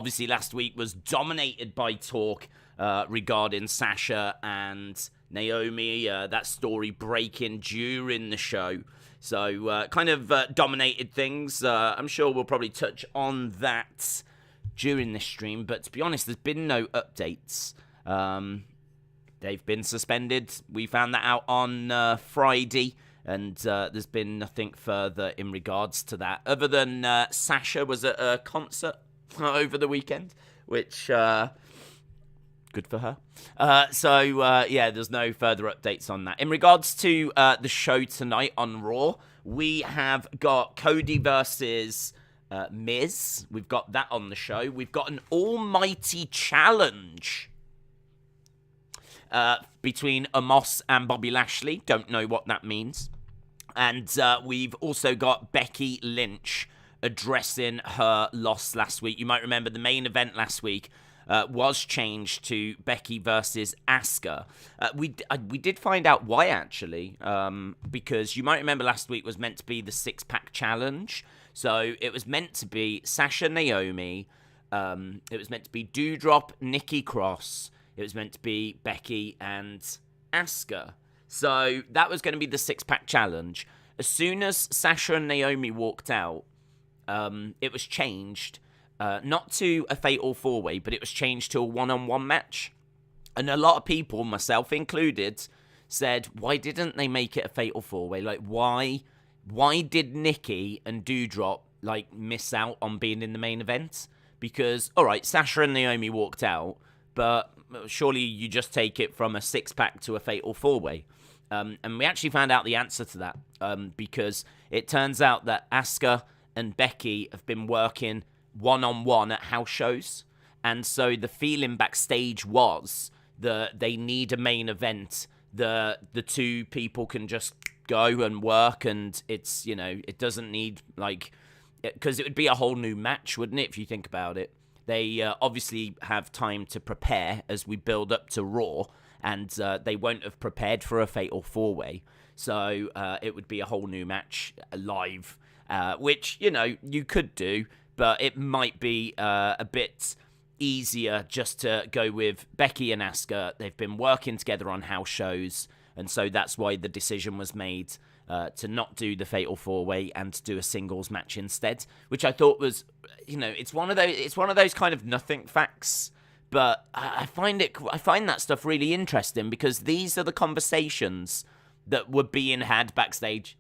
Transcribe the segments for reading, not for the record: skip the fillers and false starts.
Obviously, last week was dominated by talk regarding Sasha and Naomi, that story breaking during the show. So, kind of dominated things. I'm sure we'll probably touch on that during this stream. But to be honest, there's been no updates. They've been suspended. We found that out on Friday. And there's been nothing further in regards to that. Other than Sasha was at a concert over the weekend, which, good for her. Yeah, there's no further updates on that. In regards to the show tonight on Raw, we have got Cody versus Miz. We've got that on the show. We've got an almighty challenge between Omos and Bobby Lashley. Don't know what that means. And we've also got Becky Lynch addressing her loss last week. You might remember the main event last week was changed to Becky versus Asuka. We did find out why, actually, because you might remember last week was meant to be the six-pack challenge. So it was meant to be Sasha, Naomi. It was meant to be Doudrop, Nikki Cross. It was meant to be Becky and Asuka. So that was going to be the six-pack challenge. As soon as Sasha and Naomi walked out, it was changed, not to a fatal four-way, but it was changed to a one-on-one match. And a lot of people, myself included, said, why didn't they make it a fatal four-way? Like, why did Nikki and Doudrop, miss out on being in the main event? Because, all right, Sasha and Naomi walked out, but surely you just take it from a six-pack to a fatal four-way. And we actually found out the answer to that, because it turns out that Asuka and Becky have been working one-on-one at house shows. And so the feeling backstage was that they need a main event. The two people can just go and work, and it's, it doesn't need, because it would be a whole new match, wouldn't it, if you think about it? They obviously have time to prepare as we build up to Raw, and they won't have prepared for a fatal four-way. So it would be a whole new match live, which, you could do, but it might be a bit easier just to go with Becky and Asuka. They've been working together on house shows, and so that's why the decision was made to not do the fatal four-way and to do a singles match instead, which I thought was, it's one of those kind of nothing facts. But I find that stuff really interesting, because these are the conversations that were being had backstage.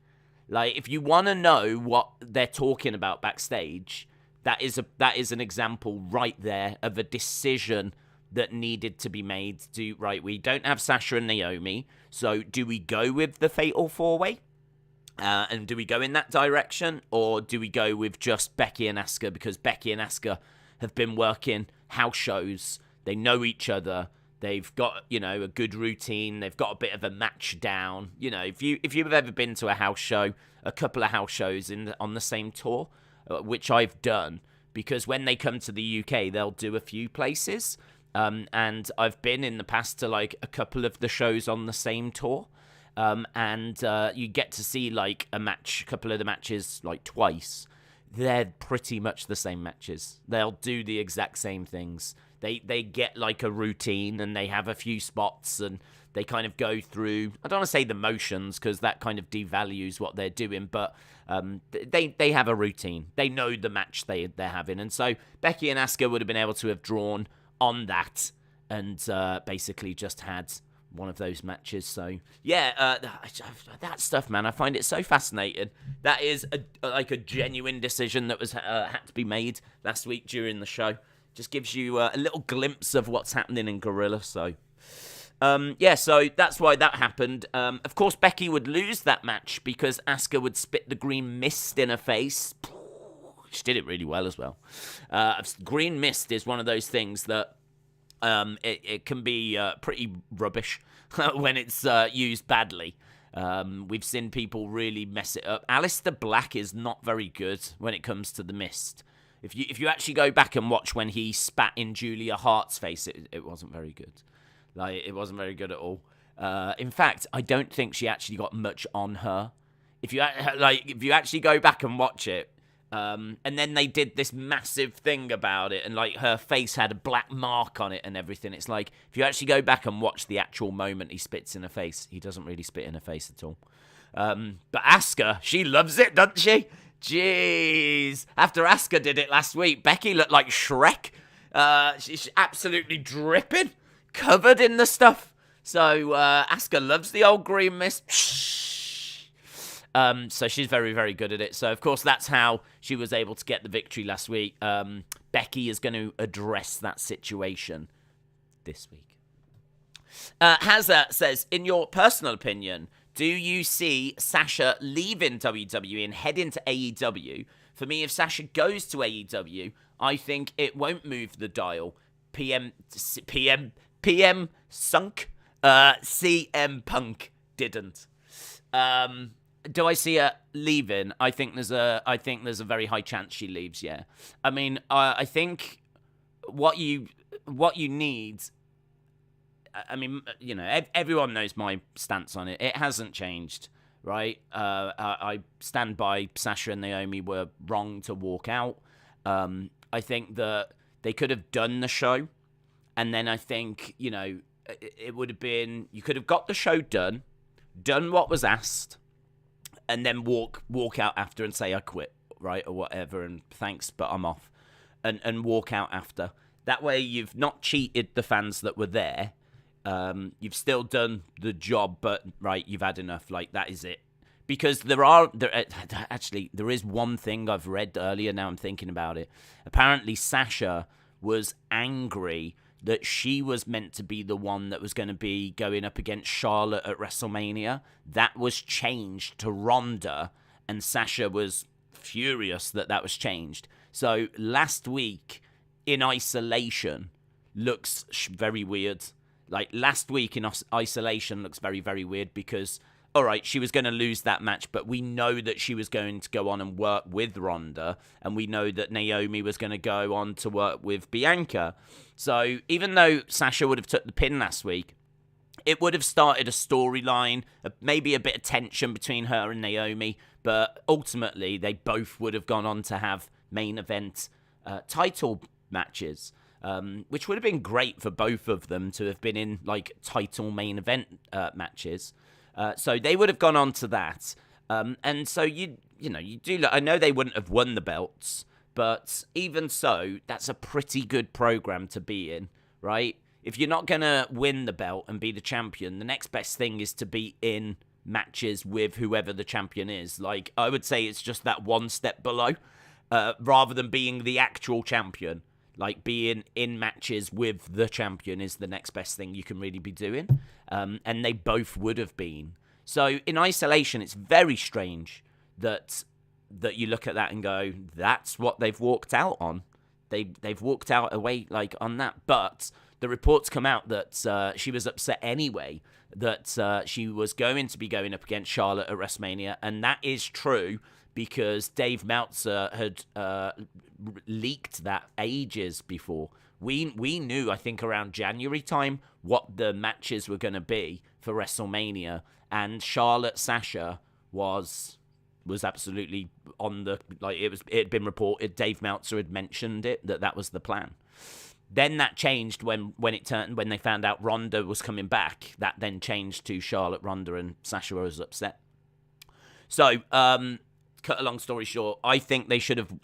If you want to know what they're talking about backstage, that is an example right there of a decision that needed to be made. We don't have Sasha and Naomi, so do we go with the fatal four-way? And do we go in that direction, or do we go with just Becky and Asuka? Because Becky and Asuka have been working house shows. They know each other. They've got, a good routine. They've got a bit of a match down. If you've ever been to a house show, a couple of house shows on the same tour, which I've done, because when they come to the UK, they'll do a few places. And I've been in the past to a couple of the shows on the same tour. And you get to see a couple of the matches twice. They're pretty much the same matches. They'll do the exact same things. They get a routine, and they have a few spots, and they kind of go through, I don't want to say the motions, because that kind of devalues what they're doing, but they have a routine. They know the match they're having. And so Becky and Asuka would have been able to have drawn on that and basically just had one of those matches. So yeah, that stuff, man, I find it so fascinating. That is a genuine decision that was had to be made last week during the show. Just gives you a little glimpse of what's happening in Gorilla. So so that's why that happened. Of course, Becky would lose that match because Asuka would spit the green mist in her face. She did it really well as well. Green mist is one of those things that it can be pretty rubbish when it's used badly. We've seen people really mess it up. Aleister Black is not very good when it comes to the mist. If you actually go back and watch when he spat in Julia Hart's face, it wasn't very good. It wasn't very good at all. In fact, I don't think she actually got much on her. If you actually go back and watch it, And then they did this massive thing about it, and like her face had a black mark on it and everything. It's like, if you actually go back and watch the actual moment he spits in her face, he doesn't really spit in her face at all. But Asuka, she loves it, doesn't she? Jeez. After Asuka did it last week, Becky looked like Shrek. She's absolutely dripping, covered in the stuff. So Asuka loves the old green mist. So she's very, very good at it. So, of course, that's how she was able to get the victory last week. Becky is going to address that situation this week. Hazza says, in your personal opinion, do you see Sasha leaving WWE and heading to AEW? For me, if Sasha goes to AEW, I think it won't move the dial. PM sunk. CM Punk didn't. Do I see her leaving? I think there's a very high chance she leaves. Yeah, I mean, I think what you need. I mean, you know, everyone knows my stance on it. It hasn't changed, right? I stand by Sasha and Naomi were wrong to walk out. I think that they could have done the show, and then I think, you know, it would have been, you could have got the show done what was asked, and then walk out after and say I quit, right, or whatever, and thanks, but I'm off, and walk out after. That way, you've not cheated the fans that were there. You've still done the job, but right, you've had enough. Like, that is it. Because there is one thing I've read earlier. Now I'm thinking about it. Apparently, Sasha was angry that she was meant to be the one that was going to be going up against Charlotte at WrestleMania. That was changed to Ronda, and Sasha was furious that was changed. So last week, in isolation, looks very weird. Like, last week in isolation looks very, very weird because, all right, she was going to lose that match, but we know that she was going to go on and work with Ronda, and we know that Naomi was going to go on to work with Bianca. So even though Sasha would have took the pin last week, it would have started a storyline, maybe a bit of tension between her and Naomi, but ultimately they both would have gone on to have main event title matches. Which would have been great for both of them to have been in, like, title main event matches. So they would have gone on to that. And so, you do look, I know they wouldn't have won the belts, but even so, that's a pretty good program to be in, right? If you're not going to win the belt and be the champion, the next best thing is to be in matches with whoever the champion is. Like, I would say it's just that one step below, rather than being the actual champion. Like, being in matches with the champion is the next best thing you can really be doing. And they both would have been. So in isolation, it's very strange that you look at that and go, that's what they've walked out on. They've walked out away, like, on that. But the reports come out that she was upset anyway, that she was going to be going up against Charlotte at WrestleMania. And that is true, because Dave Meltzer had leaked that ages before. We knew, I think, around January time what the matches were going to be for WrestleMania, and Charlotte Sasha was absolutely on the, like, it had been reported. Dave Meltzer had mentioned it, that was the plan. Then that changed when they found out Ronda was coming back. That then changed to Charlotte, Ronda, and Sasha was upset. So, cut a long story short, I think they should have,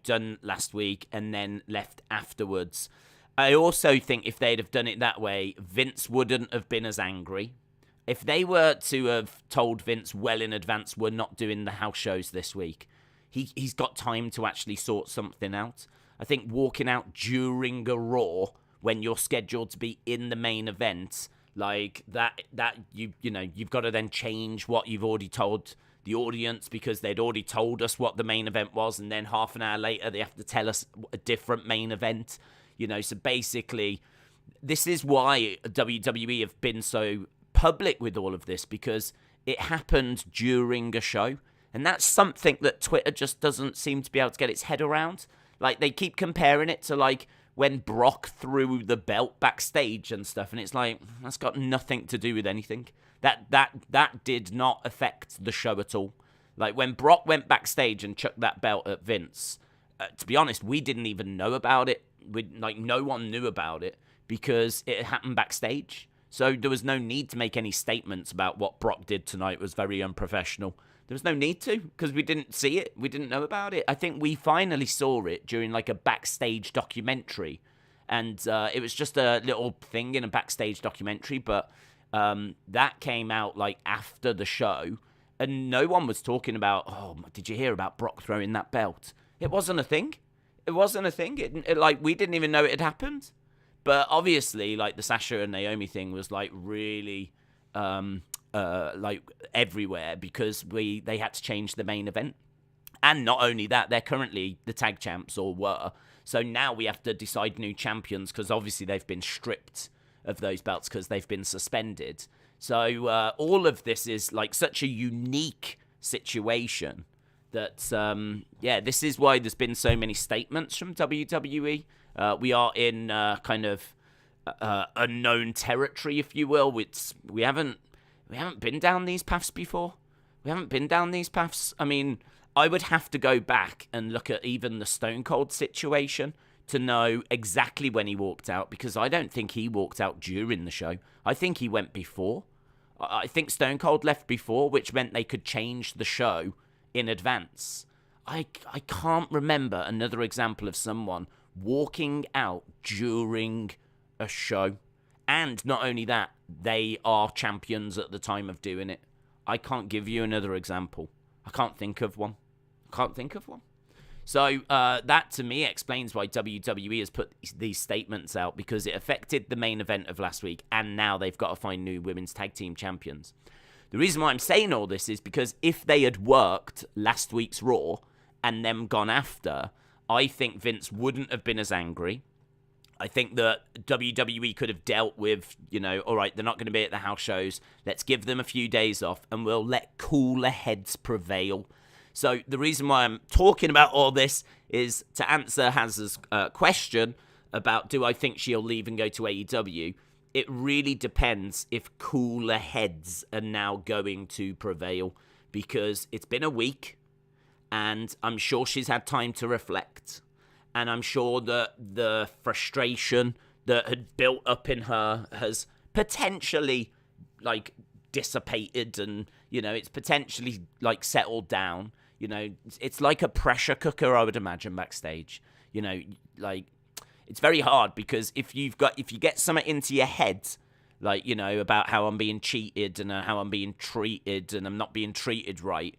done last week and then left afterwards. I also think if they'd have done it that way, Vince wouldn't have been as angry. If they were to have told Vince well in advance, we're not doing the house shows this week, he's got time to actually sort something out. I think walking out during a Raw when you're scheduled to be in the main event, like that you've got to then change what you've already told the audience, because they'd already told us what the main event was, and then half an hour later they have to tell us a different main event. So basically, this is why WWE have been so public with all of this, because it happened during a show, and that's something that Twitter just doesn't seem to be able to get its head around. Like, they keep comparing it to, like, when Brock threw the belt backstage and stuff, and it's like, that's got nothing to do with anything. That did not affect the show at all. Like, when Brock went backstage and chucked that belt at Vince, to be honest, we didn't even know about it. No one knew about it because it happened backstage. So there was no need to make any statements about what Brock did tonight was very unprofessional. There was no need to because we didn't see it. We didn't know about it. I think we finally saw it during like a backstage documentary. And it was just a little thing in a backstage documentary. But that came out like after the show. And no one was talking about, oh, did you hear about Brock throwing that belt? It wasn't a thing. It wasn't a thing. We didn't even know it had happened. But obviously, like, the Sasha and Naomi thing was, like, really, like, everywhere because they had to change the main event. And not only that, they're currently the tag champs, or were. So now we have to decide new champions because obviously they've been stripped of those belts because they've been suspended. So all of this is like such a unique situation that, this is why there's been so many statements from WWE. We are in kind of unknown territory, if you will. We haven't been down these paths before. We haven't been down these paths. I mean, I would have to go back and look at even the Stone Cold situation to know exactly when he walked out, because I don't think he walked out during the show. I think he went before. I think Stone Cold left before, which meant they could change the show in advance. I can't remember another example of someone walking out during a show. And not only that, they are champions at the time of doing it. I can't give you another example. I can't think of one. So that, to me, explains why WWE has put these statements out, because it affected the main event of last week, and now they've got to find new women's tag team champions. The reason why I'm saying all this is because if they had worked last week's Raw and then gone after, I think Vince wouldn't have been as angry. I think that WWE could have dealt with, all right, they're not going to be at the house shows. Let's give them a few days off, and we'll let cooler heads prevail. So the reason why I'm talking about all this is to answer Haz's question about, do I think she'll leave and go to AEW? It really depends if cooler heads are now going to prevail, because it's been a week and I'm sure she's had time to reflect. And I'm sure that the frustration that had built up in her has potentially, dissipated, and, it's potentially, settled down. It's like a pressure cooker, I would imagine, backstage. It's very hard, because if you get something into your head, about how I'm being cheated and how I'm being treated and I'm not being treated right,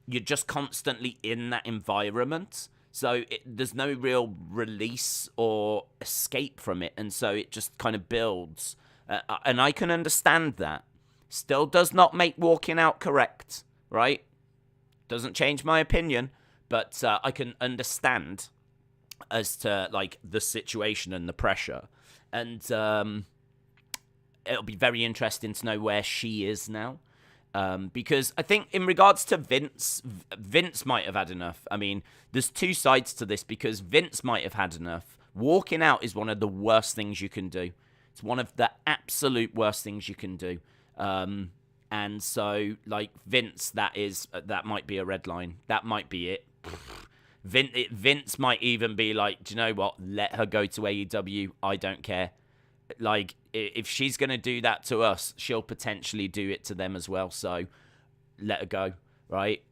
you're just constantly in that environment. So there's no real release or escape from it. And so it just kind of builds. And I can understand that. Still does not make walking out correct, right? Doesn't change my opinion. But I can understand as to, the situation and the pressure. And it'll be very interesting to know where she is now. Because I think in regards to Vince might have had enough. I mean, there's two sides to this, because Vince might have had enough. Walking out is one of the worst things you can do. It's one of the absolute worst things you can do. And so, Vince, that might be a red line. That might be it. Vince might even be like, do you know what? Let her go to AEW. I don't care. If she's going to do that to us, she'll potentially do it to them as well. So let her go, right?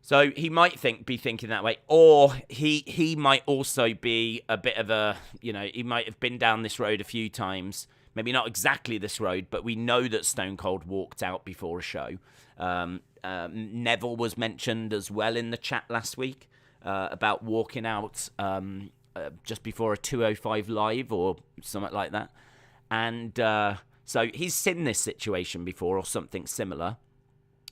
So he might be thinking that way. Or he might also be a bit of a, he might have been down this road a few times. Maybe not exactly this road, but we know that Stone Cold walked out before a show. Neville was mentioned as well in the chat last week about walking out just before a 205 live or something like that. And so he's seen this situation before or something similar.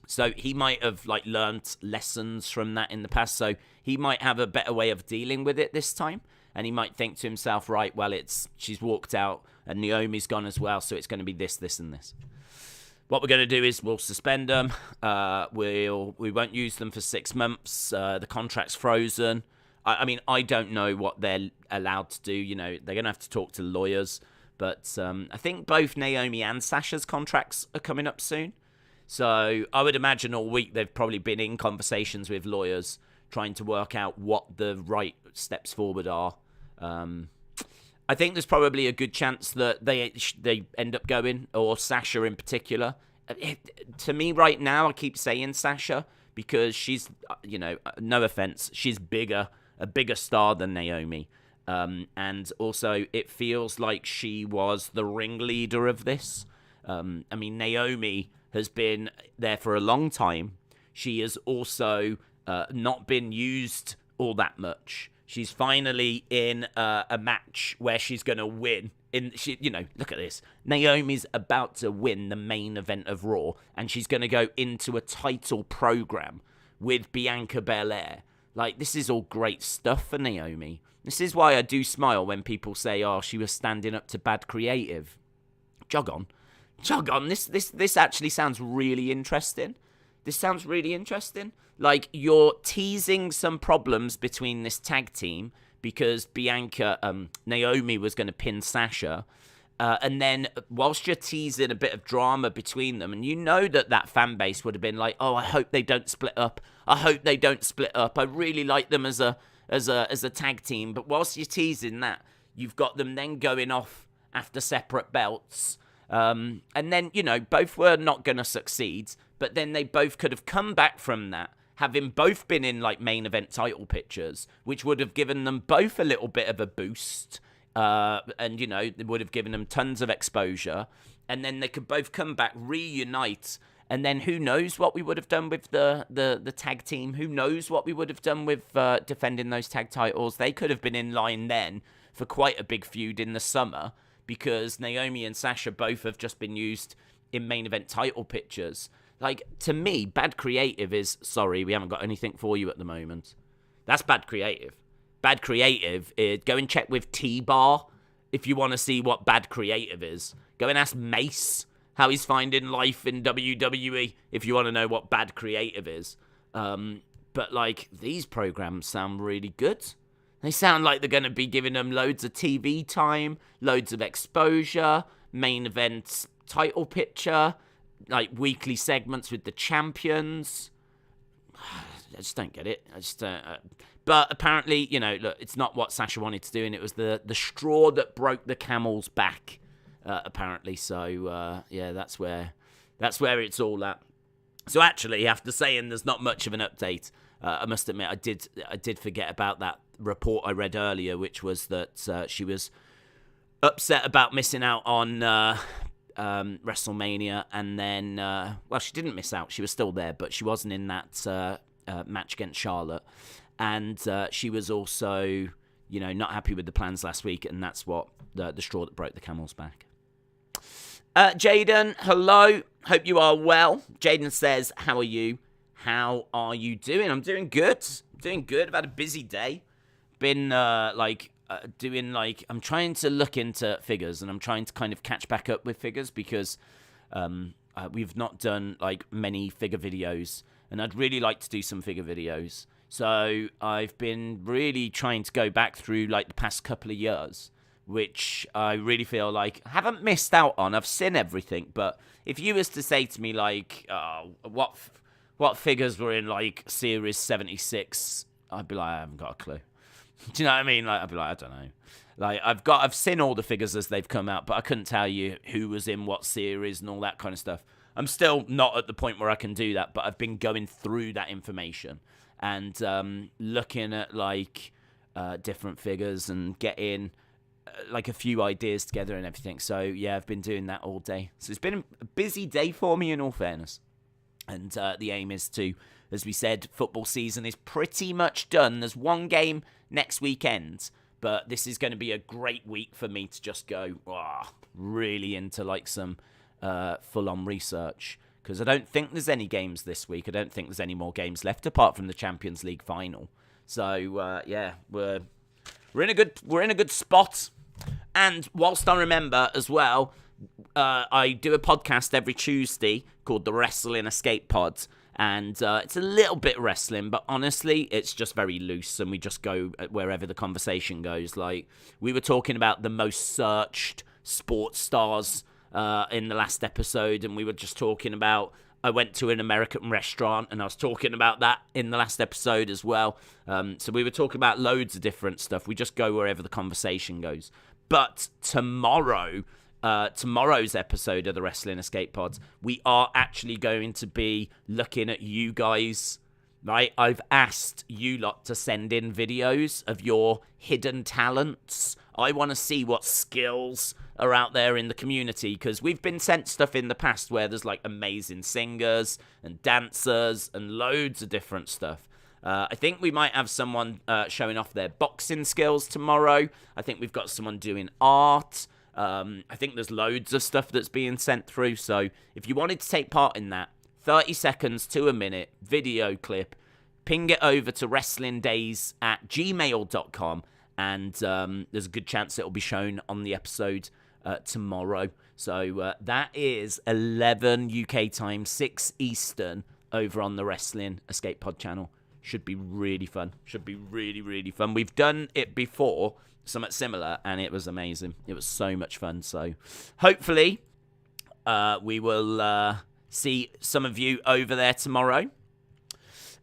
So he might have learnt lessons from that in the past. So he might have a better way of dealing with it this time. And he might think to himself, right, well, she's walked out and Naomi's gone as well. So it's going to be this, this, and this. What we're going to do is we'll suspend them. We won't use them for 6 months. The contract's frozen. I mean, I don't know what they're allowed to do. They're going to have to talk to lawyers. But I think both Naomi and Sasha's contracts are coming up soon. So I would imagine all week they've probably been in conversations with lawyers trying to work out what the right steps forward are. I think there's probably a good chance that they end up going, or Sasha in particular. To me right now, I keep saying Sasha because she's, no offense, she's a bigger star than Naomi. And also it feels like she was the ringleader of this. Naomi has been there for a long time. She has also not been used all that much. She's finally in a match where she's going to win. Look at this. Naomi's about to win the main event of Raw, and she's going to go into a title program with Bianca Belair. Like, this is all great stuff for Naomi. This is why I do smile when people say, "Oh, she was standing up to bad creative." Jog on. This actually sounds really interesting. Like, you're teasing some problems between this tag team because Naomi was going to pin Sasha. And then whilst you're teasing a bit of drama between them, and you know that fan base would have been like, "Oh, I hope they don't split up. I really like them as a tag team." But whilst you're teasing that, you've got them then going off after separate belts. And then, both were not going to succeed, but then they both could have come back from that, having both been in, like, main event title pictures, which would have given them both a little bit of a boost, and, it would have given them tons of exposure, and then they could both come back, reunite, and then who knows what we would have done with the tag team, who knows what we would have done with defending those tag titles. They could have been in line then for quite a big feud in the summer, because Naomi and Sasha both have just been used in main event title pictures. Like, to me, bad creative is, "Sorry, we haven't got anything for you at the moment." That's bad creative. Bad creative is, go and check with T-Bar if you want to see what bad creative is. Go and ask Mace how he's finding life in WWE if you want to know what bad creative is. But, like, these programs sound really good. They sound like they're going to be giving them loads of TV time, loads of exposure, main events, title picture, like weekly segments with the champions. I just don't get it. But apparently, look, it's not what Sasha wanted to do, and it was the straw that broke the camel's back, apparently. So, that's where it's all at. So actually, after saying there's not much of an update, I must admit I did forget about that report I read earlier, which was that she was upset about missing out on WrestleMania, and then she didn't miss out. She was still there, but she wasn't in that match against Charlotte, and she was also not happy with the plans last week, and that's what the straw that broke the camel's back. Jaden, hello. Hope you are well. Jaden says, "How are you? How are you doing?" I'm doing good. I've had a busy day. Been I'm trying to look into figures, and I'm trying to kind of catch back up with figures because we've not done like many figure videos, and I'd really like to do some figure videos. So I've been really trying to go back through like the past couple of years, which I really feel like I haven't missed out on. I've seen everything, but if you was to say to me like, what figures were in like Series 76, I'd be like, I haven't got a clue. Do you know what I mean? Like, I'd be like, I don't know. Like, I've seen all the figures as they've come out, but I couldn't tell you who was in what series and all that kind of stuff. I'm still not at the point where I can do that, but I've been going through that information and looking at like different figures and getting like a few ideas together and everything. So yeah, I've been doing that all day. So it's been a busy day for me in all fairness. And the aim is to, as we said, football season is pretty much done. There's one game next weekend, but this is going to be a great week for me to just go really into like some full-on research, because I don't think there's any games this week. I don't think there's any more games left apart from the Champions League final. So yeah, we're in a good spot. And whilst I remember as well, I do a podcast every Tuesday called the Wrestling Escape Pod, and it's a little bit wrestling, but honestly, it's just very loose, and we just go wherever the conversation goes. Like, we were talking about the most searched sports stars in the last episode, and we were just talking about I went to an American restaurant, and I was talking about that in the last episode as well. So we were talking about loads of different stuff. We just go wherever the conversation goes. But tomorrow's episode of the Wrestling Escape Pods, we are actually going to be looking at you guys, right? I've asked you lot to send in videos of your hidden talents. I want to see what skills are out there in the community, because we've been sent stuff in the past where there's like amazing singers and dancers and loads of different stuff. I think we might have someone showing off their boxing skills tomorrow. I think we've got someone doing art. I think there's loads of stuff that's being sent through. So if you wanted to take part in that, 30 seconds to a minute video clip, ping it over to wrestlingdays@gmail.com, and there's a good chance it'll be shown on the episode tomorrow. So that is 11 UK time, 6 Eastern, over on the Wrestling Escape Pod channel. Should be really fun. Should be really, really fun. We've done it before, something similar, and it was amazing. It was so much fun. So hopefully we will see some of you over there tomorrow.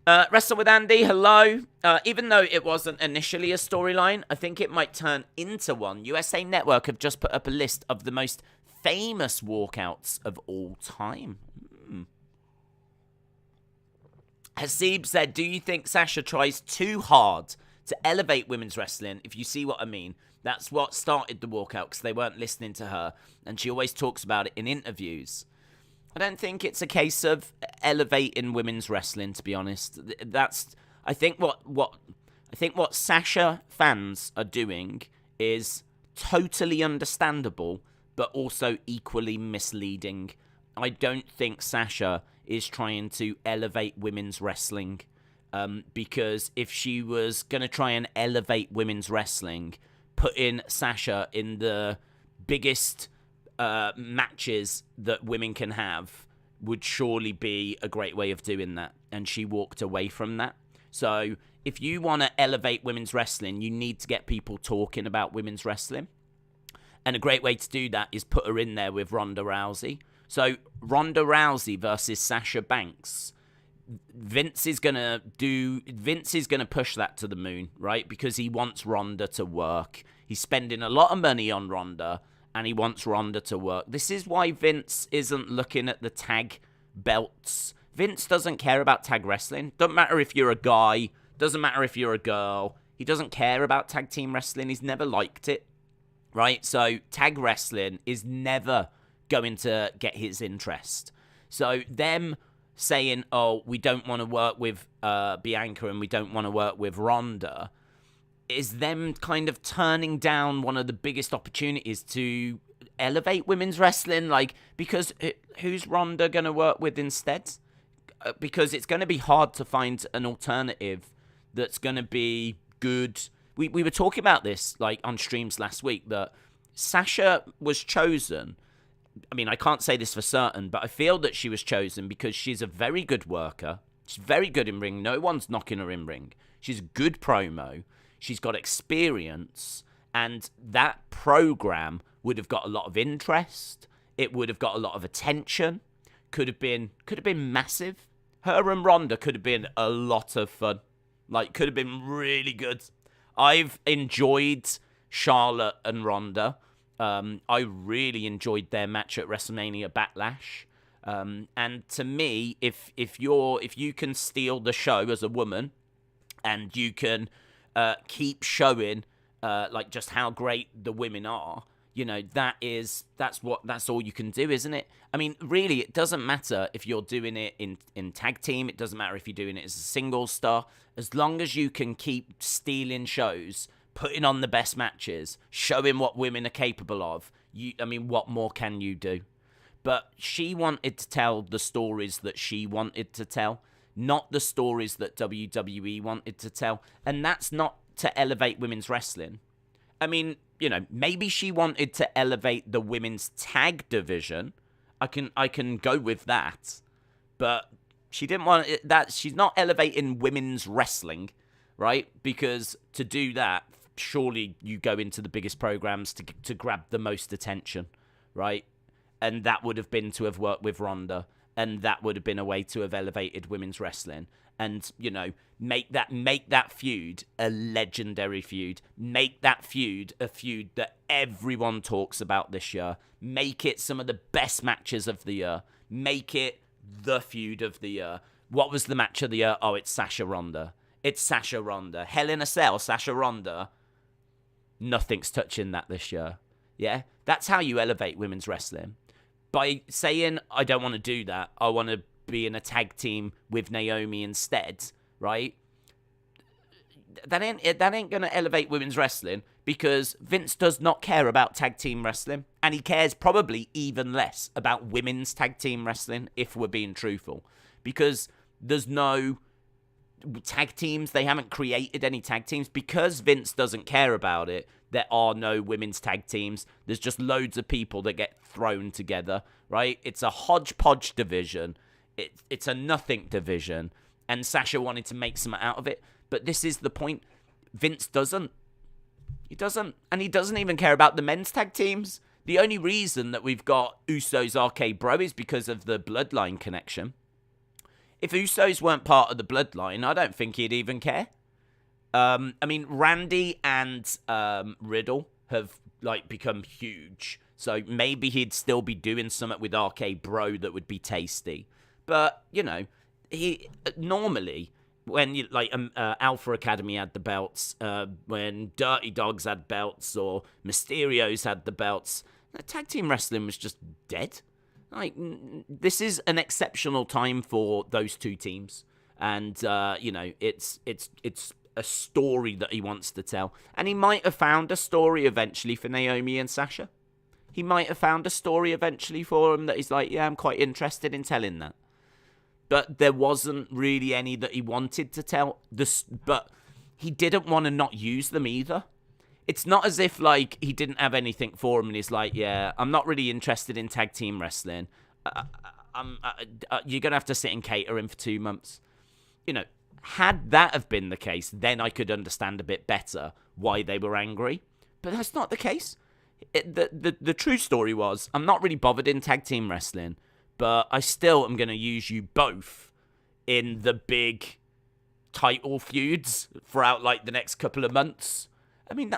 Wrestle with Andy, hello. Even though it wasn't initially a storyline, I think it might turn into one. USA Network have just put up a list of the most famous walkouts of all time. Hasib said, do you think Sasha tries too hard to elevate women's wrestling, if you see what I mean? That's what started the walkout, because they weren't listening to her, and she always talks about it in interviews. I don't think it's a case of elevating women's wrestling, to be honest. I think what Sasha fans are doing is totally understandable, but also equally misleading. I don't think Sasha is trying to elevate women's wrestling, because if she was going to try and elevate women's wrestling, putting Sasha in the biggest matches that women can have would surely be a great way of doing that, and she walked away from that. So if you want to elevate women's wrestling, you need to get people talking about women's wrestling, and a great way to do that is put her in there with Ronda Rousey. So Ronda Rousey versus Sasha Banks, Vince is gonna push that to the moon, right? Because he wants Ronda to work. He's spending a lot of money on Ronda, and he wants Ronda to work. This is why Vince isn't looking at the tag belts. Vince doesn't care about tag wrestling. Doesn't matter if you're a guy. Doesn't matter if you're a girl. He doesn't care about tag team wrestling. He's never liked it, right? So tag wrestling is never going to get his interest. So them saying, oh, we don't want to work with Bianca and we don't want to work with Ronda, is them kind of turning down one of the biggest opportunities to elevate women's wrestling. Like, because who's Ronda going to work with instead? Because it's going to be hard to find an alternative that's going to be good. We were talking about this like on streams last week, that Sasha was chosen. I mean, I can't say this for certain, but I feel that she was chosen because she's a very good worker. She's very good in ring. No one's knocking her in ring. She's a good promo. She's got experience, and that program would have got a lot of interest. It would have got a lot of attention. Could have been massive. Her and Ronda could have been a lot of fun. Like, could have been really good. I've enjoyed Charlotte and Ronda. I really enjoyed their match at WrestleMania Backlash. And to me, if you can steal the show as a woman, and you can keep showing like just how great the women are, you know, that's all you can do, isn't it? I mean, really, it doesn't matter if you're doing it in tag team. It doesn't matter if you're doing it as a single star. As long as you can keep stealing shows, putting on the best matches, showing what women are capable of, what more can you do? But she wanted to tell the stories that she wanted to tell, not the stories that WWE wanted to tell. And that's not to elevate women's wrestling. I mean, you know, maybe she wanted to elevate the women's tag division. I can go with that. But she didn't want that. She's not elevating women's wrestling, right? Because to do that, surely you go into the biggest programs to grab the most attention, right? And that would have been to have worked with Ronda. and that would have been a way to have elevated women's wrestling. And, you know, make that feud a legendary feud. Make that feud a feud that everyone talks about this year. Make it some of the best matches of the year. Make it the feud of the year. What was the match of the year? Oh, it's Sasha Ronda. It's Sasha Ronda. Hell in a Cell, Sasha Ronda. Nothing's touching that this year. Yeah? That's how you elevate women's wrestling. By saying, I don't want to do that, I want to be in a tag team with Naomi instead, right? That ain't gonna elevate women's wrestling, because Vince does not care about tag team wrestling, and he cares probably even less about women's tag team wrestling, if we're being truthful, because there's no tag teams. They haven't created any tag teams because Vince doesn't care about it. There are no women's tag teams. There's just loads of people that get thrown together, right? It's a hodgepodge division. It's a nothing division, and Sasha wanted to make something out of it. But this is the point. Vince doesn't. He doesn't. And he doesn't even care about the men's tag teams. The only reason that we've got Usos RK Bro is because of the bloodline connection. If Usos weren't part of the bloodline, I don't think he'd even care. I mean, Randy and Riddle have become huge. So maybe he'd still be doing something with RK Bro that would be tasty. But, you know, he normally, when Alpha Academy had the belts, when Dirty Dogs had belts, or Mysterios had the belts, tag team wrestling was just dead. This is an exceptional time for those two teams. And, you know, it's a story that he wants to tell. And he might have found a story eventually for Naomi and Sasha. He might have found a story eventually for him that he's like, yeah, I'm quite interested in telling that. But there wasn't really any that he wanted to tell. But he didn't want to not use them either. It's not as if, he didn't have anything for him and he's like, yeah, I'm not really interested in tag team wrestling. You're going to have to sit in catering for 2 months. You know, had that have been the case, then I could understand a bit better why they were angry. But that's not the case. The true story was, I'm not really bothered in tag team wrestling, but I still am going to use you both in the big title feuds throughout, the next couple of months. I mean,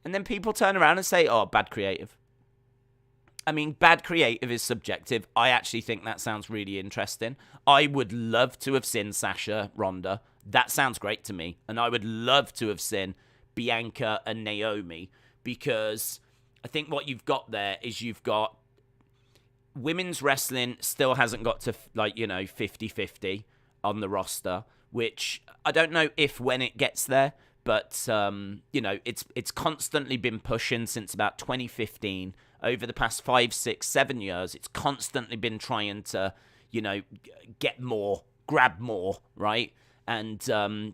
and then people turn around and say, oh, bad creative. I mean, bad creative is subjective. I actually think that sounds really interesting. I would love to have seen Sasha Ronda. That sounds great to me. And I would love to have seen Bianca and Naomi, because I think what you've got there is you've got women's wrestling still hasn't got to 50-50 on the roster, which I don't know if when it gets there, but it's constantly been pushing since about 2015. Over the past 5, 6, 7 years, it's constantly been trying to get more, grab more, right? And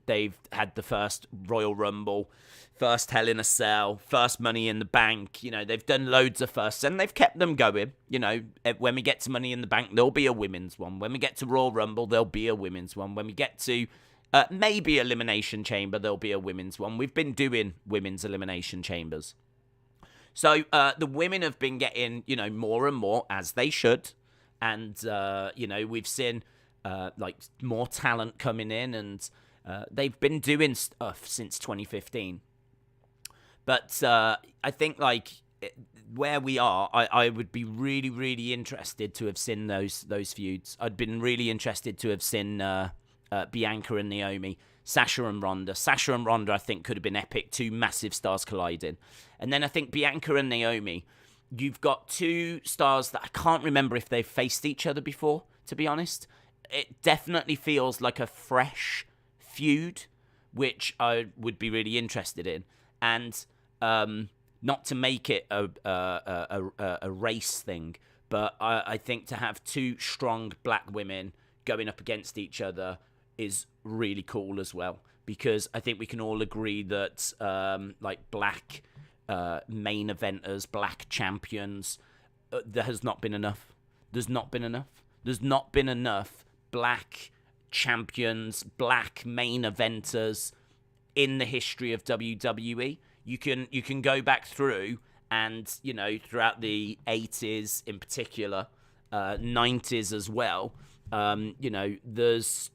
they've had the first Royal Rumble, first Hell in a Cell, first Money in the Bank. They've done loads of firsts, and they've kept them going. When we get to Money in the Bank, there'll be a women's one. When we get to Royal Rumble, there'll be a women's one. When we get to maybe Elimination Chamber, there'll be a women's one. We've been doing women's Elimination Chambers. So the women have been getting, more and more, as they should. And, we've seen more talent coming in, and they've been doing stuff since 2015. But I think where we are, I would be really, really interested to have seen those feuds. I'd been really interested to have seen Bianca and Naomi, Sasha and Ronda. Sasha and Ronda, I think, could have been epic. Two massive stars colliding. And then I think Bianca and Naomi, you've got two stars that I can't remember if they've faced each other before, to be honest. It definitely feels like a fresh feud, which I would be really interested in. And not to make it a race thing, but I think to have two strong black women going up against each other is really cool as well, because I think we can all agree that black main eventers, black champions, there has not been enough. There's not been enough black champions, black main eventers in the history of WWE. You can go back through, and throughout the 80s in particular, 90s as well. There's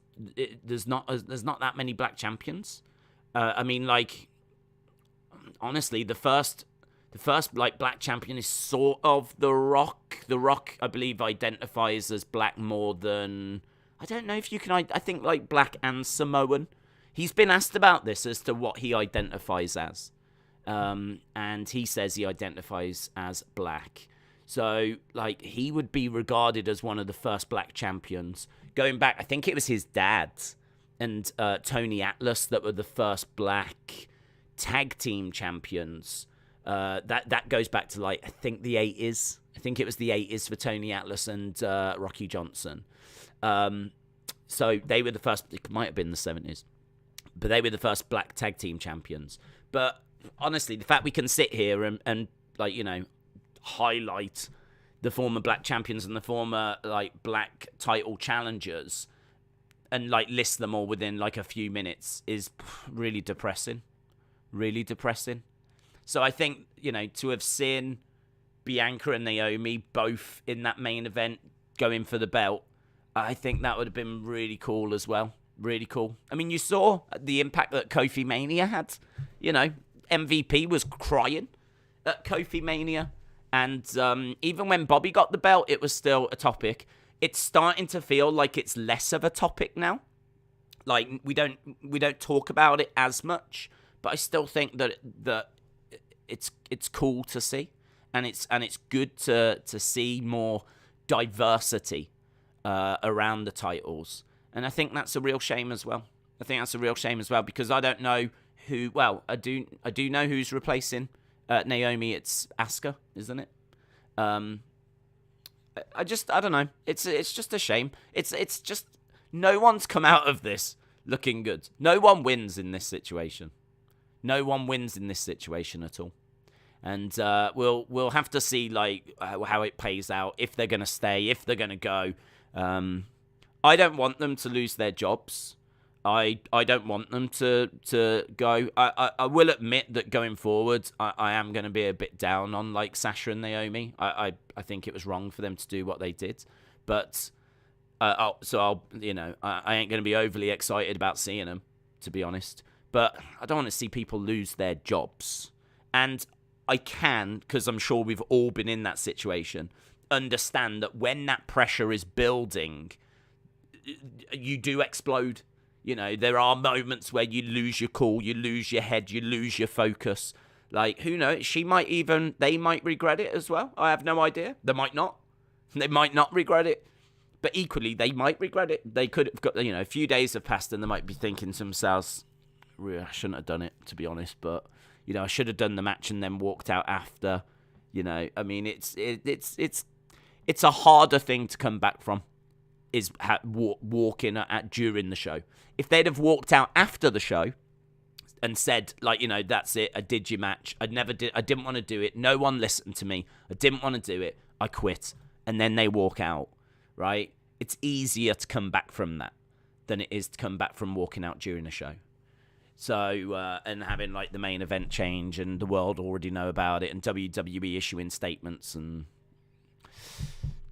not that many black champions. I mean, like, honestly, the first like black champion is sort of The Rock. The Rock, I believe, identifies as black more than, I don't know if you can, I think like black and Samoan. He's been asked about this as to what he identifies as. And he says he identifies as black. So, like, he would be regarded as one of the first black champions. Going back, I think it was his dad and Tony Atlas that were the first black tag team champions. That goes back to, like, I think the 80s. I think it was the 80s for Tony Atlas and Rocky Johnson. So they were the first, it might have been the 70s. But they were the first black tag team champions. But honestly, the fact we can sit here and like, you know, highlight the former black champions and the former like black title challengers and like list them all within like a few minutes is really depressing. Really depressing. So I think, you know, to have seen Bianca and Naomi both in that main event going for the belt, I think that would have been really cool as well. Really cool. I mean, you saw the impact that Kofi Mania had. You know, MVP was crying at Kofi Mania. And even when Bobby got the belt, it was still a topic. It's starting to feel like it's less of a topic now. Like, we don't talk about it as much, but I still think that it's cool to see, and it's good to see more diversity around the titles. And I think that's a real shame as well. Because I don't know who. Well, I do know who's replacing Naomi. It's Asuka, isn't it? I don't know. It's just a shame. It's just no one's come out of this looking good. No one wins in this situation. No one wins in this situation at all. And we'll have to see like how it plays out, if they're going to stay, if they're going to go. I don't want them to lose their jobs. I don't want them to go. I will admit that going forward, I am going to be a bit down on like Sasha and Naomi. I think it was wrong for them to do what they did, but I ain't going to be overly excited about seeing them, to be honest. But I don't want to see people lose their jobs, and I can, because I'm sure we've all been in that situation, understand that when that pressure is building, you do explode. You know, there are moments where you lose your cool, you lose your head, you lose your focus. Like, who knows? They might regret it as well. I have no idea. They might not. They might not regret it. But equally, they might regret it. They could have got, you know, a few days have passed and they might be thinking to themselves, I shouldn't have done it, to be honest. But, you know, I should have done the match and then walked out after. You know, I mean, it's a harder thing to come back from, is walking at during the show. If they'd have walked out after the show and said, like, you know, that's it, I did your match, I didn't want to do it, no one listened to me, I didn't want to do it, I quit, and then they walk out, right? It's easier to come back from that than it is to come back from walking out during a show. So, and having, like, the main event change and the world already know about it and WWE issuing statements and...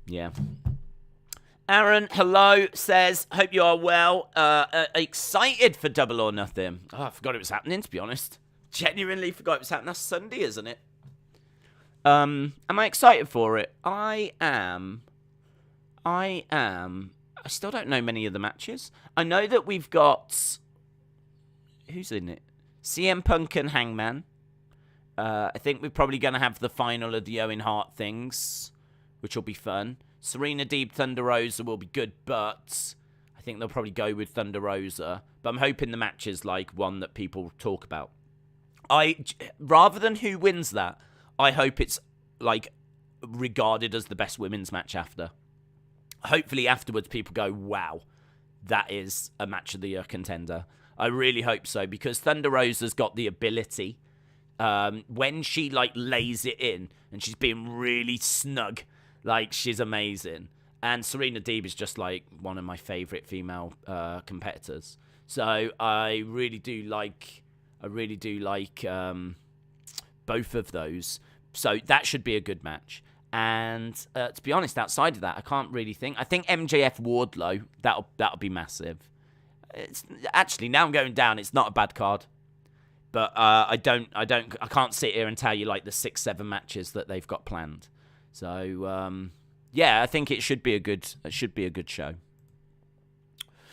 yeah. Aaron, hello, says, hope you are well. Excited for Double or Nothing. Oh, I forgot it was happening, to be honest. Genuinely forgot it was happening. That's Sunday, isn't it? Am I excited for it? I am. I still don't know many of the matches. I know that we've got... who's in it? CM Punk and Hangman. I think we're probably going to have the final of the Owen Hart things, which will be fun. Serena Deeb, Thunder Rosa will be good, but I think they'll probably go with Thunder Rosa. But I'm hoping the match is like one that people talk about. Rather than who wins that, I hope it's like regarded as the best women's match after. Hopefully afterwards people go, wow, that is a match of the year contender. I really hope so, because Thunder Rosa's got the ability, when she like lays it in and she's being really snug, like, she's amazing. And Serena Deeb is just, like, one of my favourite female competitors. So I really do like both of those. So that should be a good match. And to be honest, outside of that, I can't really think. I think MJF Wardlow, that'll be massive. It's actually, now I'm going down. It's not a bad card, but I can't sit here and tell you like the 6-7 matches that they've got planned. So yeah, I think it should be a good show.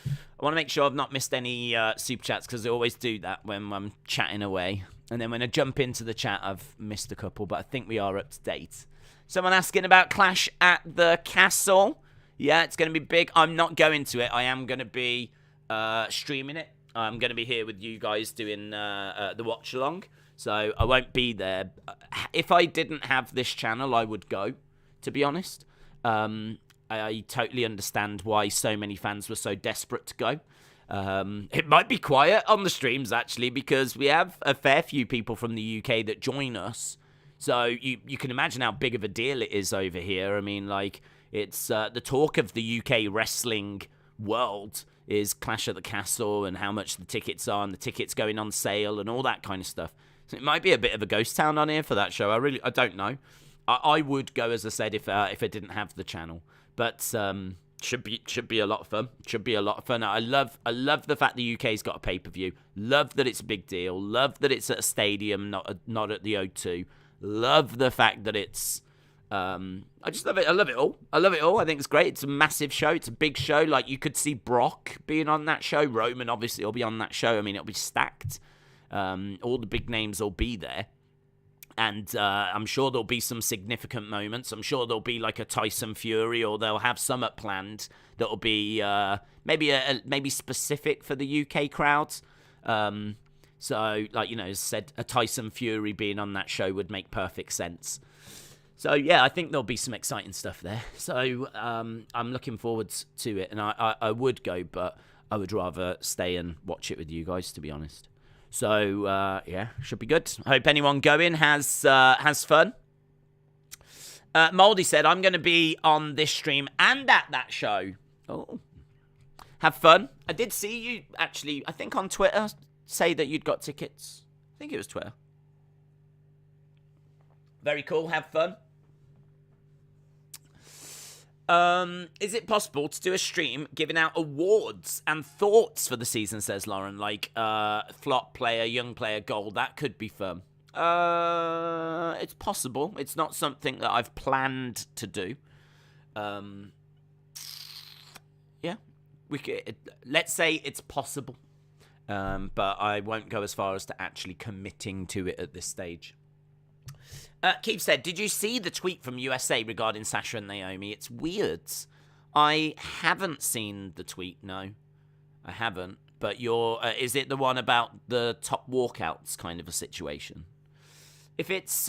I want to make sure I've not missed any super chats, because I always do that when I'm chatting away. And then when I jump into the chat, I've missed a couple, but I think we are up to date. Someone asking about Clash at the Castle. Yeah, it's going to be big. I'm not going to it. I am going to be streaming it. I'm going to be here with you guys doing the watch-along. So I won't be there. If I didn't have this channel, I would go, to be honest. I totally understand why so many fans were so desperate to go. It might be quiet on the streams, actually, because we have a fair few people from the UK that join us. So you can imagine how big of a deal it is over here. I mean, like, it's the talk of the UK wrestling world is Clash at the Castle, and how much the tickets are, and the tickets going on sale and all that kind of stuff. So it might be a bit of a ghost town on here for that show. I don't know. I would go, as I said, if I didn't have the channel. But should be a lot of fun. Should be a lot of fun. I love the fact the UK's got a pay-per-view. Love that it's a big deal. Love that it's at a stadium, not at the O2. Love the fact that it's I just love it. I love it all. I think it's great. It's a massive show. It's a big show. Like, you could see Brock being on that show. Roman obviously will be on that show. I mean, it'll be stacked. All the big names will be there. And I'm sure there'll be some significant moments. I'm sure there'll be like a Tyson Fury, or they'll have some planned that'll be maybe specific for the UK crowds. So, like, you know, as I said, a Tyson Fury being on that show would make perfect sense. So, yeah, I think there'll be some exciting stuff there. So, I'm looking forward to it. And I would go, but I would rather stay and watch it with you guys, to be honest. So, yeah, should be good. I hope anyone going has fun. Moldy said, I'm going to be on this stream and at that show. Oh, have fun. I did see you, actually, I think on Twitter, say that you'd got tickets. I think it was Twitter. Very cool. Have fun. Is it possible to do a stream giving out awards and thoughts for the season, says Lauren, like flop player, young player, gold? That could be fun. It's possible. It's not something that I've planned to do. Yeah, let's say it's possible, but I won't go as far as to actually committing to it at this stage. Keith said, did you see the tweet from USA regarding Sasha and Naomi? It's weird. I haven't seen the tweet, no. I haven't. But is it the one about the top walkouts kind of a situation? If it's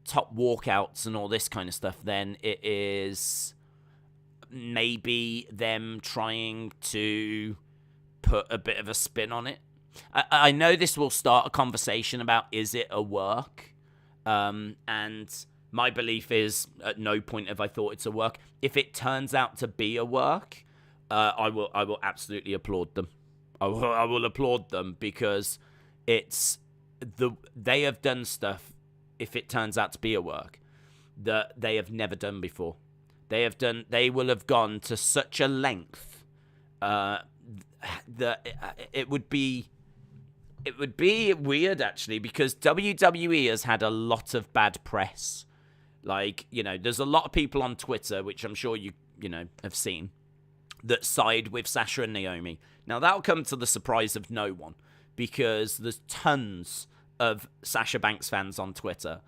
top walkouts and all this kind of stuff, then it is maybe them trying to put a bit of a spin on it. I know this will start a conversation about, is it a work? And my belief is, at no point have I thought it's a work. If it turns out to be a work, I will absolutely applaud them. I will applaud them, because they have done stuff, if it turns out to be a work, that they have never done before. They will have gone to such a length that it would be weird, actually, because WWE has had a lot of bad press. Like, you know, there's a lot of people on Twitter, which I'm sure you have seen, that side with Sasha and Naomi. Now, that'll come to the surprise of no one, because there's tons of Sasha Banks fans on Twitter.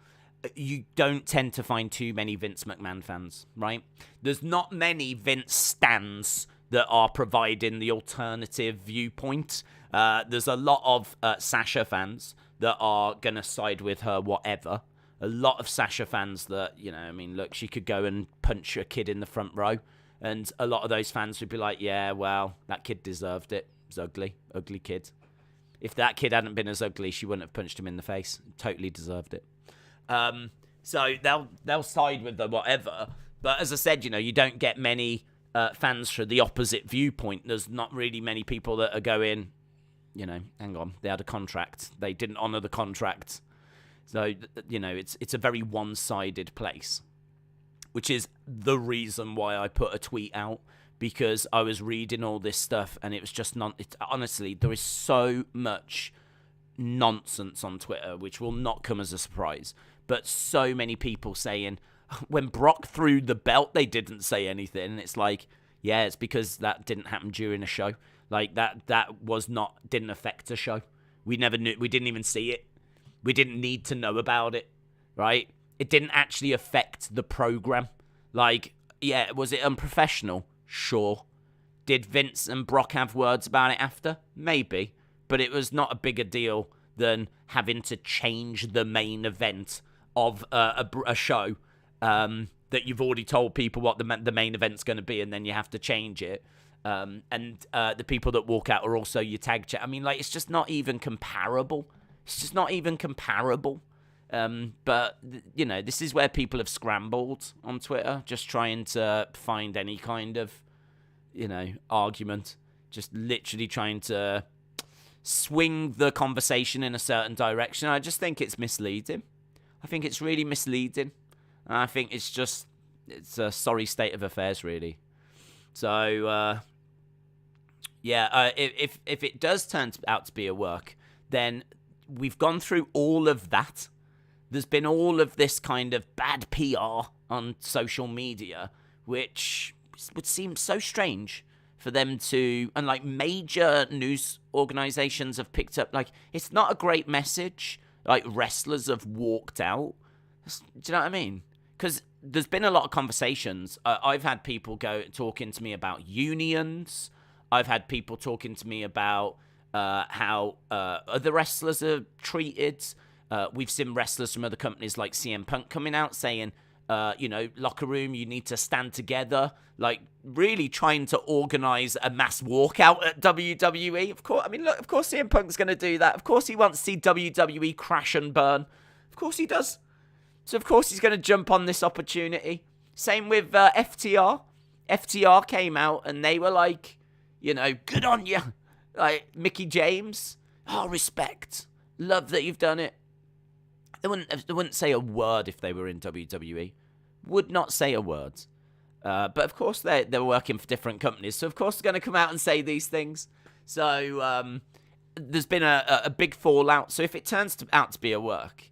You don't tend to find too many Vince McMahon fans, right? There's not many Vince stans that are providing the alternative viewpoint. There's a lot of Sasha fans that are going to side with her whatever. A lot of Sasha fans that, I mean, look, she could go and punch a kid in the front row. And a lot of those fans would be like, yeah, well, that kid deserved it. It was ugly kid. If that kid hadn't been as ugly, she wouldn't have punched him in the face. Totally deserved it. So they'll side with the whatever. But as I said, you don't get many fans for the opposite viewpoint. There's not really many people that are going, hang on, they had a contract. They didn't honour the contract. So, it's a very one-sided place, which is the reason why I put a tweet out, because I was reading all this stuff and it was just honestly, there is so much nonsense on Twitter, which will not come as a surprise, but so many people saying, when Brock threw the belt, they didn't say anything. And it's like, yeah, it's because that didn't happen during a show. Like, that didn't affect a show. We never knew, we didn't even see it. We didn't need to know about it, right? It didn't actually affect the program. Like, yeah, was it unprofessional? Sure. Did Vince and Brock have words about it after? Maybe. But it was not a bigger deal than having to change the main event of a show that you've already told people what the main event's going to be, and then you have to change it. And the people that walk out are also your tag chat. I mean, like, it's just not even comparable. It's just not even comparable. But, this is where people have scrambled on Twitter, just trying to find any kind of, argument. Just literally trying to swing the conversation in a certain direction. I just think it's misleading. I think it's really misleading. And I think it's a sorry state of affairs, really. So, if it does turn out to be a work, then we've gone through all of that. There's been all of this kind of bad PR on social media, which would seem so strange for them to, and like major news organizations have picked up, like, it's not a great message. Like, wrestlers have walked out. Do you know what I mean? Because there's been a lot of conversations. I've had people talking to me about unions. I've had people talking to me about how other wrestlers are treated. We've seen wrestlers from other companies like CM Punk coming out saying, locker room, you need to stand together. Like, really trying to organize a mass walkout at WWE. Of course, of course CM Punk's going to do that. Of course he wants to see WWE crash and burn. Of course he does. So, of course, he's going to jump on this opportunity. Same with FTR. FTR came out and they were like, good on you. Like, Mickey James. Oh, respect. Love that you've done it. They wouldn't say a word if they were in WWE. Would not say a word. But, of course, they're working for different companies. So, of course, they're going to come out and say these things. So, there's been a big fallout. So, if it turns out to be a work,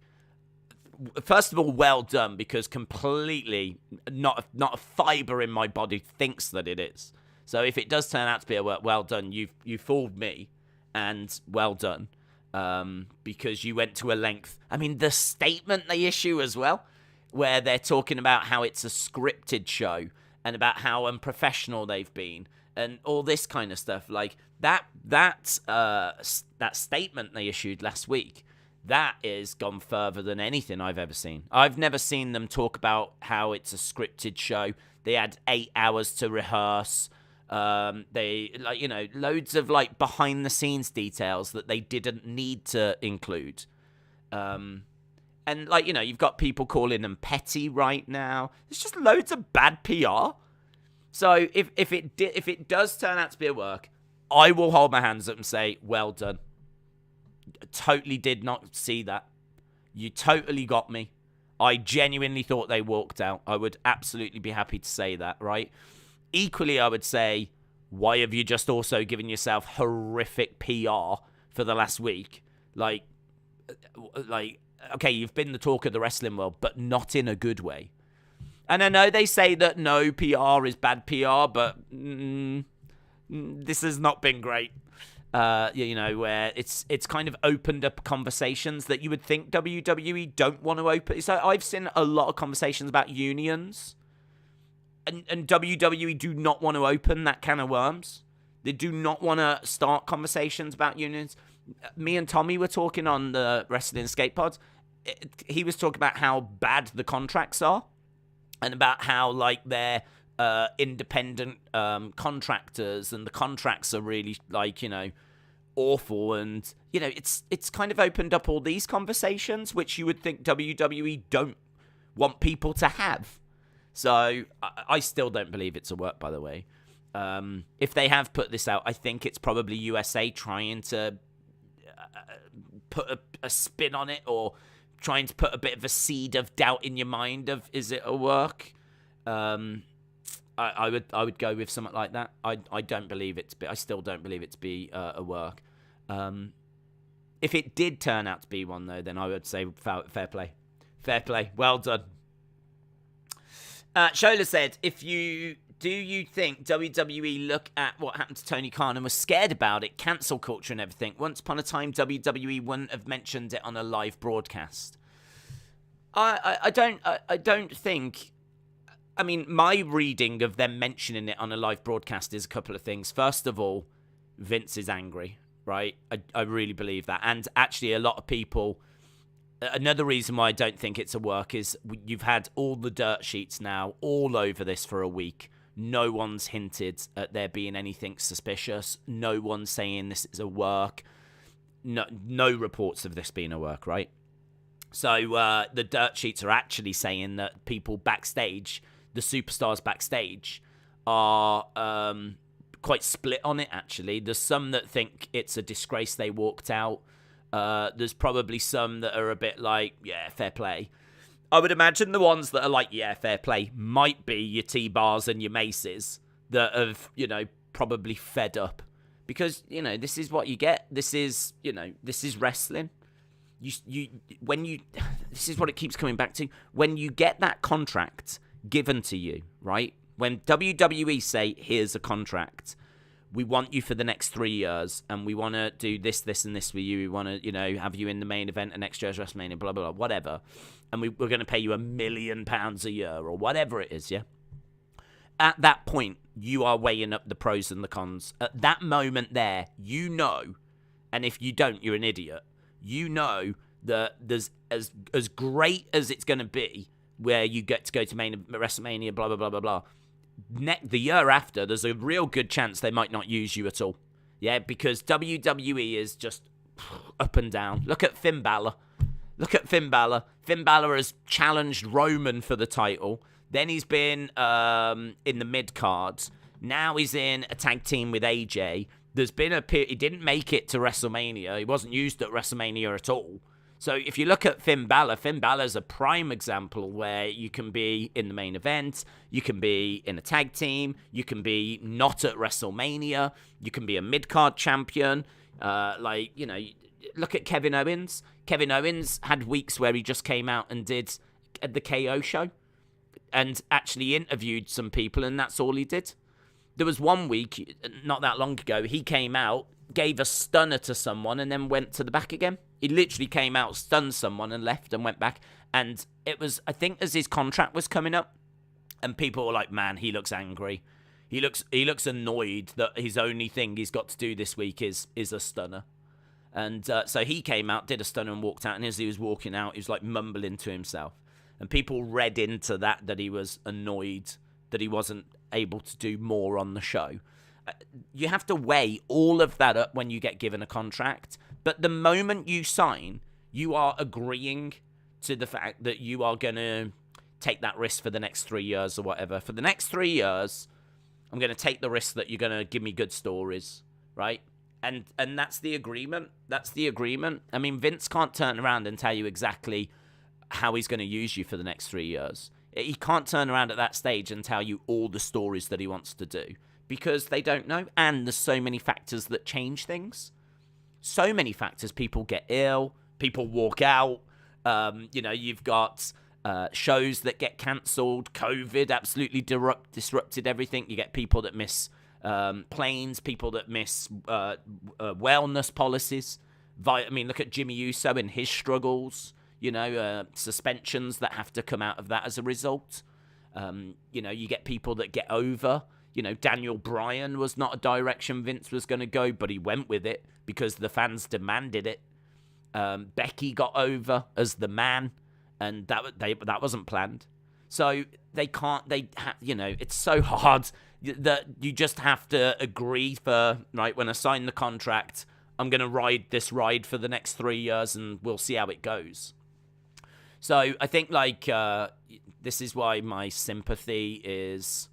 first of all, well done, because completely not a fiber in my body thinks that it is. So if it does turn out to be a work, well done. You fooled me, and well done, because you went to a length. I mean, the statement they issue as well, where they're talking about how it's a scripted show and about how unprofessional they've been and all this kind of stuff. Like that statement they issued last week. That is gone further than anything I've ever seen. I've never seen them talk about how it's a scripted show. They had 8 hours to rehearse. They, loads of, behind the scenes details that they didn't need to include. And, you've got people calling them petty right now. There's just loads of bad PR. So if it does turn out to be a work, I will hold my hands up and say, well done. Totally did not see that. You totally got me. I genuinely thought they walked out. I would absolutely be happy to say that, right? Equally, I would say, why have you just also given yourself horrific PR for the last week? Like, okay, you've been the talk of the wrestling world, but not in a good way. And I know they say that no PR is bad PR, but this has not been great. Where it's kind of opened up conversations that you would think WWE don't want to open. So I've seen a lot of conversations about unions, and WWE do not want to open that can of worms. They do not want to start conversations about unions. Me and Tommy were talking on the Wrestling Escape Pod. He was talking about how bad the contracts are, and about how they're independent contractors, and the contracts are really awful, and it's kind of opened up all these conversations which you would think WWE don't want people to have. So I still don't believe it's a work, by the way. If they have put this out, I think it's probably USA trying to put a spin on it, or trying to put a bit of a seed of doubt in your mind of, is it a work? I would go with something like that. I don't believe it to be. I still don't believe it to be a work. If it did turn out to be one, though, then I would say fair play. Fair play. Well done. Shola said, do you think WWE look at what happened to Tony Khan and was scared about it, cancel culture and everything? Once upon a time, WWE wouldn't have mentioned it on a live broadcast. I don't think... I mean, my reading of them mentioning it on a live broadcast is a couple of things. First of all, Vince is angry, right? I really believe that. And actually, a lot of people... Another reason why I don't think it's a work is you've had all the dirt sheets now all over this for a week. No one's hinted at there being anything suspicious. No one's saying this is a work. No reports of this being a work, right? So the dirt sheets are actually saying that people backstage... The superstars backstage are quite split on it, actually. There's some that think it's a disgrace they walked out. There's probably some that are a bit like, yeah, fair play. I would imagine the ones that are like, yeah, fair play, might be your T-Bars and your Maces that have, probably fed up. Because, this is what you get. This is wrestling. This is what it keeps coming back to. When you get that contract... given to you, right? When WWE say, here's a contract, we want you for the next 3 years, and we want to do this, this, and this for you. We want to, have you in the main event at next year's WrestleMania, blah, blah, blah, whatever. And we're going to pay you £1 million a year, or whatever it is, yeah? At that point, you are weighing up the pros and the cons. At that moment there, and if you don't, you're an idiot, that there's as great as it's going to be, where you get to go to WrestleMania, blah, blah, blah, blah, blah. The year after, there's a real good chance they might not use you at all. Yeah, because WWE is just up and down. Look at Finn Balor. Finn Balor has challenged Roman for the title. Then he's been in the mid-cards. Now he's in a tag team with AJ. There's been a period... He didn't make it to WrestleMania. He wasn't used at WrestleMania at all. So if you look at Finn Balor's a prime example where you can be in the main event, you can be in a tag team, you can be not at WrestleMania, you can be a mid-card champion. Look at Kevin Owens. Kevin Owens had weeks where he just came out and did the KO show and actually interviewed some people, and that's all he did. There was one week, not that long ago, he came out, gave a stunner to someone, and then went to the back again. He literally came out, stunned someone, and left and went back. And it was, I think, as his contract was coming up, and people were like, man, he looks angry. He looks annoyed that his only thing he's got to do this week is a stunner. And so he came out, did a stunner, and walked out. And as he was walking out, he was like mumbling to himself. And people read into that he was annoyed that he wasn't able to do more on the show. You have to weigh all of that up when you get given a contract. But the moment you sign, you are agreeing to the fact that you are going to take that risk for the next 3 years or whatever. For the next 3 years, I'm going to take the risk that you're going to give me good stories, right? And that's the agreement. That's the agreement. I mean, Vince can't turn around and tell you exactly how he's going to use you for the next 3 years. He can't turn around at that stage and tell you all the stories that he wants to do because they don't know. And there's so many factors that change things. So many factors. People get ill. People walk out. You've got shows that get cancelled. COVID absolutely disrupted everything. You get people that miss planes, people that miss wellness policies. Look at Jimmy Uso and his struggles. Suspensions that have to come out of that as a result. You get people that get over. Daniel Bryan was not a direction Vince was going to go, but he went with it because the fans demanded it. Becky got over as the man, and that wasn't planned. So they can't. It's so hard that you just have to agree for right when I sign the contract. I'm going to ride this ride for the next 3 years, and we'll see how it goes. So I think this is why my sympathy is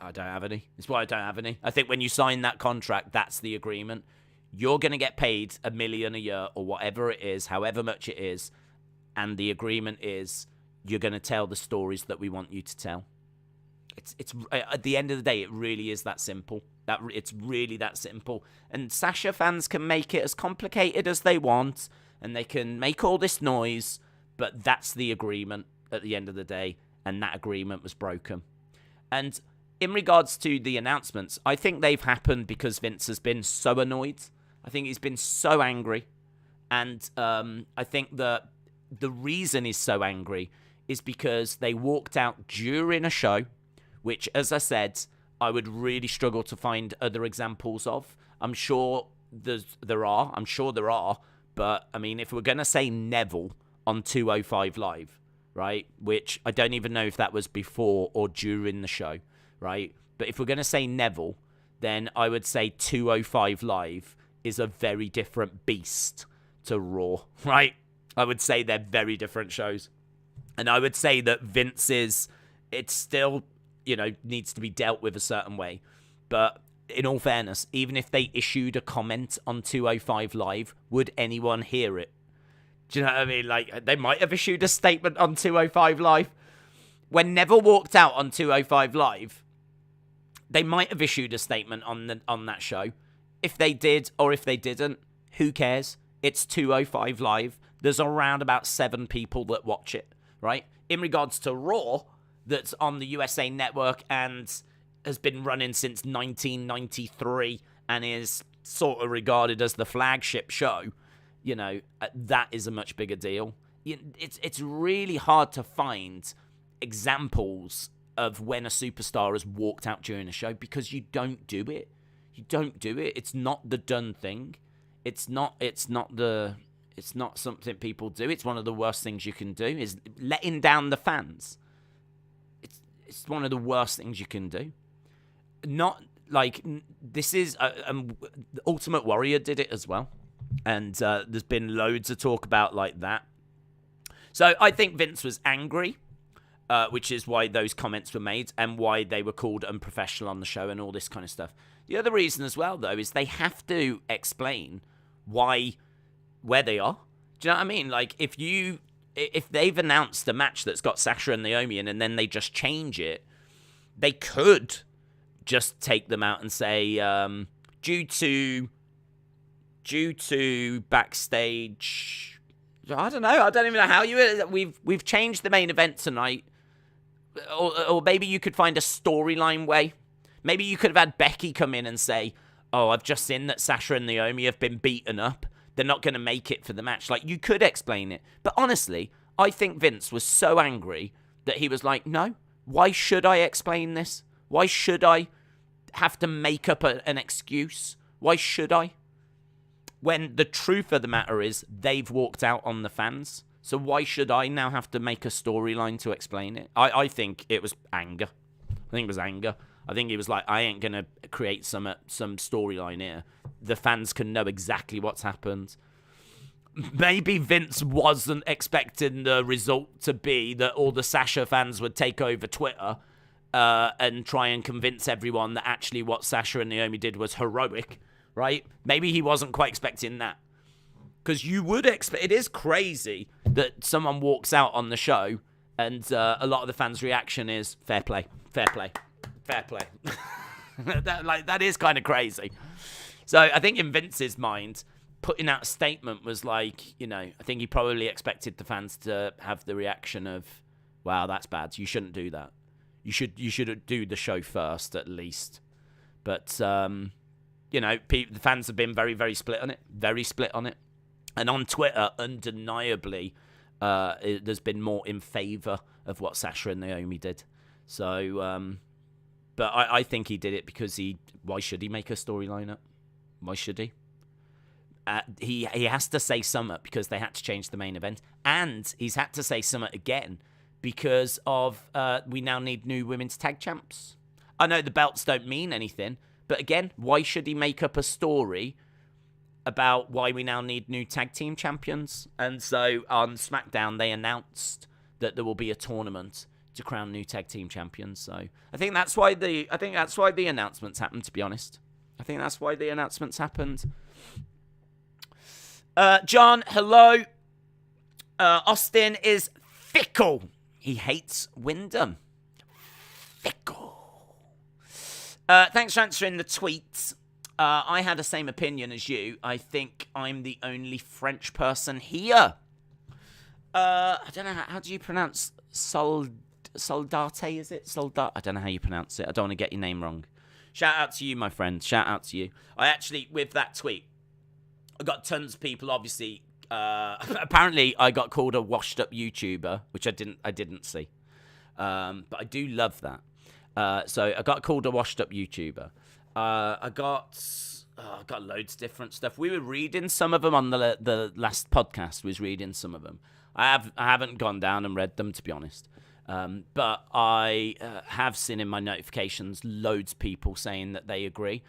I don't have any. It's why I don't have any. I think when you sign that contract, that's the agreement. You're going to get paid $1 million a year or whatever it is, however much it is, and the agreement is you're going to tell the stories that we want you to tell. It's at the end of the day, it really is that simple. It's really that simple. And Sasha fans can make it as complicated as they want, and they can make all this noise, but that's the agreement at the end of the day, and that agreement was broken. And in regards to the announcements, I think they've happened because Vince has been so annoyed. I think he's been so angry. And I think that the reason he's so angry is because they walked out during a show, which, as I said, I would really struggle to find other examples of. I'm sure there are. But, I mean, if we're going to say Neville on 205 Live, right, which I don't even know if that was before or during the show, right? But if we're going to say Neville, then I would say 205 Live is a very different beast to Raw, right? I would say they're very different shows. And I would say that it's still, needs to be dealt with a certain way. But in all fairness, even if they issued a comment on 205 Live, would anyone hear it? Do you know what I mean? Like, they might have issued a statement on 205 Live. When Neville walked out on 205 Live, they might have issued a statement on that show. If they did or if they didn't, who cares? It's 205 Live. There's around about 7 people that watch it, right? In regards to Raw, that's on the USA Network and has been running since 1993 and is sort of regarded as the flagship show, that is a much bigger deal. It's really hard to find examples of when a superstar has walked out during a show because you don't do it. You don't do it. It's not the done thing. It's not something people do. It's one of the worst things you can do, is letting down the fans. It's one of the worst things you can do. Not like this is Ultimate Warrior did it as well, and there's been loads of talk about like that. So I think Vince was angry, which is why those comments were made and why they were called unprofessional on the show and all this kind of stuff. The other reason as well, though, is they have to explain where they are. Do you know what I mean? Like, if they've announced a match that's got Sasha and Naomi in and then they just change it, they could just take them out and say, due to backstage, I don't know. I don't even know how we've changed the main event tonight. Or maybe you could find a storyline way. Maybe you could have had Becky come in and say, oh, I've just seen that Sasha and Naomi have been beaten up. They're not going to make it for the match. Like, you could explain it. But honestly, I think Vince was so angry that he was like, no, why should I explain this? Why should I have to make up an excuse? Why should I? When the truth of the matter is they've walked out on the fans. So why should I now have to make a storyline to explain it? I think it was anger. I think he was like, I ain't going to create some storyline here. The fans can know exactly what's happened. Maybe Vince wasn't expecting the result to be that all the Sasha fans would take over Twitter and try and convince everyone that actually what Sasha and Naomi did was heroic, right? Maybe he wasn't quite expecting that. Because you would expect... It is crazy that someone walks out on the show and a lot of the fans' reaction is, fair play. That is kind of crazy. So I think in Vince's mind, putting out a statement was like, I think he probably expected the fans to have the reaction of, wow, that's bad. You shouldn't do that. You should do the show first, at least. But, the fans have been very, very split on it. Very split on it. And on Twitter, undeniably, there's been more in favor of what Sasha and Naomi did. So, but I think he did it because why should he make a storyline up? Why should he? He has to say something because they had to change the main event. And he's had to say something again because of we now need new women's tag champs. I know the belts don't mean anything, but again, why should he make up a story about why we now need new tag team champions? And so on SmackDown, they announced that there will be a tournament to crown new tag team champions. So I think that's why the announcements happened, to be honest. I think that's why the announcements happened. John, hello. Austin is fickle. He hates Wyndham. Fickle. Thanks for answering the tweets. I had the same opinion as you. I think I'm the only French person here. I don't know, how do you pronounce Soldate, is it? Soldat? I don't know how you pronounce it. I don't want to get your name wrong. Shout out to you, my friend. Shout out to you. I actually, with that tweet, I got tons of people, obviously. Apparently, I got called a washed-up YouTuber, which I didn't see. But I do love that. So I got called a washed-up YouTuber. I got loads of different stuff. We were reading some of them on the last podcast. We was reading some of them. I haven't gone down and read them, to be honest. But I have seen in my notifications loads of people saying that they agree.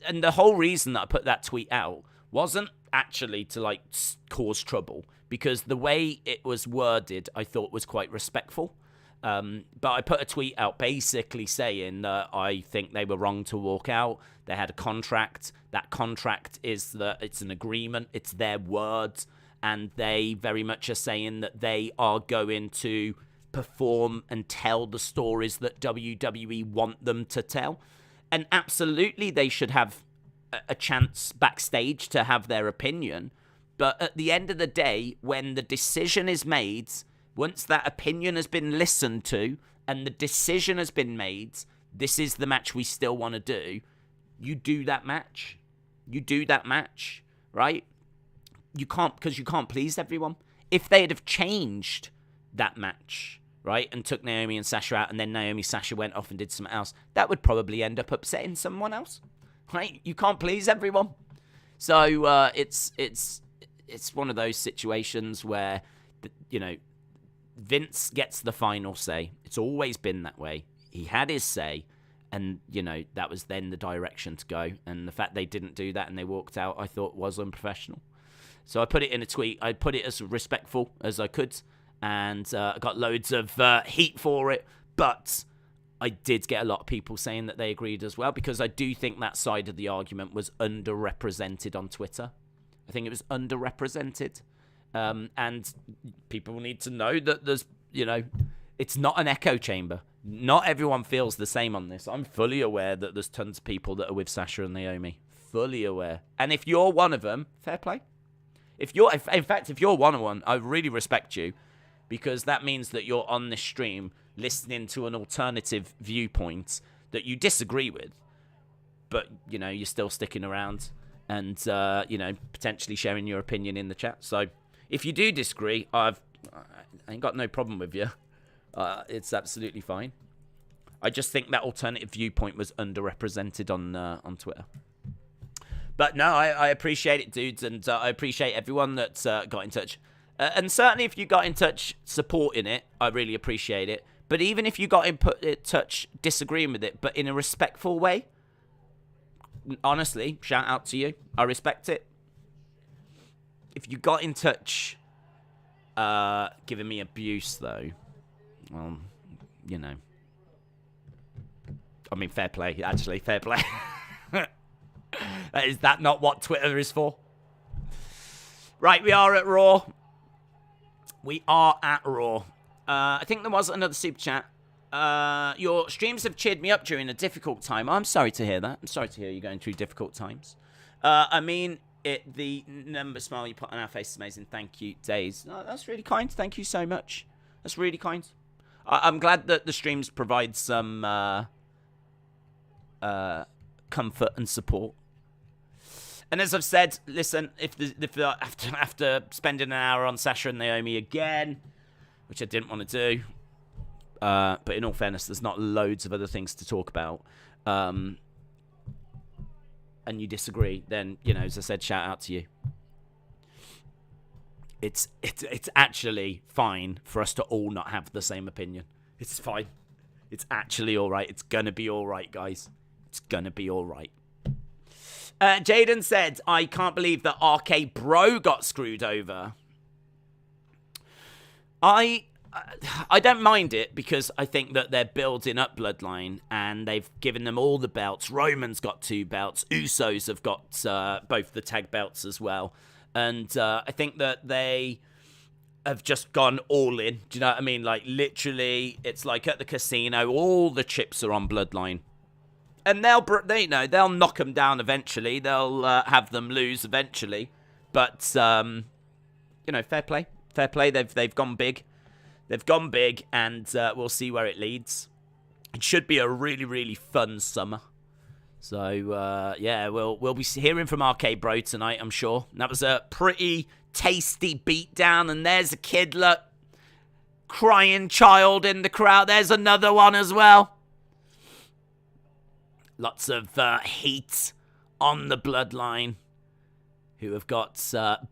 And the whole reason that I put that tweet out wasn't actually to like cause trouble, because the way it was worded I thought was quite respectful. But I put a tweet out basically saying that I think they were wrong to walk out. They had a contract. That contract is that it's an agreement. It's their words. And they very much are saying that they are going to perform and tell the stories that WWE want them to tell. And absolutely they should have a chance backstage to have their opinion. But at the end of the day, when the decision is made, once that opinion has been listened to and the decision has been made, this is the match we still want to do, you do that match. You do that match, right? You can't, because you can't please everyone. If they'd have changed that match, right, and took Naomi and Sasha out, and then Naomi, Sasha went off and did something else, that would probably end up upsetting someone else, right? You can't please everyone. So it's one of those situations where, you know, Vince gets the final say. It's always been that way. He had his say, and, you know, that was then the direction to go. And the fact they didn't do that and they walked out, I thought was unprofessional. So I put it in a tweet. I put it as respectful as I could, and I got loads of heat for it. But I did get a lot of people saying that they agreed as well, because I do think that side of the argument was underrepresented on Twitter. I think it was underrepresented. And people need to know that there's, you know, it's not an echo chamber. Not everyone feels the same on this. I'm fully aware that there's tons of people that are with Sasha and Naomi. Fully aware. And if you're one of them, fair play. If you're one of them, I really respect you, because that means that you're on this stream listening to an alternative viewpoint that you disagree with, but, you know, you're still sticking around and, you know, potentially sharing your opinion in the chat. So if you do disagree, I ain't got no problem with you. It's absolutely fine. I just think that alternative viewpoint was underrepresented on Twitter. But no, I appreciate it, dudes, and I appreciate everyone that got in touch. And certainly if you got in touch supporting it, I really appreciate it. But even if you got in touch disagreeing with it, but in a respectful way, honestly, shout out to you. I respect it. If you got in touch giving me abuse, though, well, you know. I mean, fair play, actually, fair play. Is that not what Twitter is for? Right, we are at Raw. We are at Raw. I think there was another super chat. Your streams have cheered me up during a difficult time. I'm sorry to hear that. I'm sorry to hear you're going through difficult times. I mean, the number smile you put on our face is amazing. Thank you, Days. Oh, that's really kind. Thank you so much. That's really kind. I'm glad that the streams provide some comfort and support. And as I've said, listen, if after spending an hour on Sasha and Naomi again, which I didn't want to do, but in all fairness, there's not loads of other things to talk about, and you disagree, then, you know, as I said, shout out to you. It's actually fine for us to all not have the same opinion. It's fine. It's actually all right. It's gonna be all right, guys. It's gonna be all right. Jaden said, I can't believe that RK Bro got screwed over. I don't mind it, because I think that they're building up Bloodline and they've given them all the belts. Roman's got 2 belts. Usos have got both the tag belts as well. And I think that they have just gone all in. Do you know what I mean? Like, literally, it's like at the casino, all the chips are on Bloodline. And they'll knock them down eventually. They'll have them lose eventually. But, fair play. Fair play. They've gone big. They've gone big, and we'll see where it leads. It should be a really, really fun summer. So, we'll be hearing from Arcade Bro tonight, I'm sure. That was a pretty tasty beatdown, and there's a kid, look. Crying child in the crowd. There's another one as well. Lots of heat on the Bloodline, who have got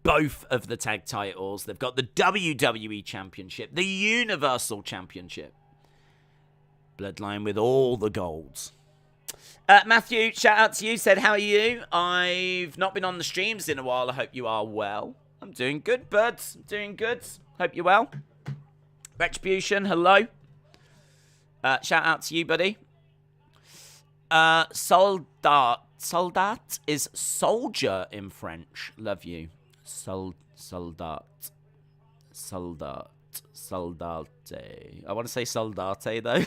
both of the tag titles. They've got the WWE Championship, the Universal Championship. Bloodline with all the golds. Matthew, shout out to you. Said, how are you? I've not been on the streams in a while. I hope you are well. I'm doing good, bud. I'm doing good. Hope you're well. Retribution, hello. Shout out to you, buddy. Soldat is soldier in French. Love you. Soldat. Soldate. I want to say soldate, though.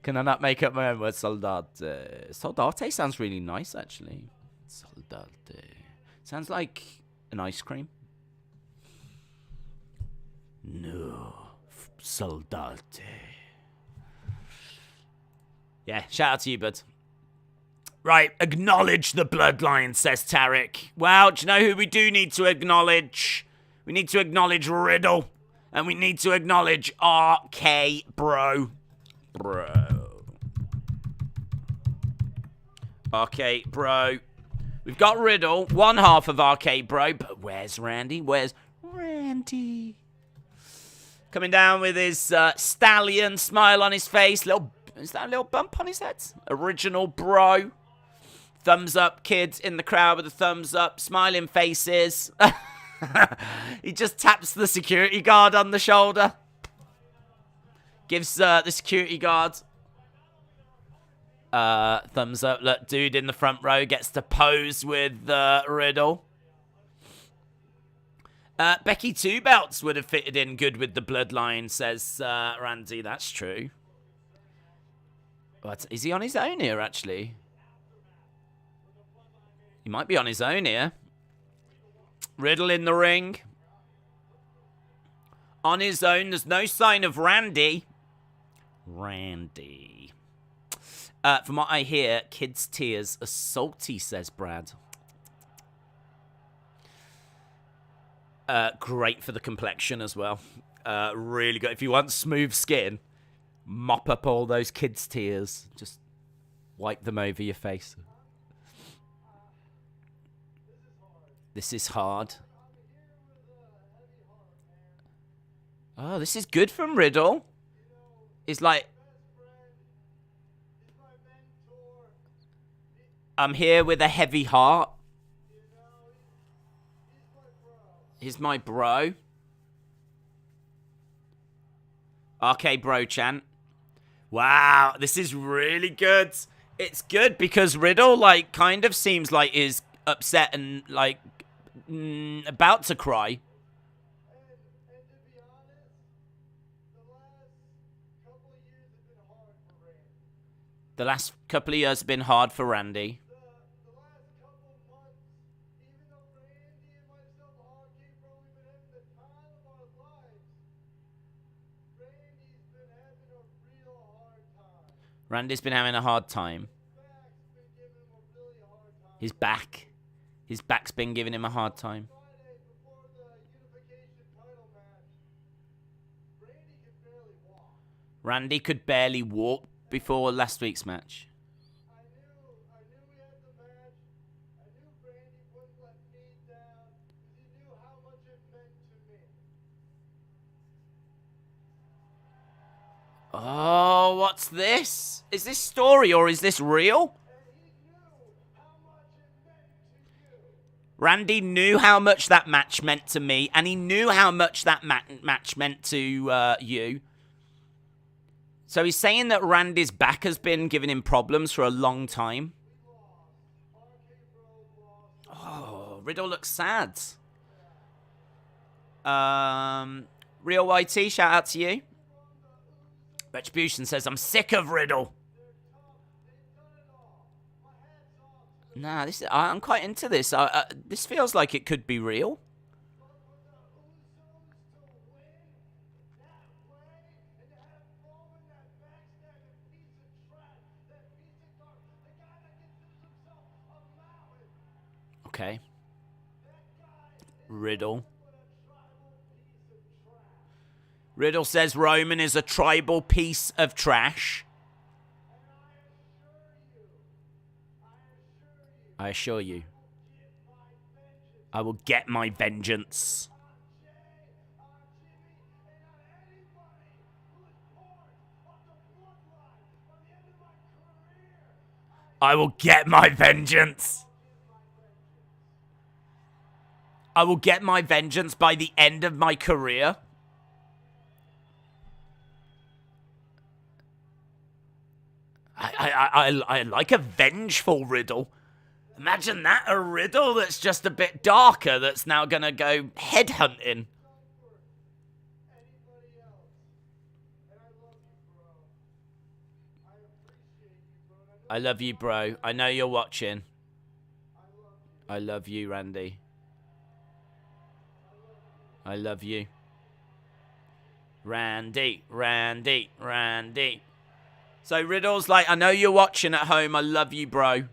Can I not make up my own word? Soldate. Soldate sounds really nice, actually. Soldate. Sounds like an ice cream. No. Soldate. Yeah, shout out to you, bud. Right, acknowledge the Bloodline, says Tarek. Well, do you know who we do need to acknowledge? We need to acknowledge Riddle. And we need to acknowledge RK Bro. RK Bro. We've got Riddle, one half of RK Bro. But where's Randy? Where's Randy? Coming down with his stallion smile on his face. Is that a little bump on his head? Original Bro. Thumbs up, kids in the crowd with a thumbs up. Smiling faces. He just taps the security guard on the shoulder. Gives the security guard thumbs up. Look, dude in the front row gets to pose with Riddle. Becky Two Belts would have fitted in good with the Bloodline, says Randy. That's true. But is he on his own here, actually? He might be on his own here. Riddle in the ring. On his own. There's no sign of Randy. Randy. From what I hear, kids' tears are salty, says Brad. Great for the complexion as well. Really good. If you want smooth skin, mop up all those kids' tears. Just wipe them over your face. This is hard. Oh, this is good from Riddle. He's like, I'm here with a heavy heart. He's my bro. RK Bro chant. Wow, this is really good. It's good because Riddle, like, kind of seems like is upset and, like, about to cry. The last couple of years have been hard for Randy. Randy's been having a hard time. His back. His back's been giving him a hard time. Randy could barely walk before last week's match. Oh, what's this? Is this story or is this real? Randy knew how much that match meant to me, and he knew how much that match meant to you. So he's saying that Randy's back has been giving him problems for a long time. Oh, Riddle looks sad. Real YT, shout out to you. Retribution says, I'm sick of Riddle. Nah, I'm quite into this. This feels like it could be real. Okay. Riddle. Riddle says Roman is a tribal piece of trash. I assure you, I will get my vengeance. I will get my vengeance. I will get my vengeance by the end of my career. I like a vengeful Riddle. Imagine that, a Riddle that's just a bit darker that's now going to go headhunting. I love you, bro. I know you're watching. I love you, Randy. I love you. Randy, Randy, Randy. So Riddle's like, I know you're watching at home. I love you, bro.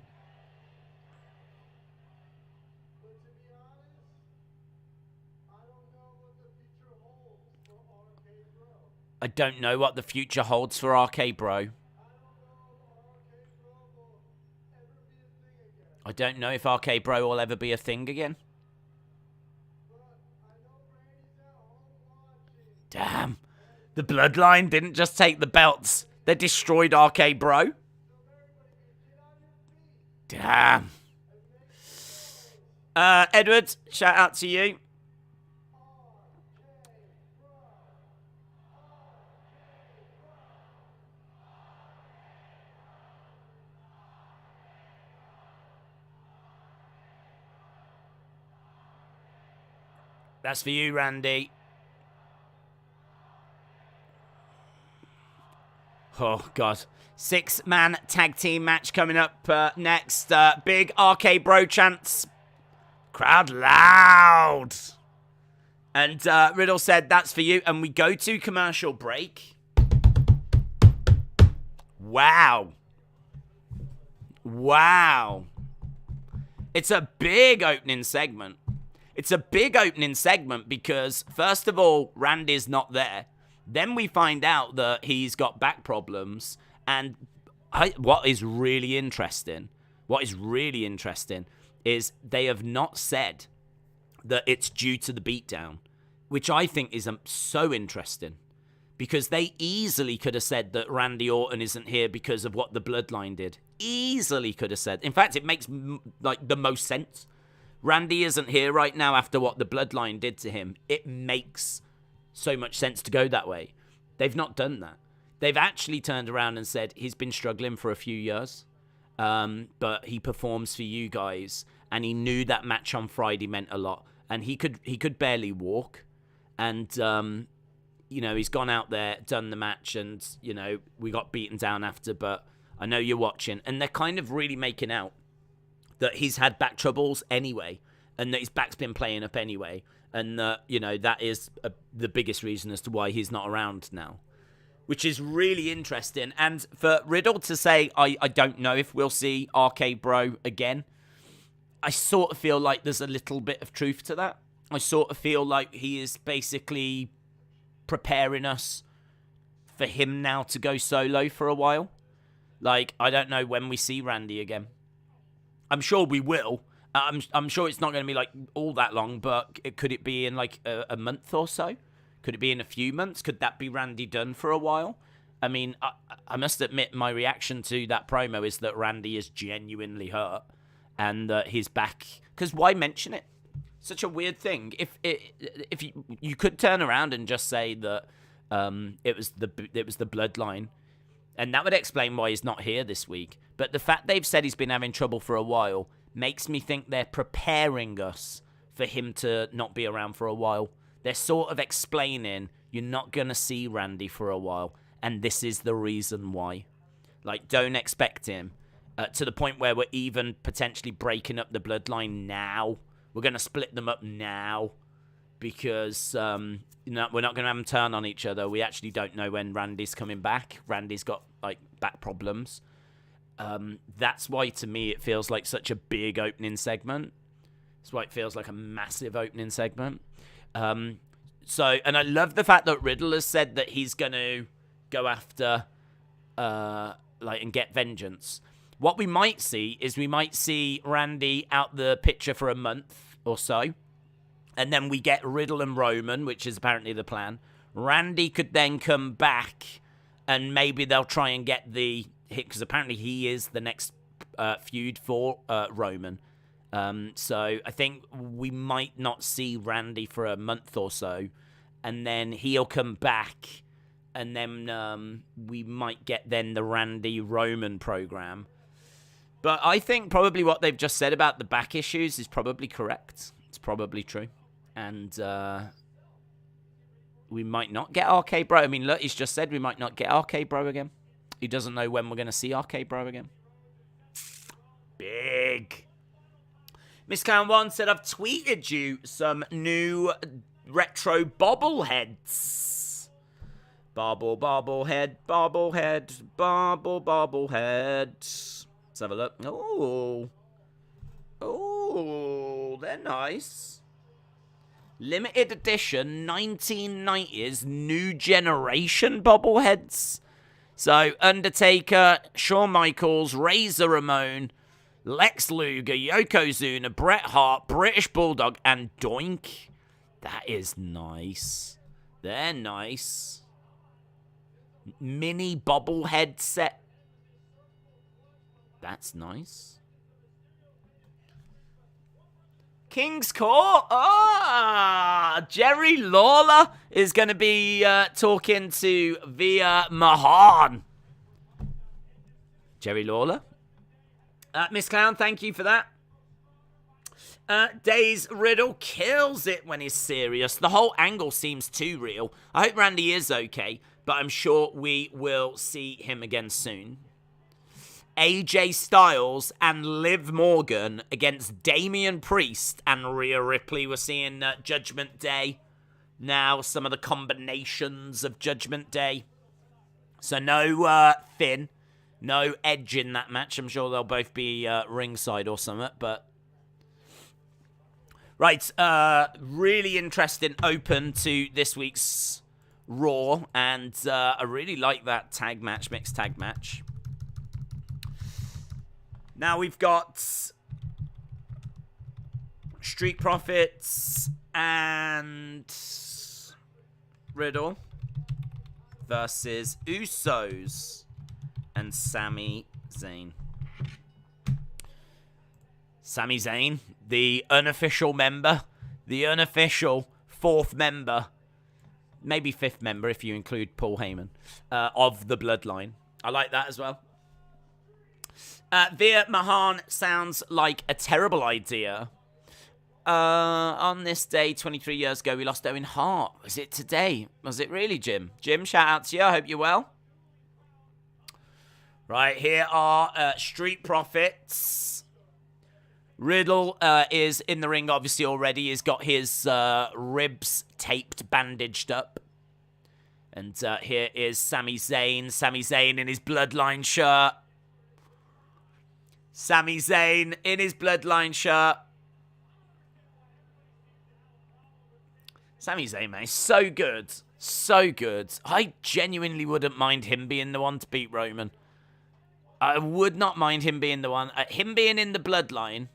I don't know what the future holds for RK Bro. I don't know if RK Bro will ever be a thing again. Damn. The Bloodline didn't just take the belts. They destroyed RK Bro. Damn. Edward, shout out to you. That's for you, Randy. Oh, God. 6-man tag team match coming up next. Big RK Bro chants. Crowd loud. And Riddle said, that's for you. And we go to commercial break. Wow. Wow. It's a big opening segment. It's a big opening segment because, first of all, Randy's not there. Then we find out that he's got back problems. And what is really interesting is they have not said that it's due to the beatdown, which I think is so interesting. Because they easily could have said that Randy Orton isn't here because of what the Bloodline did. Easily could have said. In fact, it makes like the most sense. Randy isn't here right now after what the Bloodline did to him. It makes so much sense to go that way. They've not done that. They've actually turned around and said he's been struggling for a few years, but he performs for you guys, and he knew that match on Friday meant a lot, and he could barely walk, and he's gone out there, done the match, and we got beaten down after, but I know you're watching, and they're kind of really making out that he's had back troubles anyway, and that his back's been playing up anyway, and that, that is the biggest reason as to why he's not around now, which is really interesting. And for Riddle to say, I don't know if we'll see RK Bro again, I sort of feel like there's a little bit of truth to that. I sort of feel like he is basically preparing us for him now to go solo for a while. Like, I don't know when we see Randy again. I'm sure we will. I'm sure it's not going to be like all that long, but could it be in like a month or so? Could it be in a few months? Could that be Randy done for a while? I mean, I must admit my reaction to that promo is that Randy is genuinely hurt and that he's back. Because why mention it? Such a weird thing. If you could turn around and just say that it was the Bloodline, and that would explain why he's not here this week. But the fact they've said he's been having trouble for a while makes me think they're preparing us for him to not be around for a while. they're sort of explaining you're not going to see Randy for a while, and this is the reason why. Like, don't expect him to the point where we're even potentially breaking up the bloodline now. We're going to split them up now because we're not going to have them turn on each other. We actually don't know when Randy's coming back. Randy's got, like, back problems. That's why, to me, it feels like such a big opening segment. That's why it feels like a massive opening segment. And I love the fact that Riddle has said that he's going to go after, and get vengeance. What we might see is Randy out the picture for a month or so. And then we get Riddle and Roman, which is apparently the plan. Randy could then come back and maybe they'll try and get the hit, because apparently he is the next feud for Roman. So I think we might not see Randy for a month or so. And then he'll come back. And then we might get then the Randy Roman program. But I think probably what they've just said about the back issues is probably correct. It's probably true. And we might not get RK Bro. I mean, look, he's just said we might not get RK Bro again. He doesn't know when we're going to see RK Bro again. Big. Miss Clown 1 said, I've tweeted you some new retro bobbleheads. Bobble, bobblehead, bobblehead, bobble, bobblehead. Let's have a look. Oh, they're nice. Limited edition 1990s new generation bobbleheads. So, Undertaker, Shawn Michaels, Razor Ramon, Lex Luger, Yokozuna, Bret Hart, British Bulldog, and Doink. That is nice. They're nice. Mini bobblehead set. That's nice. King's Court. Jerry Lawler is going to be talking to Veer Mahan. Jerry Lawler. Miss Clown, thank you for that. Days Riddle kills it when he's serious. The whole angle seems too real. I hope Randy is okay, but I'm sure we will see him again soon. AJ Styles and Liv Morgan against Damian Priest and Rhea Ripley. We're seeing Judgment Day now, some of the combinations of Judgment Day. So no Finn, no Edge in that match. I'm sure they'll both be ringside or something, but... Right, really interesting open to this week's Raw, and I really like that tag match, mixed tag match. Now we've got Street Profits and Riddle versus Usos and Sami Zayn. Sami Zayn, the unofficial member, the unofficial fourth member, maybe fifth member if you include Paul Heyman, of the Bloodline. I like that as well. Veer Mahan sounds like a terrible idea. On this day, 23 years ago, we lost Owen Hart. Was it today? Was it really, Jim? Jim, shout out to you. I hope you're well. Right, here are Street Profits. Riddle is in the ring, obviously, already. He's got his ribs taped, bandaged up. And here is Sami Zayn. Sami Zayn in his Bloodline shirt. Sami Zayn in his Bloodline shirt. Sami Zayn, man, is so good. So good. I genuinely wouldn't mind him being the one to beat Roman. I would not mind him being the one. Him being in the Bloodline.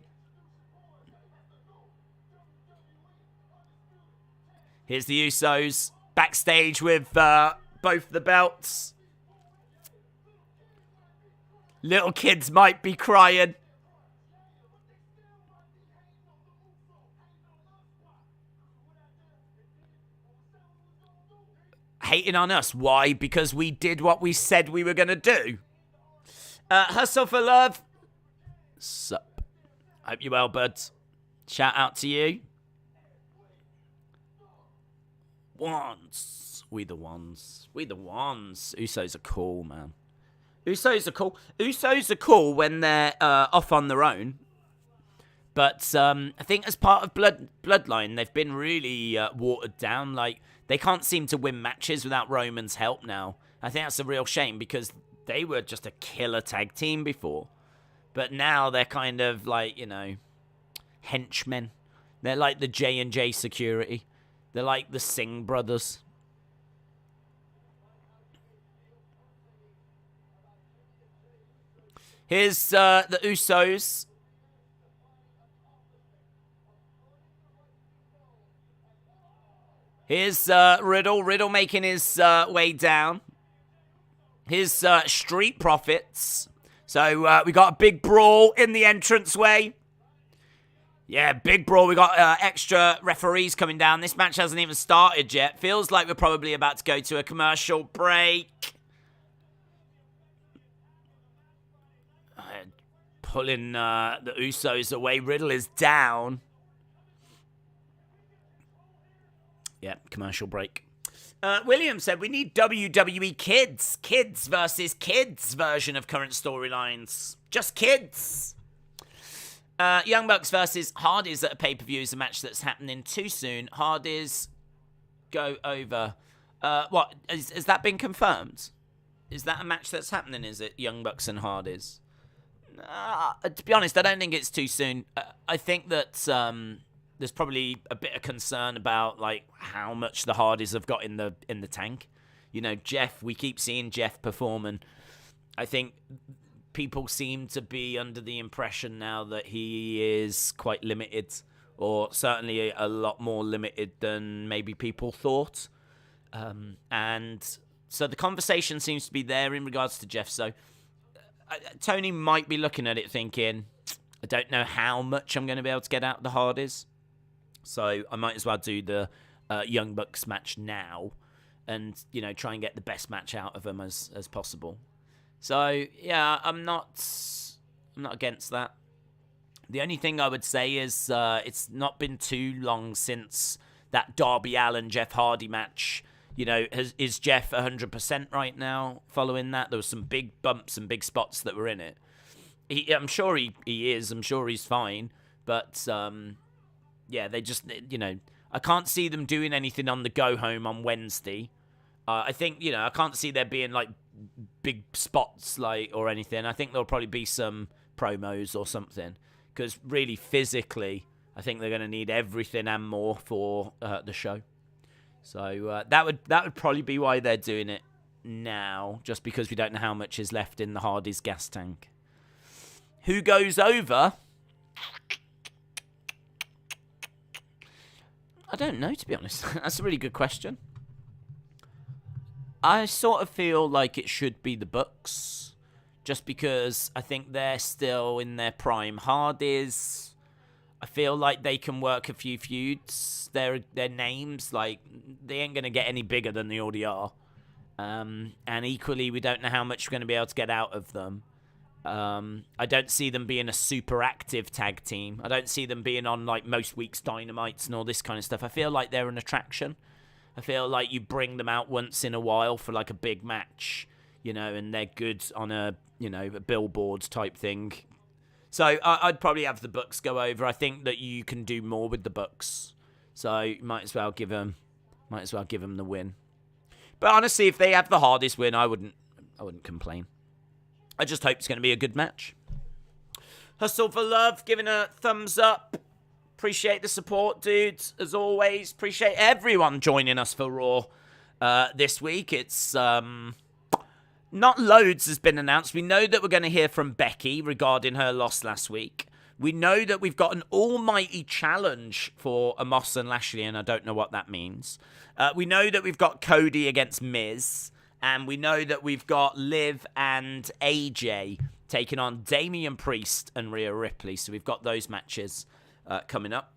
Here's the Usos backstage with both the belts. Little kids might be crying. Hating on us. Why? Because we did what we said we were going to do. Hustle for Love. Sup. Hope you're well, buds. Shout out to you. ones. We the ones. We the ones. Usos are cool, man. Usos are cool. Usos are cool when they're off on their own. But I think as part of Bloodline, they've been really watered down. Like, they can't seem to win matches without Roman's help now. I think that's a real shame because they were just a killer tag team before. But now they're kind of like, you know, henchmen. They're like the J&J security. They're like the Singh brothers. Here's the Usos. Here's Riddle. Riddle making his way down. Here's Street Profits. So we got a big brawl in the entranceway. Yeah, big brawl. We got extra referees coming down. This match hasn't even started yet. Feels like we're probably about to go to a commercial break. Pulling the Usos away. Riddle is down. Yeah, commercial break. William said, we need WWE Kids. Kids versus kids version of current storylines. Just kids. Young Bucks versus Hardys at a pay-per-view is a match that's happening too soon. Hardys go over. What? Has that been confirmed? Is that a match that's happening, is it? Young Bucks and Hardys? To be honest, I don't think it's too soon. I think that there's probably a bit of concern about like how much the Hardys have got in the tank. You know, Jeff, we keep seeing Jeff perform, and I think people seem to be under the impression now that he is quite limited, or certainly a lot more limited than maybe people thought. And so the conversation seems to be there in regards to Jeff. So Tony might be looking at it thinking, I don't know how much I'm going to be able to get out of the Hardys. So I might as well do the Young Bucks match now and, you know, try and get the best match out of them as possible. So, yeah, I'm not against that. The only thing I would say is it's not been too long since that Darby Allin Jeff Hardy match. You know, is Jeff 100% right now following that? There were some big bumps and big spots that were in it. I'm sure he is. I'm sure he's fine. But, yeah, they just, you know, I can't see them doing anything on the go home on Wednesday. I think, you know, I can't see there being, like, big spots, like, or anything. I think there'll probably be some promos or something. Because really, physically, I think they're going to need everything and more for the show. So that would probably be why they're doing it now, just because we don't know how much is left in the Hardys gas tank. Who goes over? I don't know, to be honest. That's a really good question. I sort of feel like it should be the Bucks, just because I think they're still in their prime. Hardys, I feel like they can work a few feuds. Their names, like, they ain't going to get any bigger than they already are. And equally, we don't know how much we're going to be able to get out of them. I don't see them being a super active tag team. I don't see them being on, like, most weeks' Dynamites and all this kind of stuff. I feel like they're an attraction. I feel like you bring them out once in a while for, like, a big match, you know, and they're good on a, you know, a billboard type thing. So I'd probably have the Bucks go over. I think that you can do more with the Bucks. So you might as well give them the win. But honestly, if they have the hardest win, I wouldn't complain. I just hope it's going to be a good match. Hustle for Love, giving a thumbs up. Appreciate the support, dudes, as always. Appreciate everyone joining us for Raw this week. It's not loads has been announced. We know that we're going to hear from Becky regarding her loss last week. We know that we've got an almighty challenge for Omos and Lashley, and I don't know what that means. We know that we've got Cody against Miz, and we know that we've got Liv and AJ taking on Damian Priest and Rhea Ripley. So we've got those matches coming up.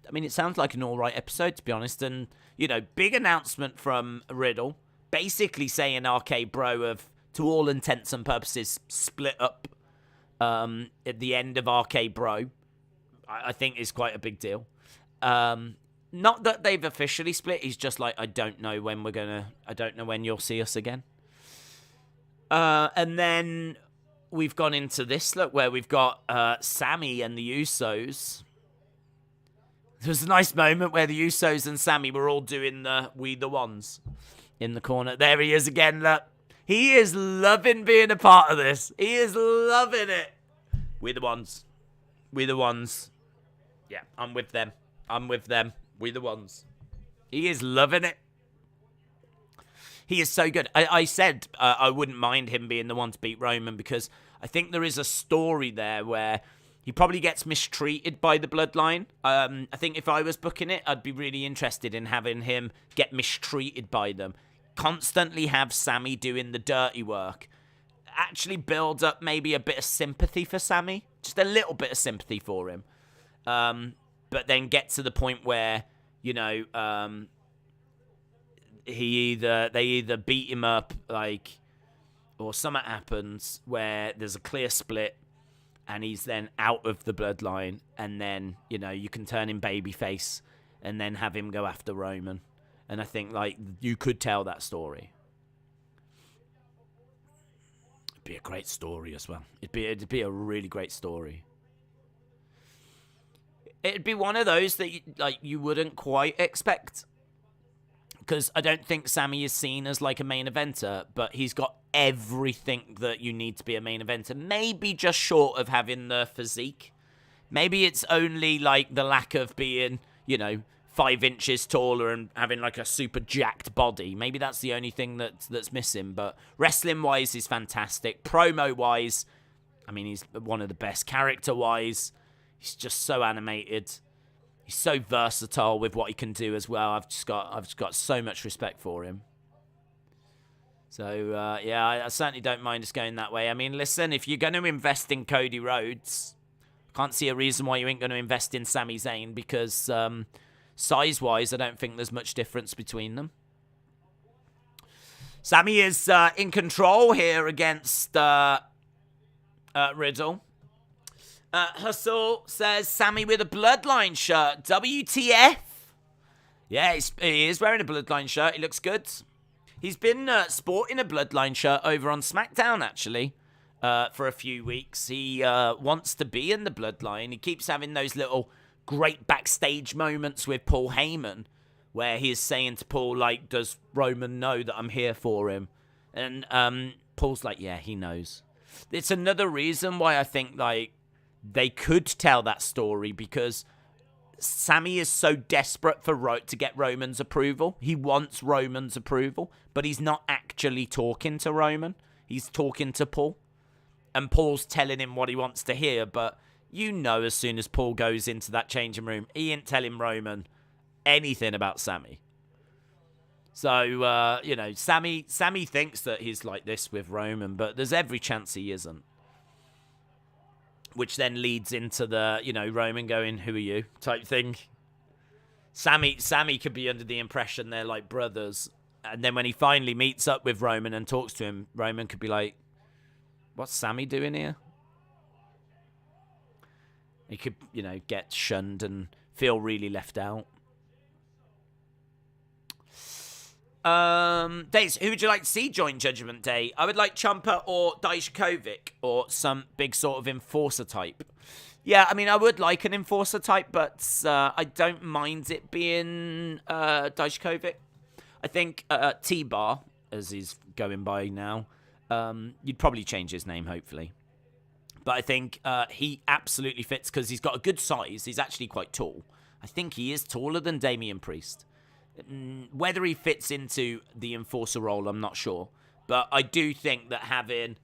I mean, it sounds like an all right episode, to be honest. And, you know, big announcement from Riddle, basically saying RK Bro have, to all intents and purposes, split up at the end of RK Bro. I think is quite a big deal. Not that they've officially split. He's just like, I don't know when you'll see us again. And then we've gone into this look where we've got Sammy and the Usos. There was a nice moment where the Usos and Sammy were all doing the We the Ones in the corner. There he is again, look. He is loving being a part of this. He is loving it. We the Ones. We the Ones. Yeah, I'm with them. We the Ones. He is loving it. He is so good. I said I wouldn't mind him being the one to beat Roman because I think there is a story there where he probably gets mistreated by the Bloodline. I think if I was booking it, I'd be really interested in having him get mistreated by them. Constantly have Sammy doing the dirty work. Actually build up maybe a bit of sympathy for Sammy. Just a little bit of sympathy for him. But then get to the point where, you know, they either beat him up, like, or something happens where there's a clear split and he's then out of the Bloodline, and then, you know, you can turn him babyface and then have him go after Roman. And I think, like, you could tell that story. It'd be a great story as well. It'd be a really great story. It'd be one of those that you wouldn't quite expect. Because I don't think Sammy is seen as like a main eventer, but he's got everything that you need to be a main eventer. Maybe just short of having the physique. Maybe it's only like the lack of being, you know, 5 inches taller and having like a super jacked body. Maybe that's the only thing that's missing. But wrestling-wise, he's fantastic. Promo-wise, I mean, he's one of the best. Character-wise, he's just so animated. He's so versatile with what he can do as well. I've just got so much respect for him. So, yeah, I certainly don't mind us going that way. I mean, listen, if you're going to invest in Cody Rhodes, I can't see a reason why you ain't going to invest in Sami Zayn because size-wise, I don't think there's much difference between them. Sami is in control here against Riddle. Hustle says, Sammy with a Bloodline shirt. WTF? Yeah, he is wearing a Bloodline shirt. He looks good. He's been sporting a Bloodline shirt over on SmackDown, actually, for a few weeks. He wants to be in the Bloodline. He keeps having those little great backstage moments with Paul Heyman, where he is saying to Paul, like, does Roman know that I'm here for him? And Paul's like, yeah, he knows. It's another reason why I think, like, they could tell that story because Sammy is so desperate to get Roman's approval. He wants Roman's approval, but he's not actually talking to Roman. He's talking to Paul. And Paul's telling him what he wants to hear, but you know as soon as Paul goes into that changing room, he ain't telling Roman anything about Sammy. So, you know, Sammy thinks that he's like this with Roman, but there's every chance he isn't. Which then leads into the, you know, Roman going, who are you? Type thing. Sammy could be under the impression they're like brothers. And then when he finally meets up with Roman and talks to him, Roman could be like, what's Sammy doing here? He could, you know, get shunned and feel really left out. Dates, who would you like to see join Judgment Day? I would like Ciampa or Dijakovic or some big sort of enforcer type. Yeah, I mean, I would like an enforcer type, but I don't mind it being Dijakovic. I think T-Bar, as he's going by now, you'd probably change his name, hopefully. But I think he absolutely fits because he's got a good size. He's actually quite tall. I think he is taller than Damian Priest. Whether he fits into the enforcer role, I'm not sure. But I do think that having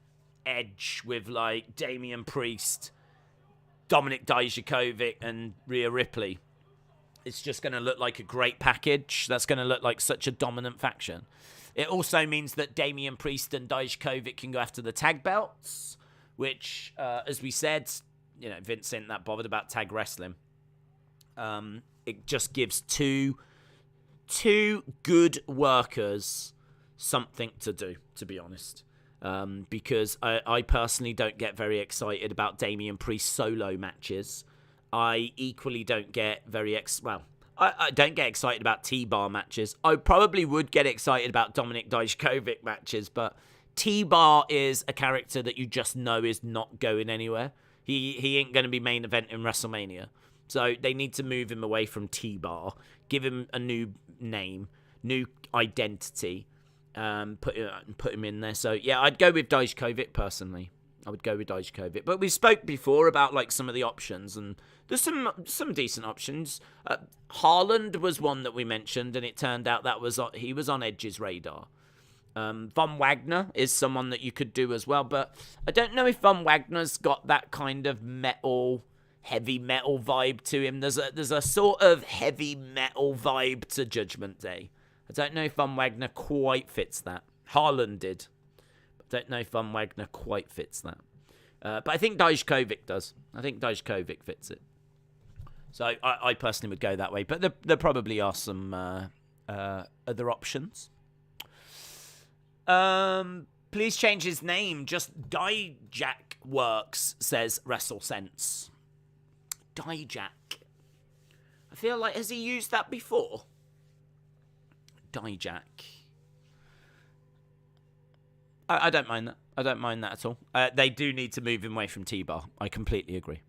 Edge with, like, Damian Priest, Dominic Dijakovic, and Rhea Ripley, it's just going to look like a great package. That's going to look like such a dominant faction. It also means that Damian Priest and Dijakovic can go after the tag belts, which, as we said, you know, Vince ain't that bothered about tag wrestling. It just gives two good workers something to do, to be honest. Because I personally don't get very excited about Damian Priest solo matches. I equally don't get very... I don't get excited about T-Bar matches. I probably would get excited about Dominik Dijakovic matches, but T-Bar is a character that you just know is not going anywhere. He ain't going to be main event in WrestleMania. So they need to move him away from T-Bar, give him a new name, new identity, put him in there. So yeah, I'd go with Dijakovic personally. I would go with Dijakovic. But we spoke before about like some of the options, and there's some decent options. Haaland was one that we mentioned, and it turned out that he was on Edge's radar. Von Wagner is someone that you could do as well, but I don't know if Von Wagner's got that kind of heavy metal vibe to him. There's a sort of heavy metal vibe to Judgment Day. I don't know if Von Wagner quite fits that. Haaland did. Don't know if Von Wagner quite fits that. But I think Dijakovic does. I think Dijakovic fits it. So I personally would go that way. But there probably are some other options. Please change his name. Just Dijak works, says WrestleSense. Dijak. I feel like, has he used that before? Dijak. I don't mind that. I don't mind that at all. They do need to move him away from T-Bar. I completely agree.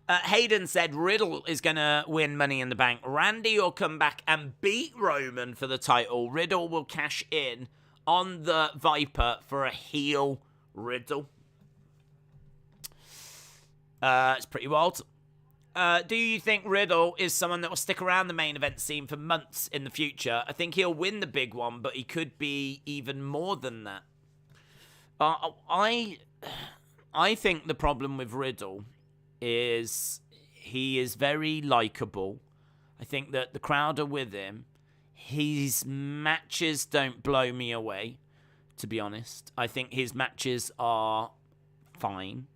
Hayden said Riddle is going to win Money in the Bank. Randy will come back and beat Roman for the title. Riddle will cash in on the Viper for a heel Riddle. It's pretty wild. Do you think Riddle is someone that will stick around the main event scene for months in the future? I think he'll win the big one, but he could be even more than that. I think the problem with Riddle is he is very likable. I think that the crowd are with him. His matches don't blow me away, to be honest. I think his matches are fine,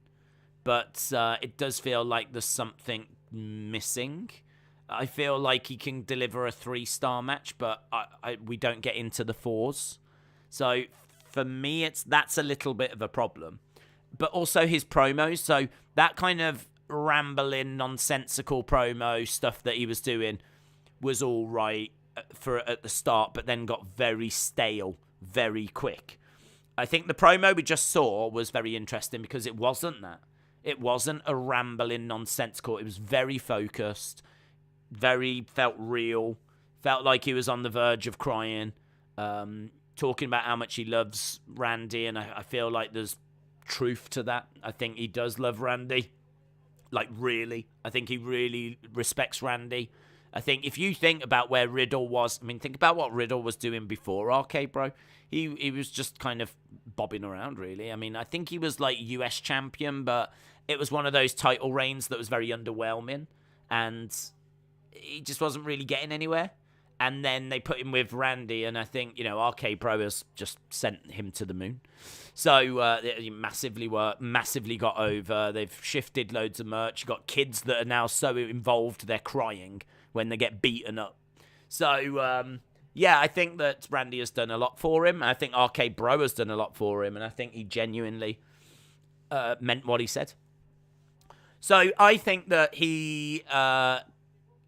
but it does feel like there's something missing. I feel like he can deliver a 3-star match, but we don't get into the 4s. So for me, that's a little bit of a problem. But also his promos, so that kind of rambling, nonsensical promo stuff that he was doing was all right at the start, but then got very stale very quick. I think the promo we just saw was very interesting because it wasn't that. It wasn't a rambling, nonsensical. It was very focused, felt real, felt like he was on the verge of crying, talking about how much he loves Randy, and I feel like there's truth to that. I think he does love Randy. Like, really. I think he really respects Randy. I think if you think about where Riddle was, I mean, think about what Riddle was doing before RK Bro. He was just kind of bobbing around, really. I mean, I think he was like US champion, but it was one of those title reigns that was very underwhelming, and he just wasn't really getting anywhere. And then they put him with Randy, and I think, RK Bro has just sent him to the moon. So he massively got over. They've shifted loads of merch. You've got kids that are now so involved they're crying when they get beaten up. So, I think that Randy has done a lot for him. I think RK Bro has done a lot for him, and I think he genuinely meant what he said. So I think that he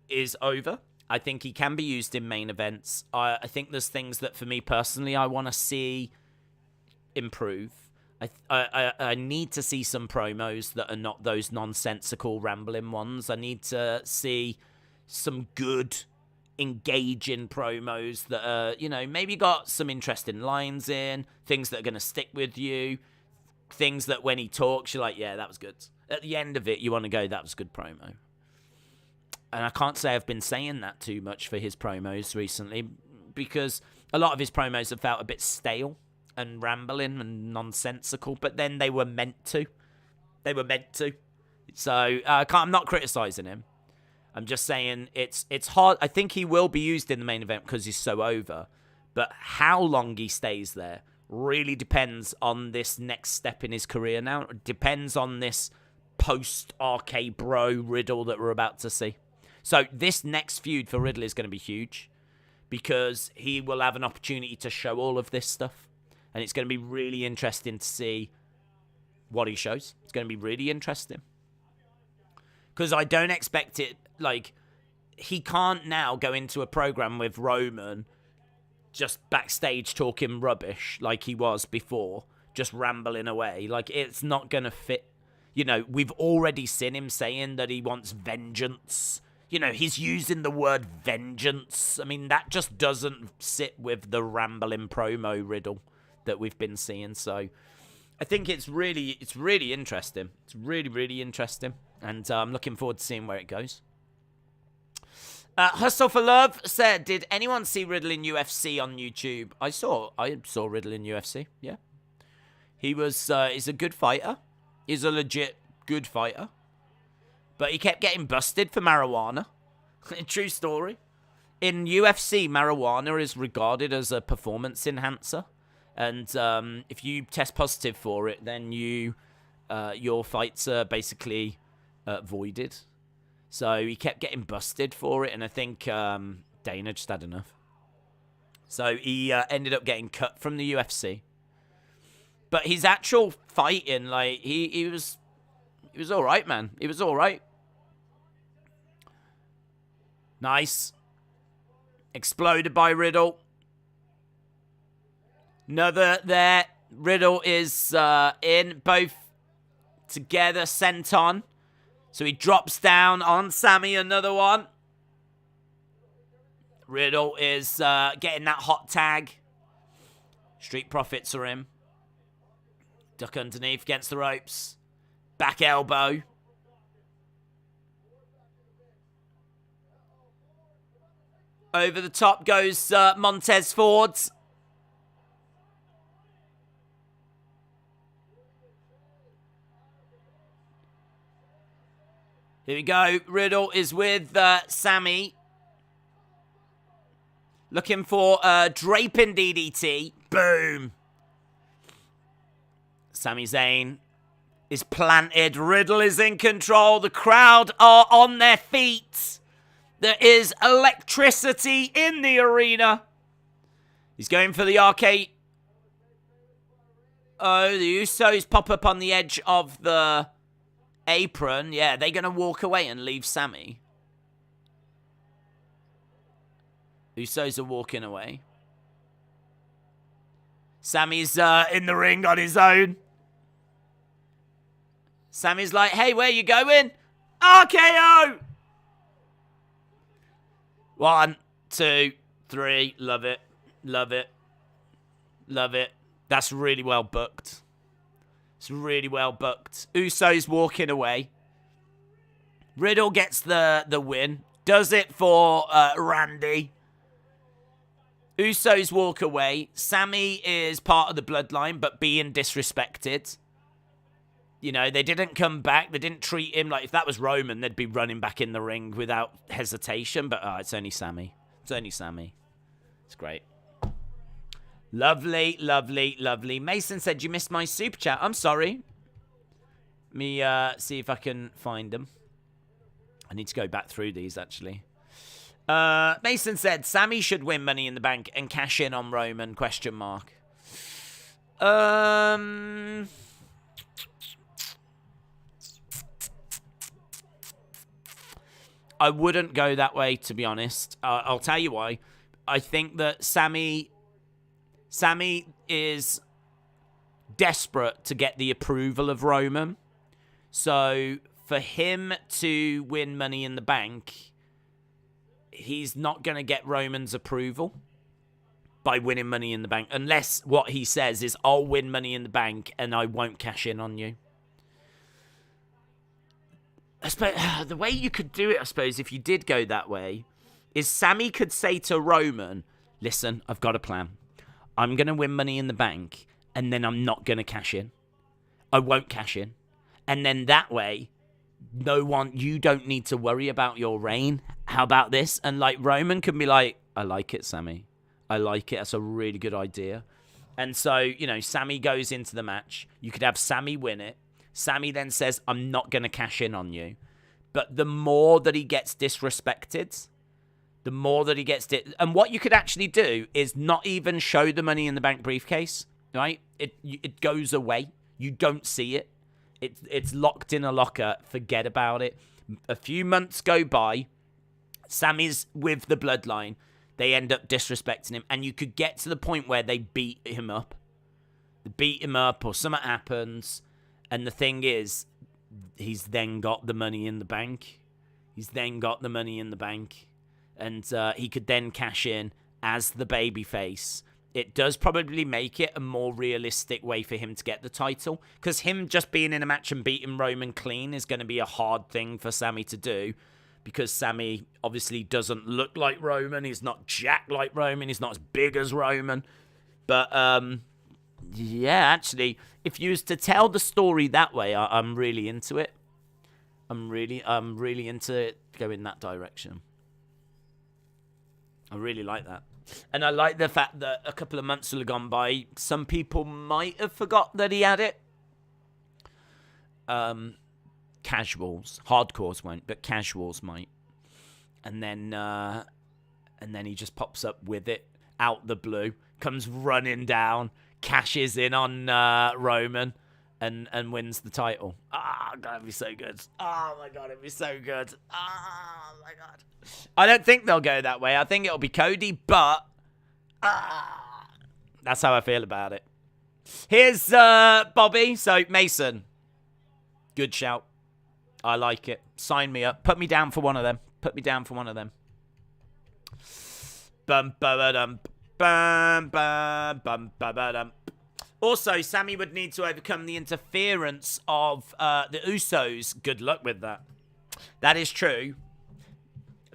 is over. I think he can be used in main events. I think there's things that, for me personally, I want to see improve. I need to see some promos that are not those nonsensical, rambling ones. I need to see some good, engaging promos that are, maybe got some interesting lines in, things that are going to stick with you, things that when he talks, you're like, yeah, that was good. At the end of it, you want to go, that was a good promo. And I can't say I've been saying that too much for his promos recently, because a lot of his promos have felt a bit stale and rambling and nonsensical, but then they were meant to. So I'm not criticising him. I'm just saying it's hard. I think he will be used in the main event because he's so over, but how long he stays there really depends on this next step in his career now. It depends on this post-RK Bro Riddle that we're about to see. So this next feud for Riddle is going to be huge because he will have an opportunity to show all of this stuff. And it's going to be really interesting to see what he shows. It's going to be really interesting. Because I don't expect it, he can't now go into a program with Roman just backstage talking rubbish like he was before, just rambling away. Like, it's not going to fit. You know, we've already seen him saying that he wants vengeance. You know, he's using the word vengeance. I mean, that just doesn't sit with the rambling promo riddle that we've been seeing. So I think it's really interesting. It's really interesting. And I'm looking forward to seeing where it goes. Hustle for Love said, did anyone see Riddle in UFC on YouTube? I saw Riddle in UFC, yeah. He's a good fighter. He's a legit good fighter. But he kept getting busted for marijuana. True story. In UFC, marijuana is regarded as a performance enhancer. And if you test positive for it, then your fights are basically voided. So he kept getting busted for it, and I think Dana just had enough. So he ended up getting cut from the UFC. But his actual fighting, like, he was all right, man. He was all right. Nice. Exploded by Riddle. Another there. Riddle is in, both together, sent on. So he drops down on Sammy, another one. Riddle is getting that hot tag. Street Profits are in. Duck underneath against the ropes. Back elbow. Over the top goes Montez Ford. Here we go. Riddle is with Sammy. Looking for a draping DDT. Boom. Sami Zayn is planted. Riddle is in control. The crowd are on their feet. There is electricity in the arena. He's going for the arcade. Oh, the Usos pop up on the edge of the apron. Yeah, they're going to walk away and leave Sammy. Usos are walking away. Sammy's in the ring on his own. Sammy's like, hey, where you going? RKO! 1, 2, 3. Love it. Love it. Love it. That's really well booked. It's really well booked. Usos walking away. Riddle gets the win. Does it for Randy. Usos walk away. Sammy is part of the bloodline, but being disrespected. You know, they didn't come back. They didn't treat him like, if that was Roman, they'd be running back in the ring without hesitation. But it's only Sammy. It's only Sammy. It's great. Lovely, lovely, lovely. Mason said, you missed my super chat. I'm sorry. Let me see if I can find them. I need to go back through these, actually. Mason said, Sammy should win Money in the Bank and cash in on Roman, ? I wouldn't go that way, to be honest. I'll tell you why. I think that Sammy is desperate to get the approval of Roman. So for him to win Money in the Bank, he's not going to get Roman's approval by winning Money in the Bank. Unless what he says is, I'll win Money in the Bank and I won't cash in on you. The way you could do it, I suppose, if you did go that way, is Sammy could say to Roman, listen, I've got a plan. I'm going to win Money in the Bank, and then I'm not going to cash in. I won't cash in. And then that way, you don't need to worry about your reign. How about this? And like Roman can be like, I like it, Sammy. I like it. That's a really good idea. And so, you know, Sammy goes into the match. You could have Sammy win it. Sammy then says, I'm not going to cash in on you. But the more that he gets disrespected, the more that he gets... And what you could actually do is not even show the Money in the Bank briefcase, right? It goes away. You don't see it. It's locked in a locker. Forget about it. A few months go by. Sammy's with the bloodline. They end up disrespecting him, and you could get to the point where they beat him up. They beat him up, or something happens, and the thing is, he's then got the money in the bank. And he could then cash in as the babyface. It does probably make it a more realistic way for him to get the title, because him just being in a match and beating Roman clean is going to be a hard thing for Sammy to do, because Sammy obviously doesn't look like Roman. He's not jacked like Roman. He's not as big as Roman. But, yeah, actually, if you was to tell the story that way, I'm really into it. I'm really into it going that direction. I really like that. And I like the fact that a couple of months will have gone by. Some people might have forgot that he had it. Casuals. Hardcores won't, but casuals might. And then he just pops up with it out the blue. Comes running down. Cashes in on Roman. And wins the title. Oh, God, it'd be so good. Oh, my God, it'd be so good. Oh, my God. I don't think they'll go that way. I think it'll be Cody, but that's how I feel about it. Here's Bobby. So, Mason. Good shout. I like it. Sign me up. Put me down for one of them. Bum, ba-ba-dum. Bum, bum, bum, ba-ba-dum. Also, Sammy would need to overcome the interference of the Usos. Good luck with that. That is true.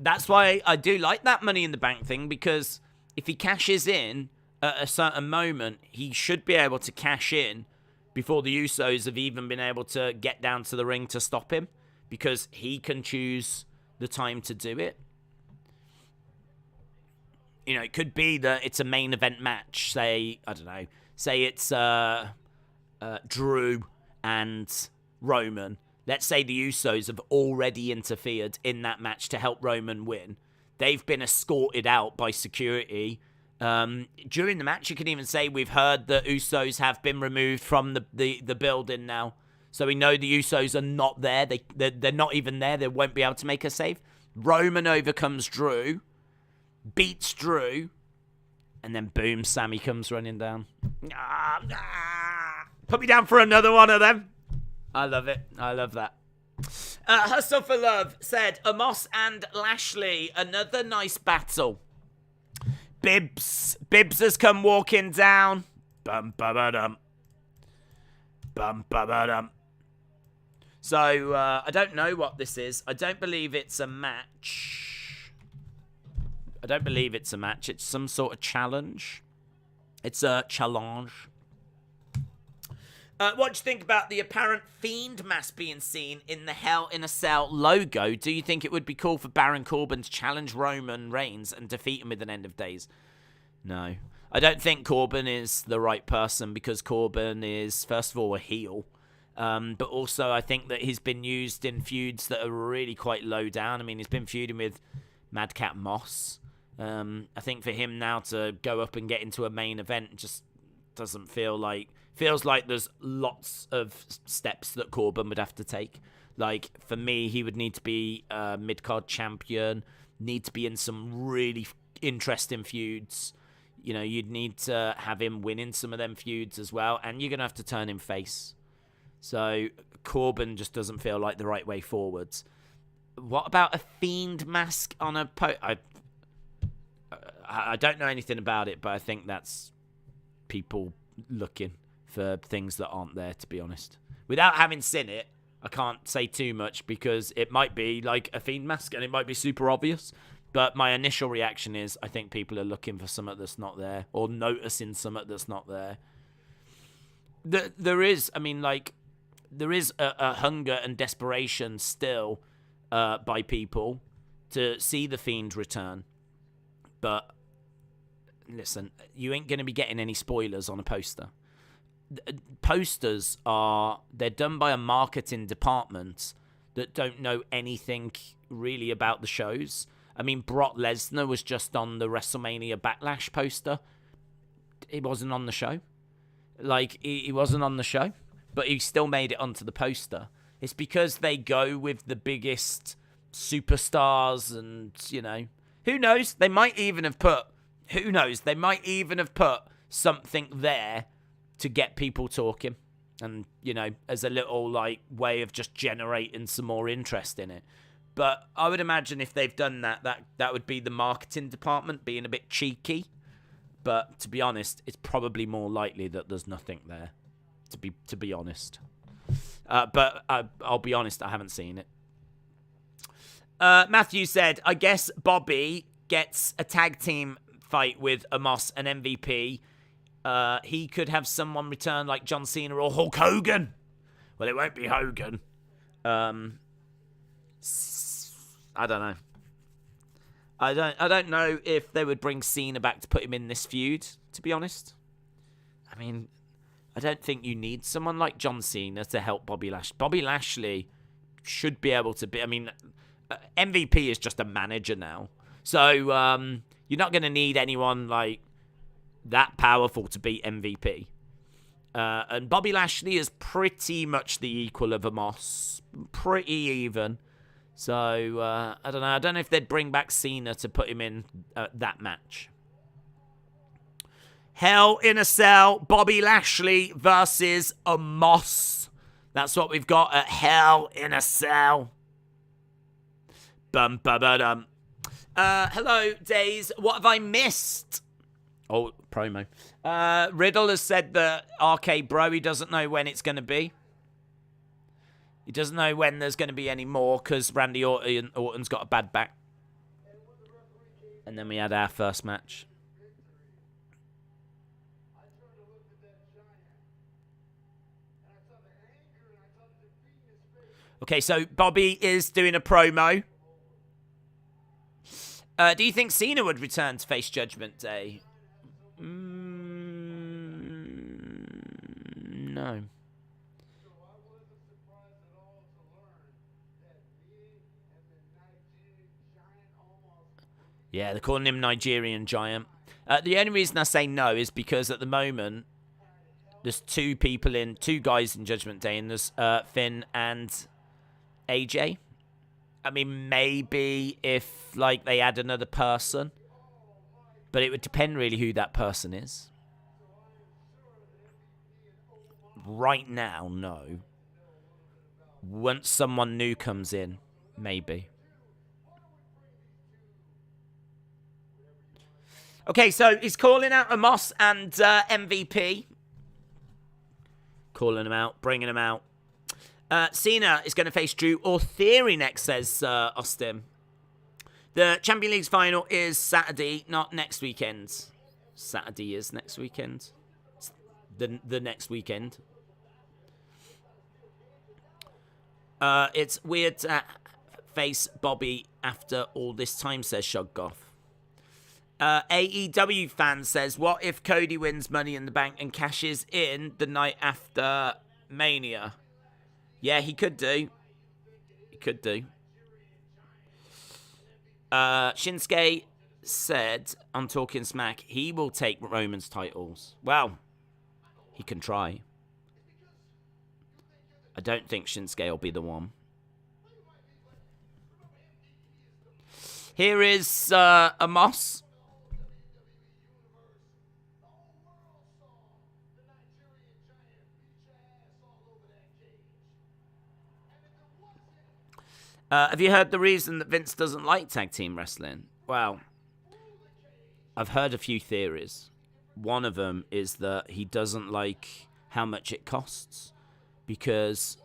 That's why I do like that Money in the Bank thing, because if he cashes in at a certain moment, he should be able to cash in before the Usos have even been able to get down to the ring to stop him, because he can choose the time to do it. You know, it could be that it's a main event match. Say, I don't know. Say it's Drew and Roman. Let's say the Usos have already interfered in that match to help Roman win. They've been escorted out by security. During the match, you can even say we've heard the Usos have been removed from the building now. So we know the Usos are not there. They're not even there. They won't be able to make a save. Roman overcomes Drew, beats Drew, and then boom, Sammy comes running down. Put me down for another one of them. I love it. I love that. Hustle for Love said, Omos and Lashley, another nice battle. Bibbs has come walking down. Bum, ba-ba-dum. Bum, ba-ba-dum. So, I don't know what this is. I don't believe it's a match. It's some sort of challenge. It's a challenge. What do you think about the apparent Fiend mask being seen in the Hell in a Cell logo? Do you think it would be cool for Baron Corbin to challenge Roman Reigns and defeat him with an End of Days? No. I don't think Corbin is the right person, because Corbin is, first of all, a heel. But also, I think that he's been used in feuds that are really quite low down. I mean, he's been feuding with Madcap Moss. I think for him now to go up and get into a main event just doesn't feel like... Feels like there's lots of steps that Corbin would have to take. Like, for me, he would need to be a mid-card champion, need to be in some really interesting feuds. You know, you'd need to have him win in some of them feuds as well, and you're going to have to turn him face. So, Corbin just doesn't feel like the right way forwards. What about a Fiend mask on a... I don't know anything about it, but I think that's people looking for things that aren't there, to be honest. Without having seen it, I can't say too much, because it might be like a Fiend mask and it might be super obvious. But my initial reaction is I think people are looking for something that's not there, or noticing something that's not there. There is a hunger and desperation still by people to see the Fiend return. But listen, you ain't going to be getting any spoilers on a poster. Posters they're done by a marketing department that don't know anything really about the shows. I mean, Brock Lesnar was just on the WrestleMania Backlash poster. He wasn't on the show. Like, he wasn't on the show, but he still made it onto the poster. It's because they go with the biggest superstars and, who knows? They might even have put something there to get people talking and, as a little, way of just generating some more interest in it. But I would imagine if they've done that would be the marketing department being a bit cheeky. But to be honest, it's probably more likely that there's nothing there, to be honest. But I'll be honest, I haven't seen it. Matthew said, I guess Bobby gets a tag team fight with Omos and MVP. He could have someone return like John Cena or Hulk Hogan. Well, it won't be Hogan. I don't know. I don't know if they would bring Cena back to put him in this feud, to be honest. I mean, I don't think you need someone like John Cena to help Bobby Lashley. Bobby Lashley should be able to be... I mean, MVP is just a manager now. So, you're not going to need anyone like that powerful to beat MVP. And Bobby Lashley is pretty much the equal of Omos. Pretty even. So, I don't know. I don't know if they'd bring back Cena to put him in that match. Hell in a Cell, Bobby Lashley versus Omos. That's what we've got at Hell in a Cell. Bum, ba, ba, dum. Hello, Days. What have I missed? Oh, promo. Riddle has said that RK Bro, he doesn't know when it's going to be. He doesn't know when there's going to be any more because Randy Orton's got a bad back. And then we had our first match. Okay, so Bobby is doing a promo. Do you think Cena would return to face Judgment Day? No. Yeah, they're calling him Nigerian Giant. The only reason I say no is because at the moment, there's two guys in Judgment Day, and there's Finn and AJ. I mean, maybe if, they add another person. But it would depend really who that person is. Right now, no. Once someone new comes in, maybe. Okay, so he's calling out Omos and MVP. Calling him out, bringing him out. Cena is going to face Drew or Theory next, says Austin. The Champions League's final is Saturday, not next weekend. Saturday is next weekend. It's the next weekend. It's weird to face Bobby after all this time, says Shoggoth. AEW fan says, what if Cody wins Money in the Bank and cashes in the night after Mania? Yeah, he could do. He could do. Shinsuke said on Talking Smack he will take Roman's titles. Well, he can try. I don't think Shinsuke will be the one. Here is Omos. Have you heard the reason that Vince doesn't like tag team wrestling? Well, I've heard a few theories. One of them is that he doesn't like how much it costs because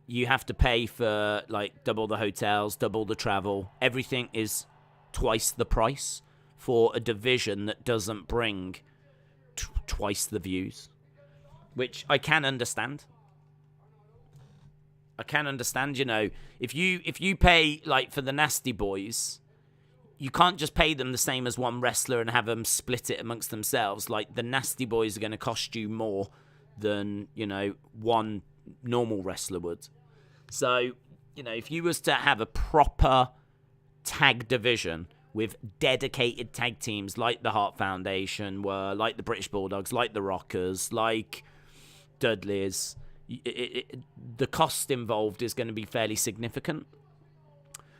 you have to pay for double the hotels, double the travel. Everything is twice the price for a division that doesn't bring twice the views, which I can understand. I can understand, if you pay for the Nasty Boys, you can't just pay them the same as one wrestler and have them split it amongst themselves. The Nasty Boys are going to cost you more than, one normal wrestler would. So, if you was to have a proper tag division with dedicated tag teams like the Hart Foundation were, like the British Bulldogs, like the Rockers, like Dudley's, the cost involved is going to be fairly significant.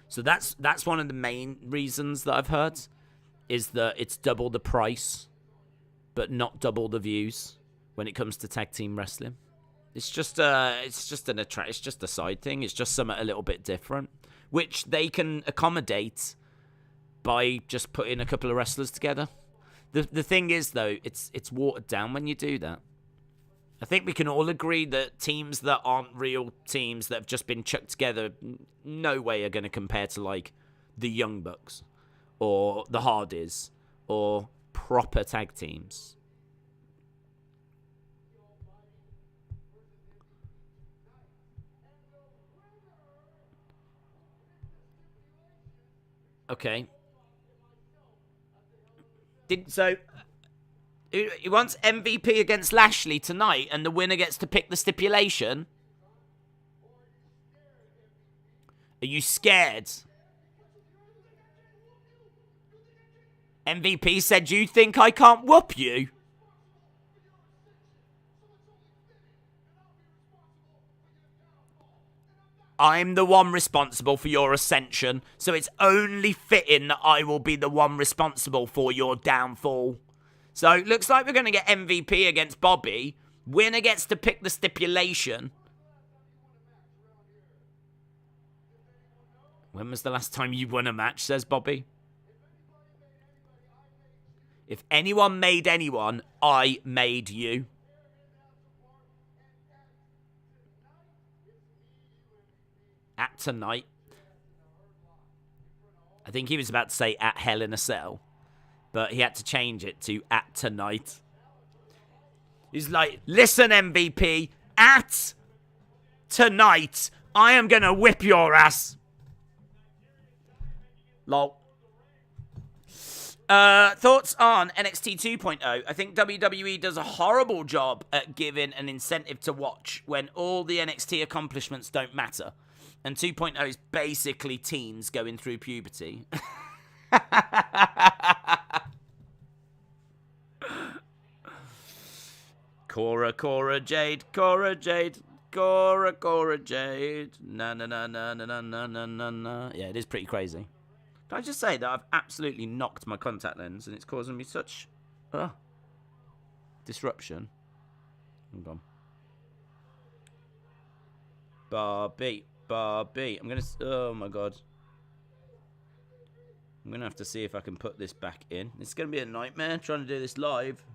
So that's one of the main reasons that I've heard, is that it's double the price, but not double the views when it comes to tag team wrestling. It's just a side thing. It's just something a little bit different, which they can accommodate by just putting a couple of wrestlers together. The thing is, though, it's watered down when you do that. I think we can all agree that teams that aren't real teams that have just been chucked together, no way are going to compare to, like, the Young Bucks or the Hardys or proper tag teams. Okay. He wants MVP against Lashley tonight, and the winner gets to pick the stipulation. Are you scared? MVP said, "You think I can't whoop you?" I'm the one responsible for your ascension, so it's only fitting that I will be the one responsible for your downfall. So, looks like we're going to get MVP against Bobby. Winner gets to pick the stipulation. When was the last time you won a match, says Bobby. If anyone made anyone, I made you. At tonight. I think he was about to say at Hell in a Cell, but he had to change it to at tonight. He's like, listen, MVP, at tonight, I am going to whip your ass. Lol. Thoughts on NXT 2.0? I think WWE does a horrible job at giving an incentive to watch when all the NXT accomplishments don't matter. And 2.0 is basically teens going through puberty. Cora Jade. Na na na na na na na na na na. Yeah, it is pretty crazy. Can I just say that I've absolutely knocked my contact lens and it's causing me such disruption. Hold on. Barbie. I'm gonna. Oh my god. I'm gonna have to see if I can put this back in. It's gonna be a nightmare trying to do this live.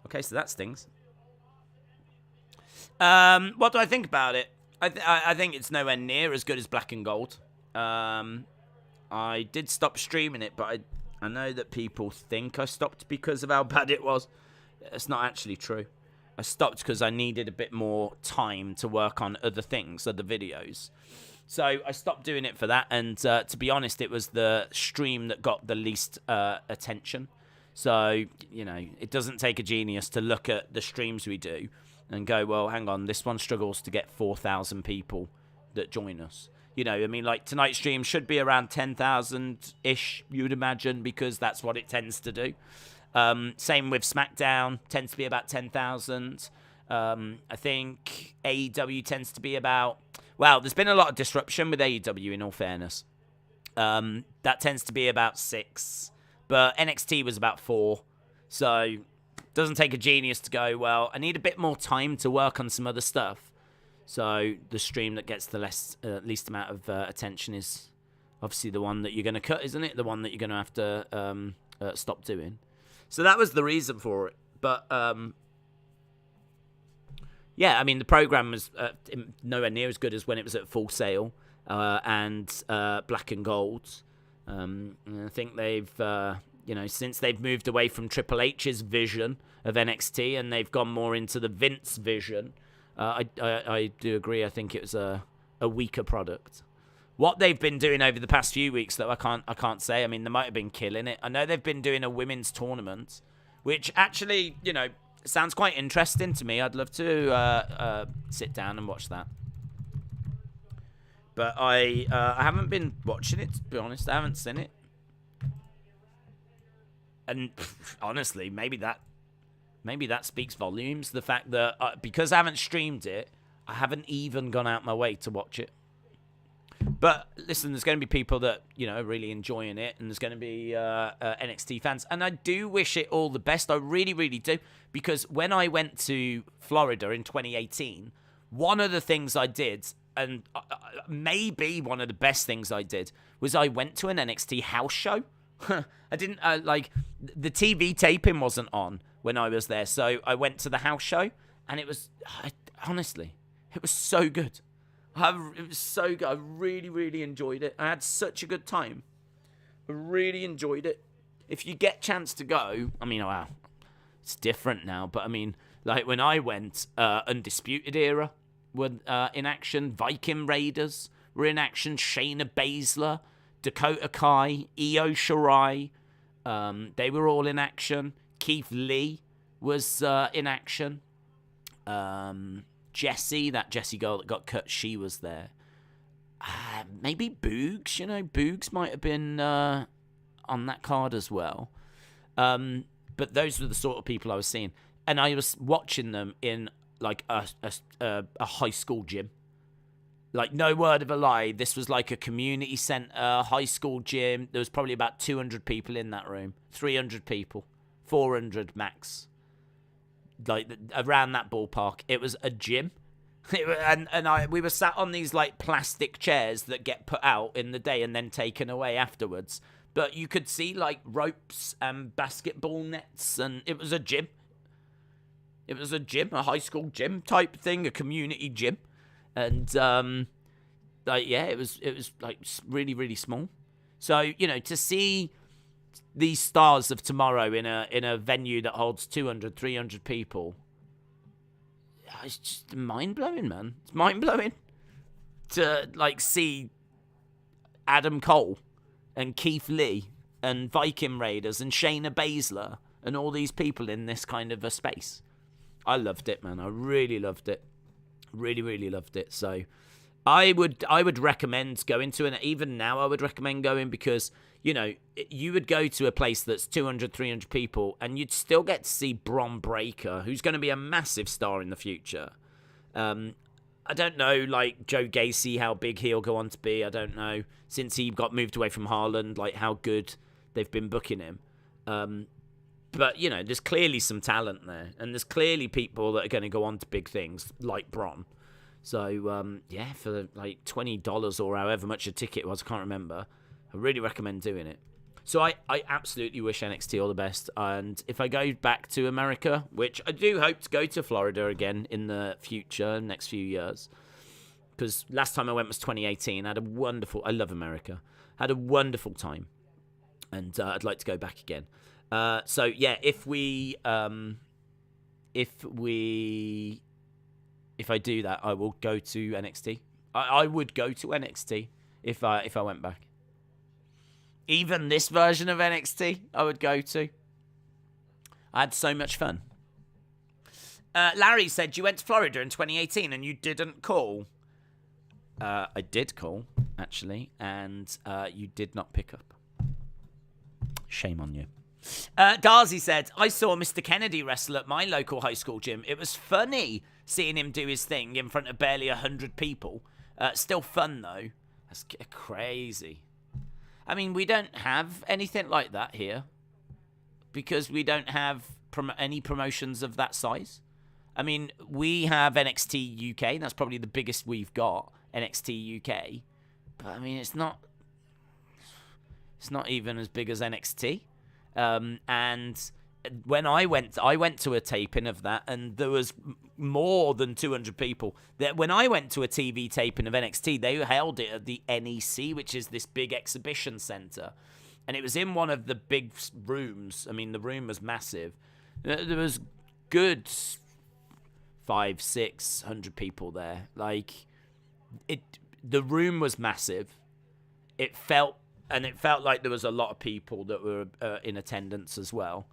Okay, so that stings. What do I think about it? I think it's nowhere near as good as Black and Gold. I did stop streaming it, but I know that people think I stopped because of how bad it was. It's not actually true. I stopped because I needed a bit more time to work on other things, other videos. So I stopped doing it for that. And to be honest, it was the stream that got the least attention. So, you know, it doesn't take a genius to look at the streams we do and go, well, hang on, this one struggles to get 4,000 people that join us. You know, I mean, like, tonight's stream should be around 10,000-ish, you would imagine, because that's what it tends to do. Same with SmackDown, tends to be about 10,000. I think AEW tends to be about... Well, there's been a lot of disruption with AEW, in all fairness. That tends to be about 6. But NXT was about 4. So, it doesn't take a genius to go, well, I need a bit more time to work on some other stuff. So, the stream that gets the least amount of attention is obviously the one that you're going to cut, isn't it? The one that you're going to have to stop doing. So that was the reason for it. But, yeah, I mean, the program was nowhere near as good as when it was at Full Sail and Black and Gold. And I think they've, you know, since they've moved away from Triple H's vision of NXT and they've gone more into the Vince vision, I do agree. I think it was a weaker product. What they've been doing over the past few weeks, though, I can't say. I mean, they might have been killing it. I know they've been doing a women's tournament, which actually, you know, sounds quite interesting to me. I'd love to sit down and watch that. But I haven't been watching it, to be honest. I haven't seen it. And honestly, maybe that Maybe that speaks volumes. The fact that because I haven't streamed it, I haven't even gone out my way to watch it. But listen, there's going to be people that, are really enjoying it, and there's going to be NXT fans. And I do wish it all the best. I really, really do. Because when I went to Florida in 2018, one of the things I did, and maybe one of the best things I did, was I went to an NXT house show. I didn't, the TV taping wasn't on when I was there. So I went to the house show, and it was, honestly, it was so good. It was so good. I really, really enjoyed it. I had such a good time. I really enjoyed it. If you get chance to go, wow, it's different now. But like when I went, Undisputed Era were in action. Viking Raiders were in action. Shayna Baszler, Dakota Kai, Io Shirai, they were all in action. Keith Lee was in action. Jessie, that Jessie girl that got cut, she was there. Maybe Boogs, Boogs might have been on that card as well. But those were the sort of people I was seeing. And I was watching them in like a high school gym. Like, no word of a lie, this was like a community centre, high school gym. There was probably about 200 people in that room. 300 people. 400 max. Like, around that ballpark. It was a gym. We were sat on these, like, plastic chairs that get put out in the day and then taken away afterwards. But you could see, like, ropes and basketball nets, and it was a gym. It was a gym, a high school gym type thing, a community gym. And, it was like really, really small. So, to see these stars of tomorrow in a venue that holds 200, 300 people, it's just mind-blowing, man. It's mind-blowing to, like, see Adam Cole and Keith Lee and Viking Raiders and Shayna Baszler and all these people in this kind of a space. I loved it, man. I really loved it. Really, really loved it. So I would recommend going to, and even now I would recommend going, because, you would go to a place that's 200, 300 people and you'd still get to see Bron Breakker, who's going to be a massive star in the future. I don't know, like, Joe Gacy, how big he'll go on to be. I don't know. Since he got moved away from Haaland, like, how good they've been booking him. But, there's clearly some talent there. And there's clearly people that are going to go on to big things, like Bron. So, for like $20 or however much a ticket was, I can't remember. I really recommend doing it. So I absolutely wish NXT all the best. And if I go back to America, which I do hope to go to Florida again in the future, next few years. Because last time I went was 2018. I love America. Had a wonderful time. And I'd like to go back again. If I do that, I will go to NXT. I would go to NXT if I went back. Even this version of NXT, I would go to. I had so much fun. Larry said you went to Florida in 2018 and you didn't call. I did call, actually, and you did not pick up. Shame on you. Darcy said, I saw Mr. Kennedy wrestle at my local high school gym. It was funny seeing him do his thing in front of barely 100 people. Still fun, though. That's crazy. I mean, we don't have anything like that here because we don't have any promotions of that size. I mean, we have NXT UK, and that's probably the biggest we've got, NXT UK. But, I mean, it's not even as big as NXT. And when I went to a taping of that, and there was more than 200 people. When I went to a TV taping of NXT, they held it at the NEC, which is this big exhibition center, and it was in one of the big rooms. I mean, the room was massive. There was good 500-600 people there. Like, the room was massive. It felt like there was a lot of people that were in attendance as well.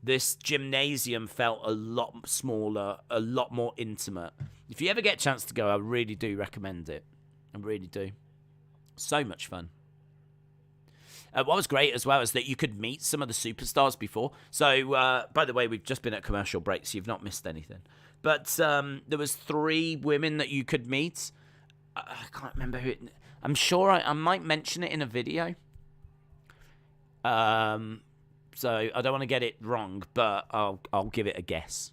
This gymnasium felt a lot smaller, a lot more intimate. If you ever get a chance to go, I really do recommend it. I really do. So much fun. What was great as well is that you could meet some of the superstars before. So, by the way, we've just been at commercial break, so you've not missed anything. But there was 3 women that you could meet. I can't remember who. I'm sure I might mention it in a video. So I don't want to get it wrong, but I'll give it a guess.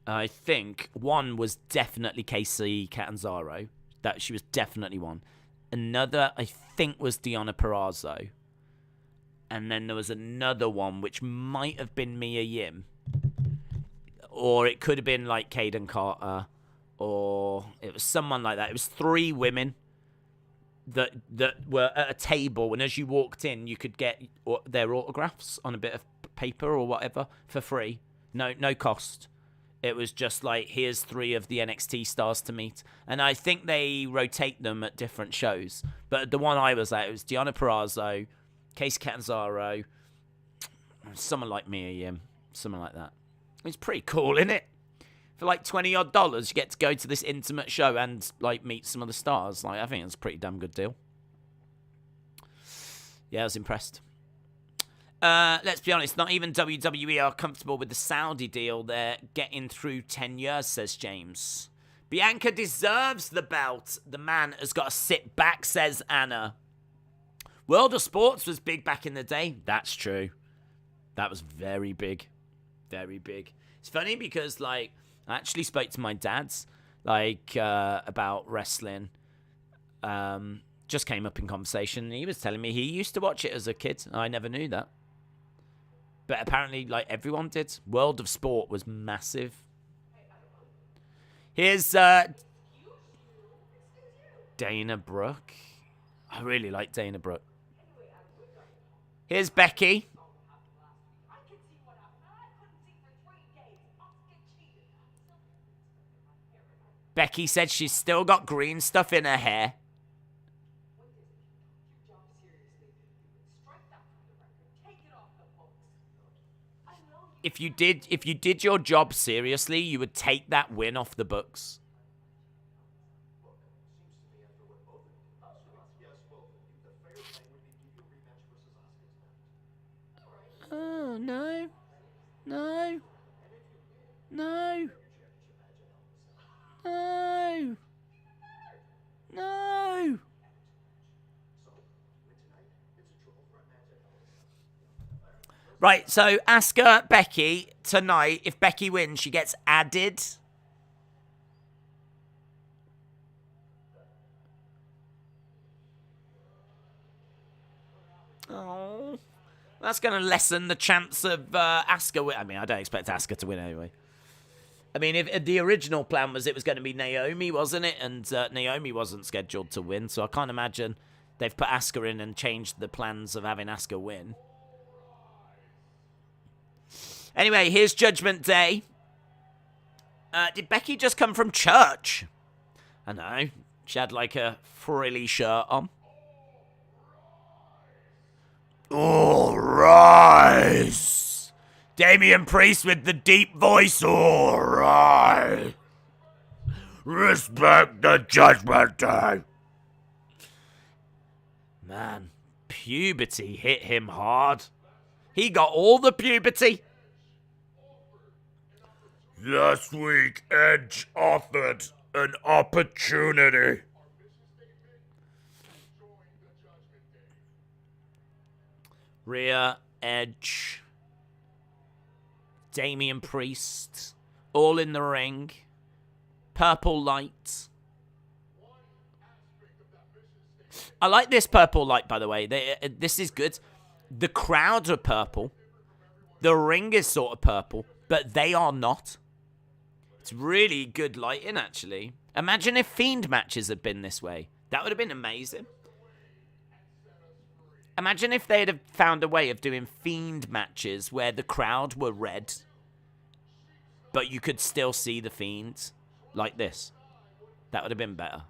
I think one was definitely Casey Catanzaro. That she was definitely one. Another, I think, was Deonna Purrazzo. And then there was another one, which might have been Mia Yim. Or it could have been, like, Kaden Carter. Or it was someone like that. It was 3 women that were at a table. And as you walked in, you could get their autographs on a bit of paper or whatever for free. No cost. It was just like, here's 3 of the NXT stars to meet. And I think they rotate them at different shows. But the one I was at, it was Deonna Purrazzo, Case Catanzaro, someone like Mia Yim, something like that. It's pretty cool, isn't it? For like $20 odd, you get to go to this intimate show and like meet some of the stars. Like, I think it's a pretty damn good deal. Yeah, I was impressed. Let's be honest, not even WWE are comfortable with the Saudi deal. They're getting through 10 years, says James. Bianca deserves the belt. The man has got to sit back, says Anna. World of Sports was big back in the day. That's true. That was very big. Very big. It's funny because, like, I actually spoke to my dad's, like, about wrestling. Just came up in conversation, and he was telling me he used to watch it as a kid. I never knew that. But apparently, like, everyone did. World of Sport was massive. Here's Dana Brooke. I really like Dana Brooke. Here's Becky. Becky said she's still got green stuff in her hair. If you did your job seriously, you would take that win off the books. Oh, no. No. No. No. No. Right, so Asuka, Becky, tonight, if Becky wins, she gets added. Oh. That's going to lessen the chance of Asuka. I mean, I don't expect Asuka to win anyway. I mean, if the original plan was it was going to be Naomi, wasn't it? And Naomi wasn't scheduled to win, so I can't imagine they've put Asuka in and changed the plans of having Asuka win. Anyway, here's Judgment Day. Did Becky just come from church? I know. She had like a frilly shirt on. All rise. Damian Priest with the deep voice. All right. Respect the Judgment Day. Man, puberty hit him hard. He got all the puberty. Last week, Edge offered an opportunity. Rhea, Edge, Damian Priest, all in the ring. Purple light. I like this purple light, by the way. This is good. The crowd are purple. The ring is sort of purple, but they are not. It's really good lighting, actually. Imagine if Fiend matches had been this way. That would have been amazing. Imagine if they'd have found a way of doing Fiend matches where the crowd were red, but you could still see the Fiends like this. That would have been better.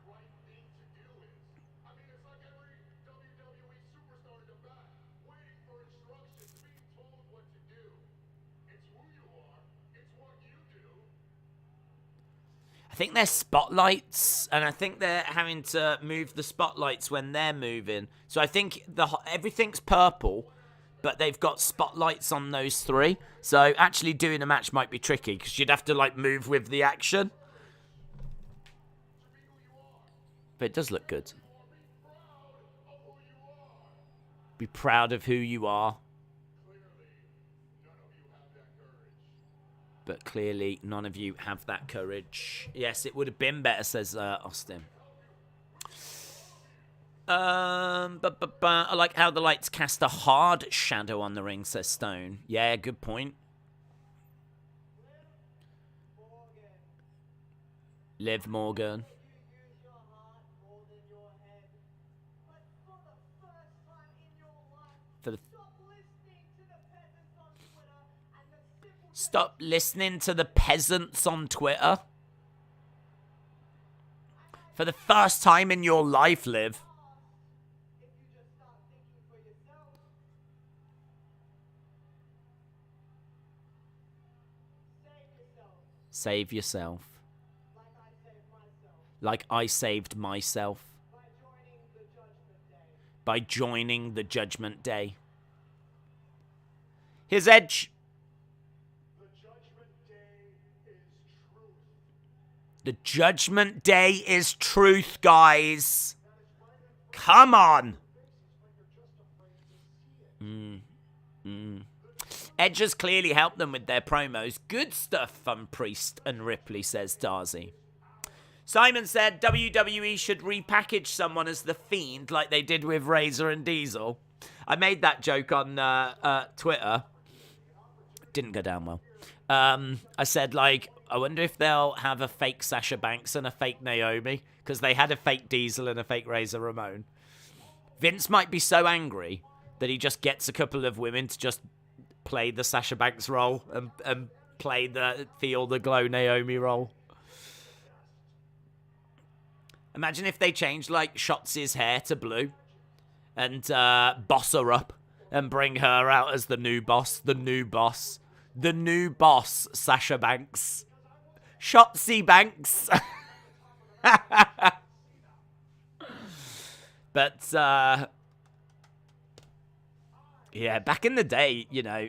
I think they're spotlights, and I think they're having to move the spotlights when they're moving. So I think everything's purple, but they've got spotlights on those three. So actually doing a match might be tricky, because you'd have to, like, move with the action. But it does look good. Be proud of who you are. But clearly, none of you have that courage. Yes, it would have been better, says Austin. I like how the lights cast a hard shadow on the ring, says Stone. Yeah, good point. Liv Morgan. Stop listening to the peasants on Twitter. For the first time in your life, Liv. Save yourself. Like I saved myself. By joining the Judgment Day. Here's Edge. The Judgment Day is truth, guys. Come on. Edge has clearly helped them with their promos. Good stuff from Priest and Ripley, says Darcy. Simon said WWE should repackage someone as The Fiend like they did with Razor and Diesel. I made that joke on Twitter. Didn't go down well. I said, like, I wonder if they'll have a fake Sasha Banks and a fake Naomi, because they had a fake Diesel and a fake Razor Ramon. Vince might be so angry that he just gets a couple of women to just play the Sasha Banks role and play the Feel the Glow Naomi role. Imagine if they changed, like, Shotzi's hair to blue and boss her up and bring her out as the new boss. The new boss, Sasha Banks. Shotzi Banks. But, yeah, back in the day, you know,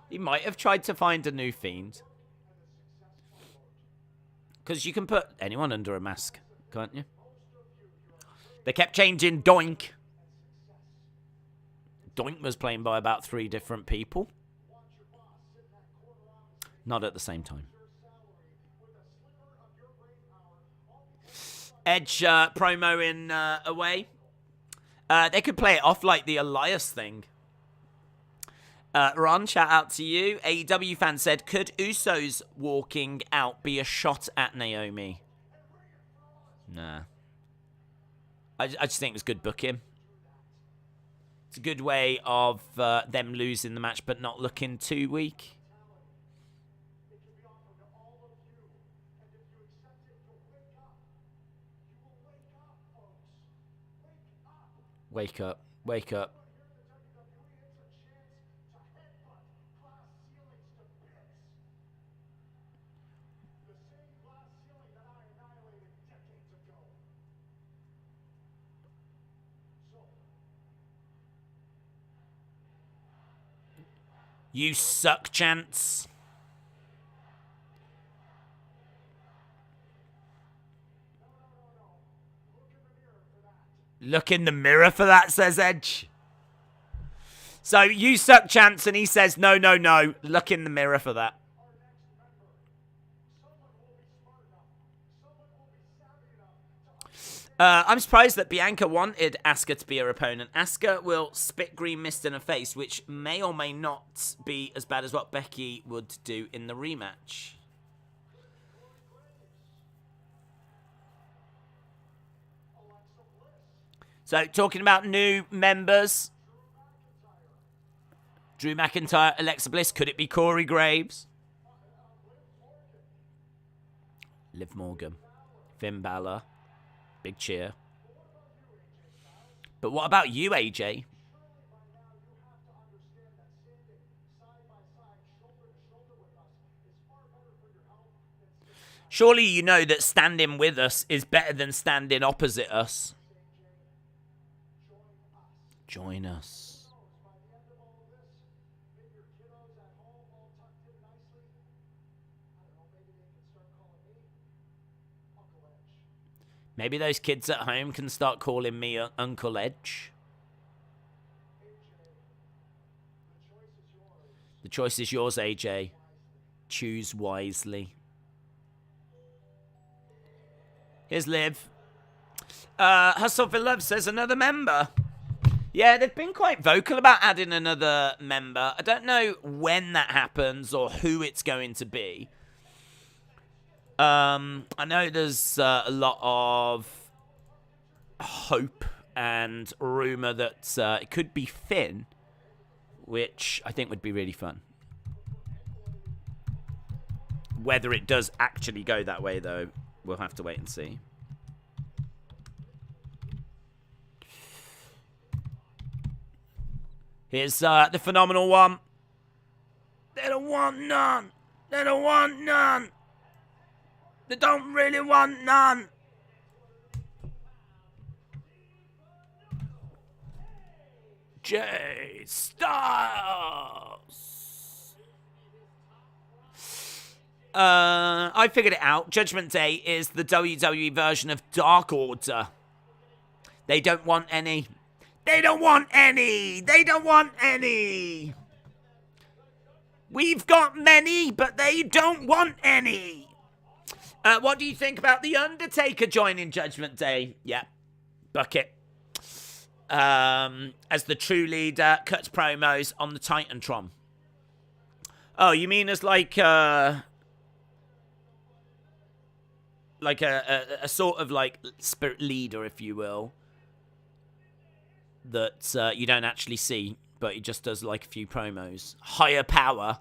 he might have tried to find a new Fiend. Because you can put anyone under a mask, can't you? They kept changing Doink. Doink was played by about 3 different people. Not at the same time. Edge promo in away. They could play it off like the Elias thing. Ron, shout out to you. AEW fan said, could Usos walking out be a shot at Naomi? Nah. I just think it was good booking. It's a good way of them losing the match but not looking too weak. Wake up. Wake up. You suck, Chance. Look in the mirror for that, says Edge. So you suck, Chance, and he says, no, no, no. Look in the mirror for that. I'm surprised that Bianca wanted Asuka to be her opponent. Asuka will spit green mist in her face, which may or may not be as bad as what Becky would do in the rematch. So, talking about new members. Drew McIntyre, Alexa Bliss. Could it be Corey Graves? Liv Morgan. Finn Balor. Big cheer. But what about you, AJ? Surely you know that standing with us is better than standing opposite us. Join us. Maybe those kids at home can start calling me Uncle Edge. The choice is yours, AJ. Choose wisely. Here's Liv. Hustle for Love says another member. Yeah, they've been quite vocal about adding another member. I don't know when that happens or who it's going to be. I know there's a lot of hope and rumor that it could be Finn, which I think would be really fun. Whether it does actually go that way, though, we'll have to wait and see. Here's the phenomenal one. They don't want none. They don't want none. They don't really want none. Jay Styles. I figured it out. Judgment Day is the WWE version of Dark Order. They don't want any. They don't want any. They don't want any. We've got many, but they don't want any. What do you think about The Undertaker joining Judgment Day? Yeah, bucket. As the true leader, cuts promos on the Titantron. Oh, you mean as like a sort of like spirit leader, if you will, that you don't actually see, but he just does like a few promos. Higher power.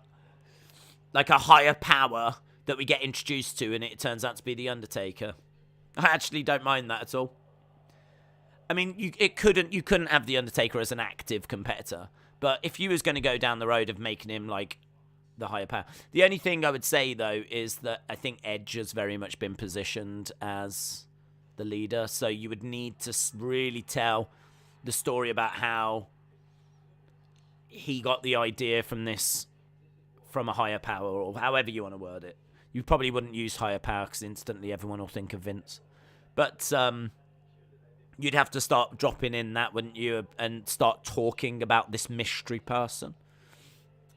Like a higher power that we get introduced to, and it turns out to be The Undertaker. I actually don't mind that at all. I mean, you couldn't have The Undertaker as an active competitor, but if you was going to go down the road of making him like the higher power, the only thing I would say though is that I think Edge has very much been positioned as the leader, so you would need to really tell the story about how he got the idea from a higher power, or however you want to word it. You probably wouldn't use higher power because instantly everyone will think of Vince. But you'd have to start dropping in that, wouldn't you? And start talking about this mystery person.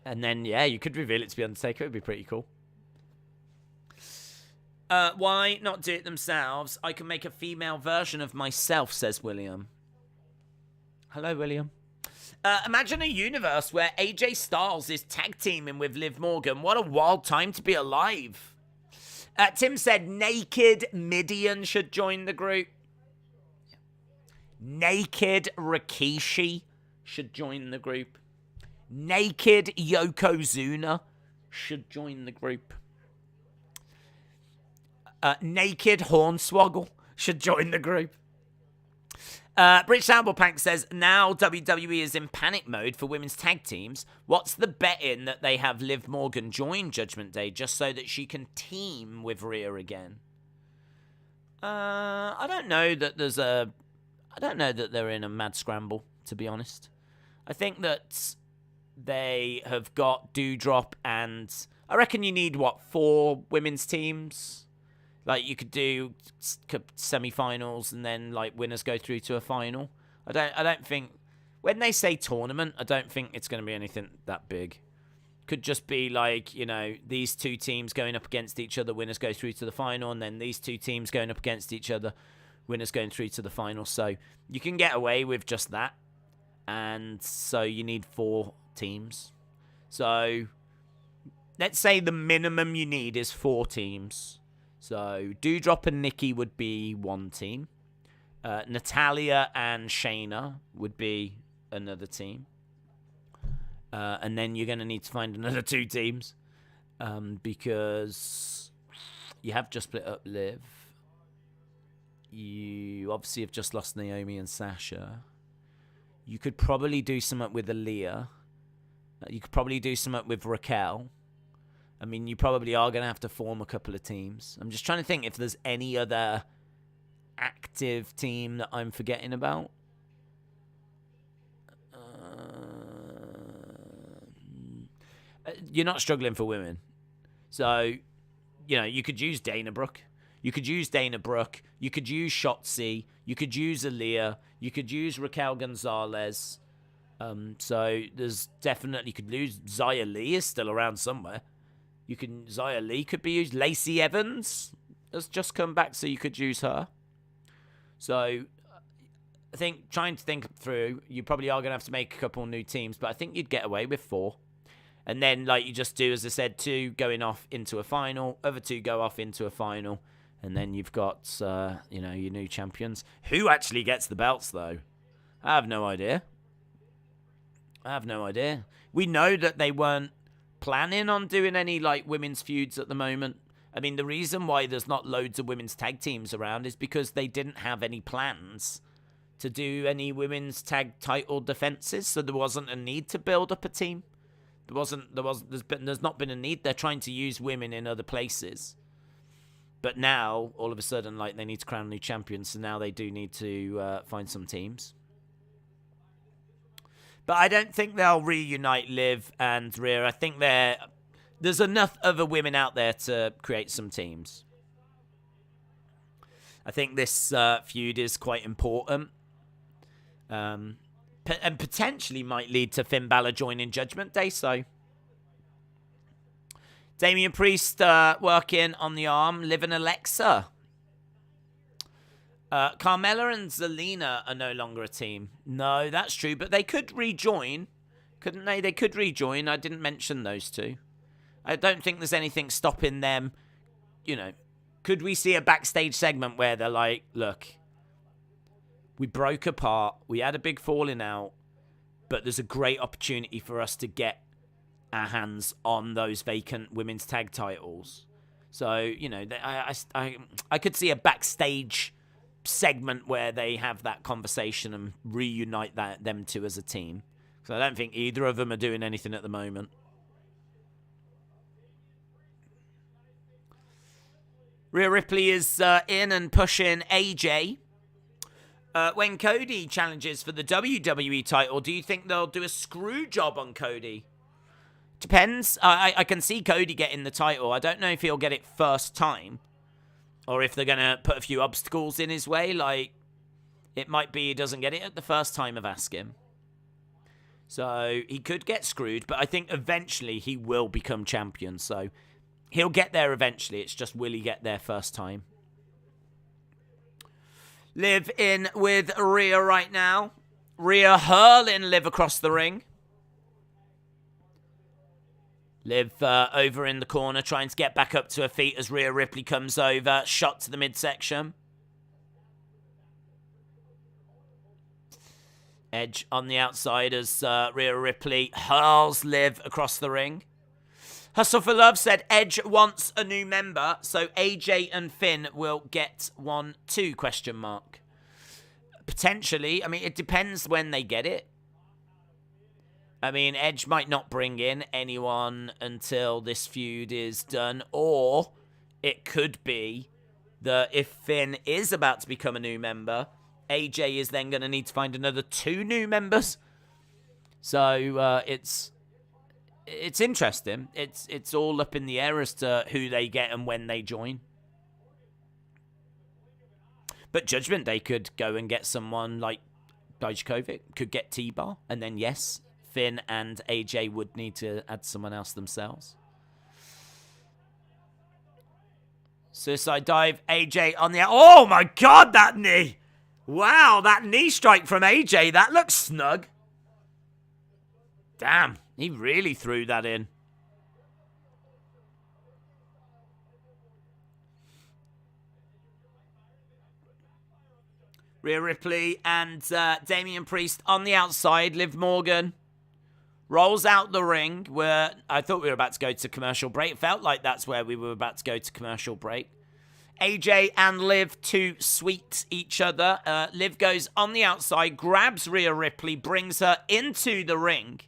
And then, yeah, you could reveal it to be Undertaker. It would be pretty cool. Why not do it themselves? I can make a female version of myself, says William. Hello, William. Imagine a universe where AJ Styles is tag teaming with Liv Morgan. What a wild time to be alive. Tim said Naked Midian should join the group. Naked Rikishi should join the group. Naked Yokozuna should join the group. Naked Hornswoggle should join the group. British Samplepank says, now WWE is in panic mode for women's tag teams. What's the bet-in that they have Liv Morgan join Judgment Day just so that she can team with Rhea again? I don't know that they're in a mad scramble, to be honest. I think that they have got Doudrop, and I reckon you need, 4 women's teams? Like, you could do semi-finals and then, like, winners go through to a final. I don't think... When they say tournament, I don't think it's going to be anything that big. Could just be, like, you know, these 2 teams going up against each other, winners go through to the final, and then these 2 teams going up against each other, winners going through to the final. So, you can get away with just that. And so, you need 4 teams. So, let's say the minimum you need is 4 teams. So, Doudrop and Nikki would be 1 team. Natalya and Shayna would be another team. And then you're going to need to find another 2 teams. Because you have just split up Liv. You obviously have just lost Naomi and Sasha. You could probably do something with Aaliyah. You could probably do something with Raquel. I mean, you probably are going to have to form a couple of teams. I'm just trying to think if there's any other active team that I'm forgetting about. You're not struggling for women. So, you could use Dana Brooke. You could use Shotzi. You could use Aaliyah. You could use Raquel Gonzalez. So there's definitely, you could lose Xia Li is still around somewhere. Xia Li could be used. Lacey Evans has just come back, so you could use her. So I think trying to think through, you probably are going to have to make a couple new teams, but I think you'd get away with 4. And then, like you just do, as I said, 2 going off into a final, other 2 go off into a final, and then you've got, your new champions. Who actually gets the belts, though? I have no idea. We know that they weren't planning on doing any, women's feuds at the moment. I mean, the reason why there's not loads of women's tag teams around is because they didn't have any plans to do any women's tag title defenses, so there wasn't a need to build up a team. There's not been a need. They're trying to use women in other places. But now, all of a sudden, they need to crown new champions, so now they do need to find some teams. But I don't think they'll reunite Liv and Rhea. I think there's enough other women out there to create some teams. I think this feud is quite important. And potentially might lead to Finn Balor joining Judgment Day, so... Damian Priest working on the arm. Liv and Alexa. Carmella and Zelina are no longer a team. No, that's true, but they could rejoin. Couldn't they? They could rejoin. I didn't mention those 2. I don't think there's anything stopping them. Could we see a backstage segment where they're like, look, we broke apart. We had a big falling out, but there's a great opportunity for us to get our hands on those vacant women's tag titles. So, I could see a backstage segment where they have that conversation and reunite them 2 as a team. So I don't think either of them are doing anything at the moment. Rhea Ripley is in and pushing AJ. When Cody challenges for the WWE title, do you think they'll do a screw job on Cody? Depends. I can see Cody getting the title. I don't know if he'll get it first time, or if they're going to put a few obstacles in his way. It might be he doesn't get it at the first time of asking. So he could get screwed, but I think eventually he will become champion. So he'll get there eventually. It's just, will he get there first time? Liv in with Rhea right now. Rhea hurling Liv across the ring. Liv over in the corner, trying to get back up to her feet as Rhea Ripley comes over. Shot to the midsection. Edge on the outside as Rhea Ripley hurls Liv across the ring. Hustle for Love said Edge wants a new member, so AJ and Finn will get one too, ? Potentially. I mean, it depends when they get it. I mean, Edge might not bring in anyone until this feud is done, or it could be that if Finn is about to become a new member, AJ is then going to need to find another 2 new members. So it's interesting. It's all up in the air as to who they get and when they join. But Judgment Day could go and get someone like Dijakovic, could get T-Bar, and then yes, Finn and AJ would need to add someone else themselves. Suicide dive, AJ on the... Oh my god, that knee! Wow, that knee strike from AJ, that looks snug. Damn, he really threw that in. Rhea Ripley and Damian Priest on the outside. Liv Morgan rolls out the ring where I thought we were about to go to commercial break. It felt like that's where we were about to go to commercial break. AJ and Liv to sweet each other. Liv goes on the outside, grabs Rhea Ripley, brings her into the ring.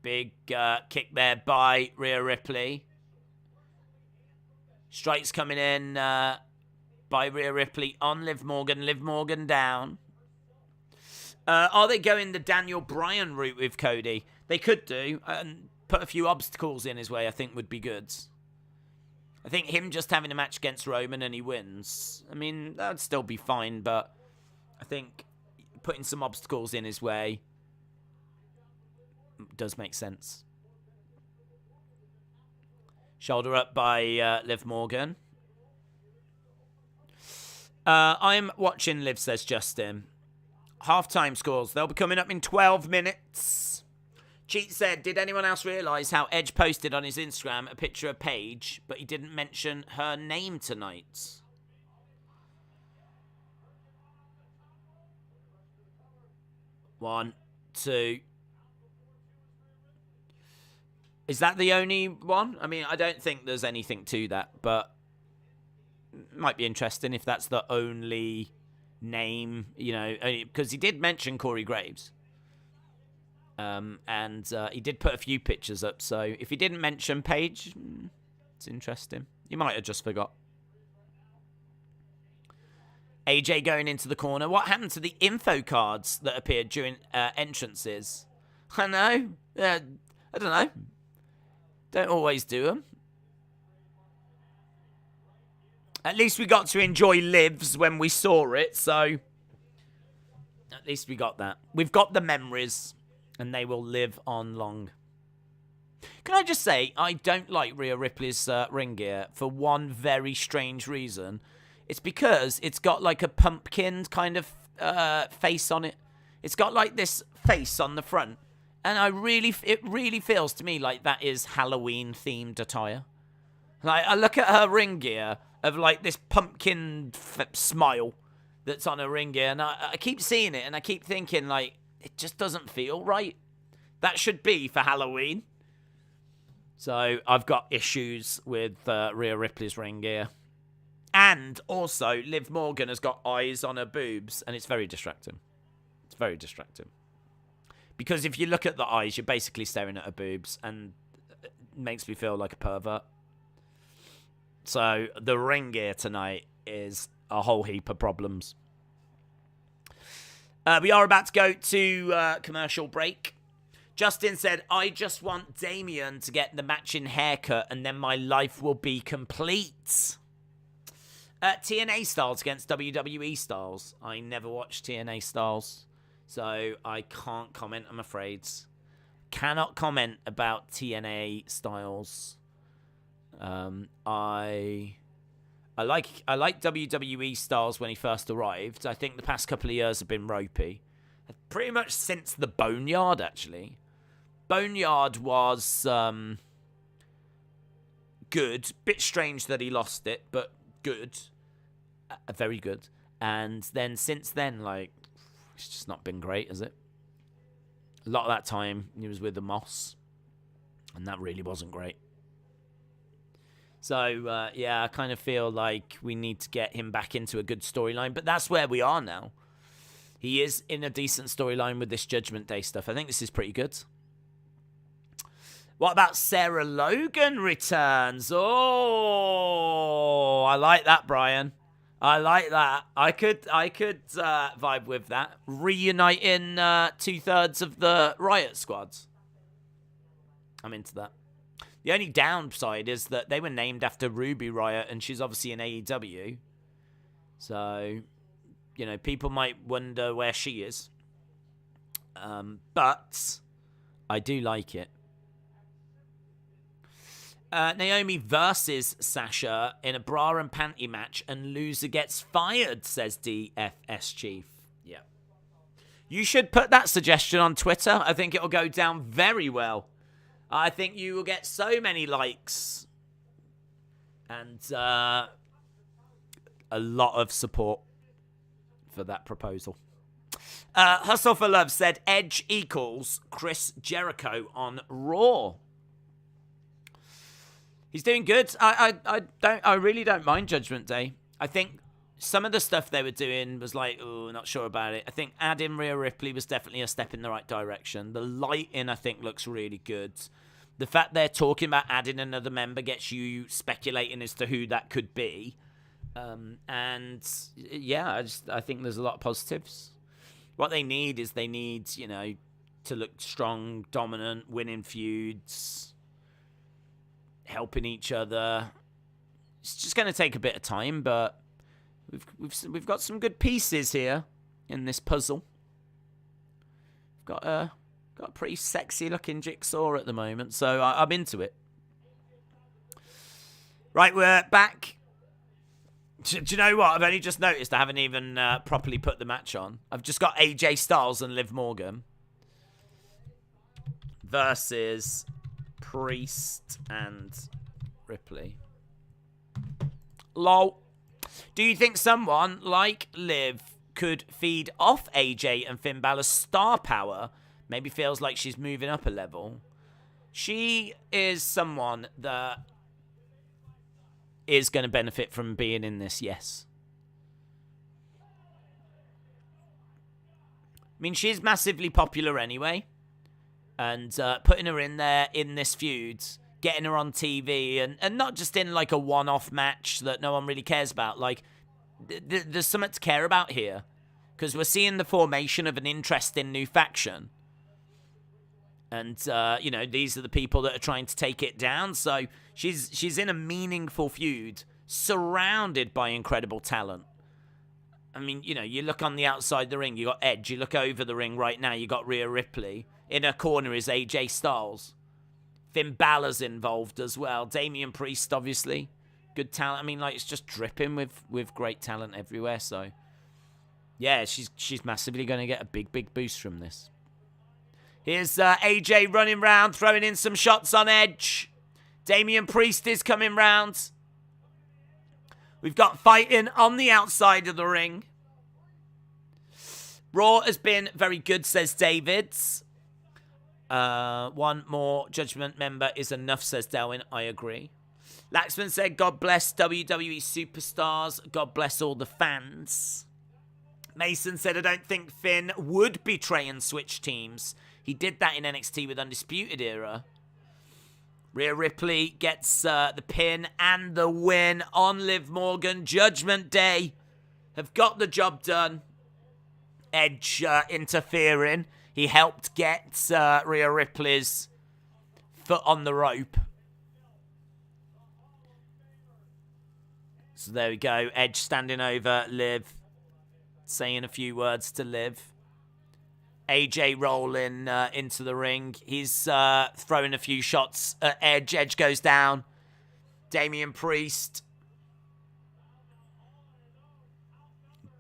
Big kick there by Rhea Ripley. Strikes coming in by Rhea Ripley on Liv Morgan. Liv Morgan down. Are they going the Daniel Bryan route with Cody? They could do. And put a few obstacles in his way, I think, would be good. I think him just having a match against Roman and he wins, I mean, that would still be fine, but I think putting some obstacles in his way does make sense. Shoulder up by Liv Morgan. I'm watching Liv, says Justin. Half-time scores. They'll be coming up in 12 minutes. Cheat said, did anyone else realise how Edge posted on his Instagram a picture of Paige, but he didn't mention her name tonight? One, two. Is that the only one? I mean, I don't think there's anything to that, but it might be interesting if that's the only name, you know, because he did mention Corey Graves. And he did put a few pictures up, so if he didn't mention Paige, it's interesting. You might have just forgot. AJ going into the corner. What happened to the info cards that appeared during entrances? I know. I don't know. Don't always do them. At least we got to enjoy Livs when we saw it, so at least we got that. We've got the memories, and they will live on long. Can I just say, I don't like Rhea Ripley's ring gear for one very strange reason. It's because it's got like a pumpkin kind of face on it. It's got like this face on the front. And it really feels to me like that is Halloween-themed attire. Like, I look at her ring gear of like this pumpkin smile that's on her ring gear, and I keep seeing it, and I keep thinking, like, it just doesn't feel right. That should be for Halloween. So I've got issues with Rhea Ripley's ring gear. And also, Liv Morgan has got eyes on her boobs, and it's very distracting. It's very distracting. Because if you look at the eyes, you're basically staring at her boobs, and it makes me feel like a pervert. So the ring gear tonight is a whole heap of problems. We are about to go to commercial break. Justin said, I just want Damien to get the matching haircut, and then my life will be complete. TNA Styles against WWE Styles. I never watched TNA Styles, so I can't comment, I'm afraid. Cannot comment about TNA Styles. I like WWE Styles when he first arrived. I think the past couple of years have been ropey. Pretty much since the Boneyard, actually. Boneyard was good. Bit strange that he lost it, but good. Very good. And then since then, like, it's just not been great, has it? A lot of that time he was with the Moss, and that really wasn't great. So, yeah, I kind of feel like we need to get him back into a good storyline, but that's where we are now. He is in a decent storyline with this Judgment Day stuff. I think this is pretty good. What about Sarah Logan returns? Oh, I like that, Brian. I like that. I could vibe with that. Reuniting 2/3 of the Riot squads. I'm into that. The only downside is that they were named after Ruby Riot, and she's obviously in AEW. So, you know, people might wonder where she is. But I do like it. Naomi versus Sasha in a bra and panty match, and loser gets fired, says DFS Chief. Yeah. You should put that suggestion on Twitter. I think it'll go down very well. I think you will get so many likes and a lot of support for that proposal. Hustle for Love said Edge equals Chris Jericho on Raw. He's doing good. I really don't mind Judgment Day. I think some of the stuff they were doing was like, oh, not sure about it. I think adding Rhea Ripley was definitely a step in the right direction. The lighting, I think, looks really good. The fact they're talking about adding another member gets you speculating as to who that could be. And yeah, I think there's a lot of positives. What they need is to look strong, dominant, winning feuds, helping each other. It's just going to take a bit of time, but we've got some good pieces here in this puzzle. We've got a pretty sexy looking jigsaw at the moment, so I'm into it. Right, we're back. Do you know what? I've only just noticed I haven't even properly put the match on. I've just got AJ Styles and Liv Morgan versus Priest and Ripley. Lol. Do you think someone like Liv could feed off AJ and Finn Balor's star power? Maybe feels like she's moving up a level. She is someone that is going to benefit from being in this, yes. I mean, she's massively popular anyway. And putting her in there in this feud, getting her on TV, and not just in like a one-off match that no one really cares about. Like, there's something to care about here. Because we're seeing the formation of an interesting new faction. And, these are the people that are trying to take it down. So she's in a meaningful feud, surrounded by incredible talent. I mean, you look on the outside of the ring, you got Edge. You look over the ring right now, you got Rhea Ripley. In her corner is AJ Styles. Finn Balor's involved as well. Damian Priest, obviously. Good talent. I mean, it's just dripping with great talent everywhere. So, yeah, she's massively going to get a big, big boost from this. Here's AJ running round, throwing in some shots on Edge. Damian Priest is coming round. We've got fighting on the outside of the ring. Raw has been very good, says Davids. One more Judgment member is enough, says Delwyn. I agree. Laxman said, God bless WWE superstars. God bless all the fans. Mason said, I don't think Finn would betray and switch teams. He did that in NXT with Undisputed Era. Rhea Ripley gets the pin and the win on Liv Morgan. Judgment Day have got the job done. Edge interfering. He helped get Rhea Ripley's foot on the rope. So there we go. Edge standing over Liv, saying a few words to Liv. AJ rolling into the ring. He's throwing a few shots at Edge. Edge goes down. Damian Priest.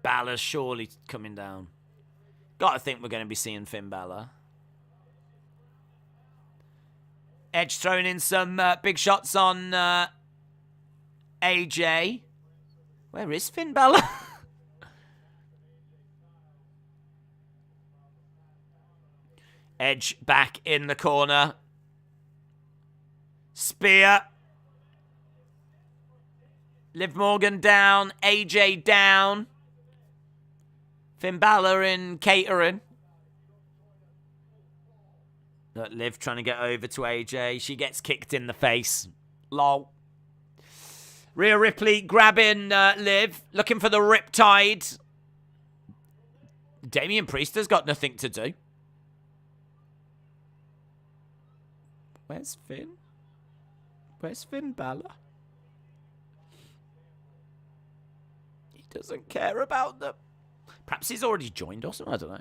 Balor surely coming down. Gotta think we're going to be seeing Finn Balor. Edge throwing in some big shots on AJ. Where is Finn Balor? Edge back in the corner. Spear. Liv Morgan down. AJ down. Finn Balor in catering. Look, Liv trying to get over to AJ. She gets kicked in the face. Lol. Rhea Ripley grabbing Liv. Looking for the riptide. Damian Priest has got nothing to do. Where's Finn? Where's Finn Balor? He doesn't care about them. Perhaps he's already joined or something. I don't know.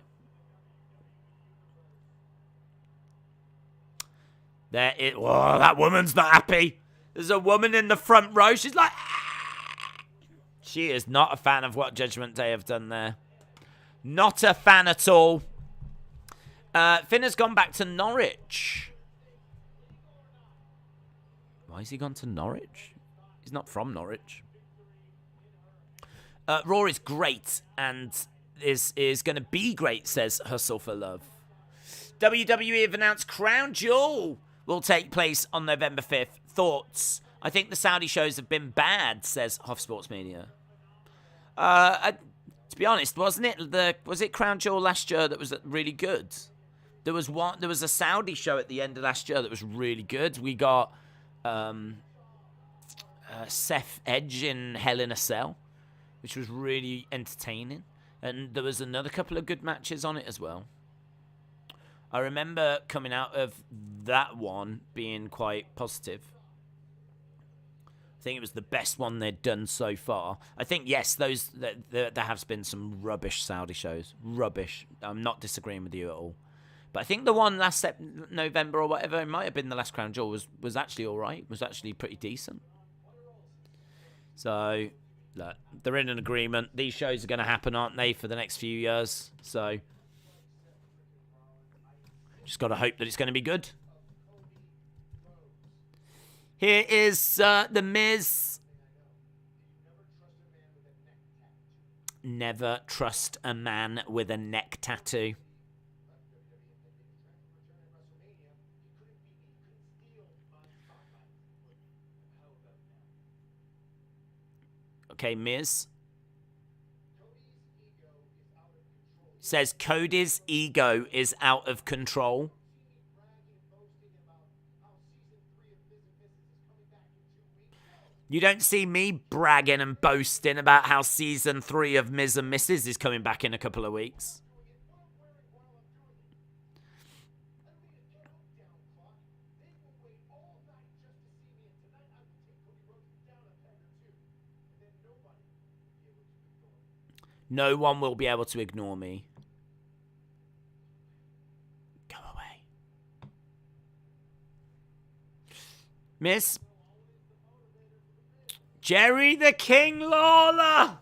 There it. Oh, that woman's not happy. There's a woman in the front row. She's like, ah! She is not a fan of what Judgment Day have done there. Not a fan at all. Finn has gone back to Norwich. Why has he gone to Norwich? He's not from Norwich. Raw is great and is going to be great, says Hustle for Love. WWE have announced Crown Jewel will take place on November 5th. Thoughts? I think the Saudi shows have been bad, says Hoff Sports Media. To be honest, wasn't it was it Crown Jewel last year that was really good? There was a Saudi show at the end of last year that was really good. We got Seth Edge in Hell in a Cell, which was really entertaining. And there was another couple of good matches on it as well. I remember coming out of that one being quite positive. I think it was the best one they'd done so far. I think, yes, there have been some rubbish Saudi shows. Rubbish. I'm not disagreeing with you at all. But I think the one last November or whatever, it might have been the last Crown Jewel, was actually all right. Was actually pretty decent. So, look, they're in an agreement. These shows are going to happen, aren't they, for the next few years? So, just got to hope that it's going to be good. Here is The Miz. Never trust a man with a neck tattoo. Okay, Miz says Cody's ego is out of control. You don't see me bragging and boasting about how season 3 of Miz and Mrs. is coming back in a couple of weeks. No one will be able to ignore me. Go away. Miss Jerry the King Lawler.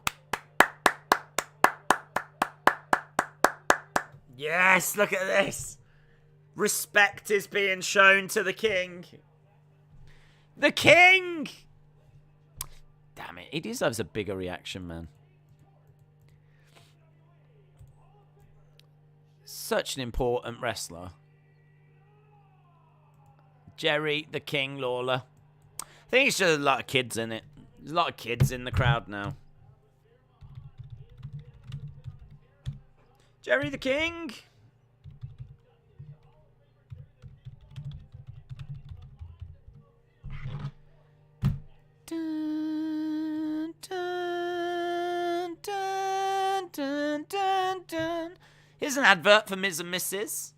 Yes, look at this. Respect is being shown to the King. The King! Damn it, he deserves a bigger reaction, man. Such an important wrestler. Jerry the King Lawler. I think it's just a lot of kids in it. There's a lot of kids in the crowd now. Jerry the King. Dun, dun, dun, dun, dun, dun. Here's an advert for Ms. and Mrs.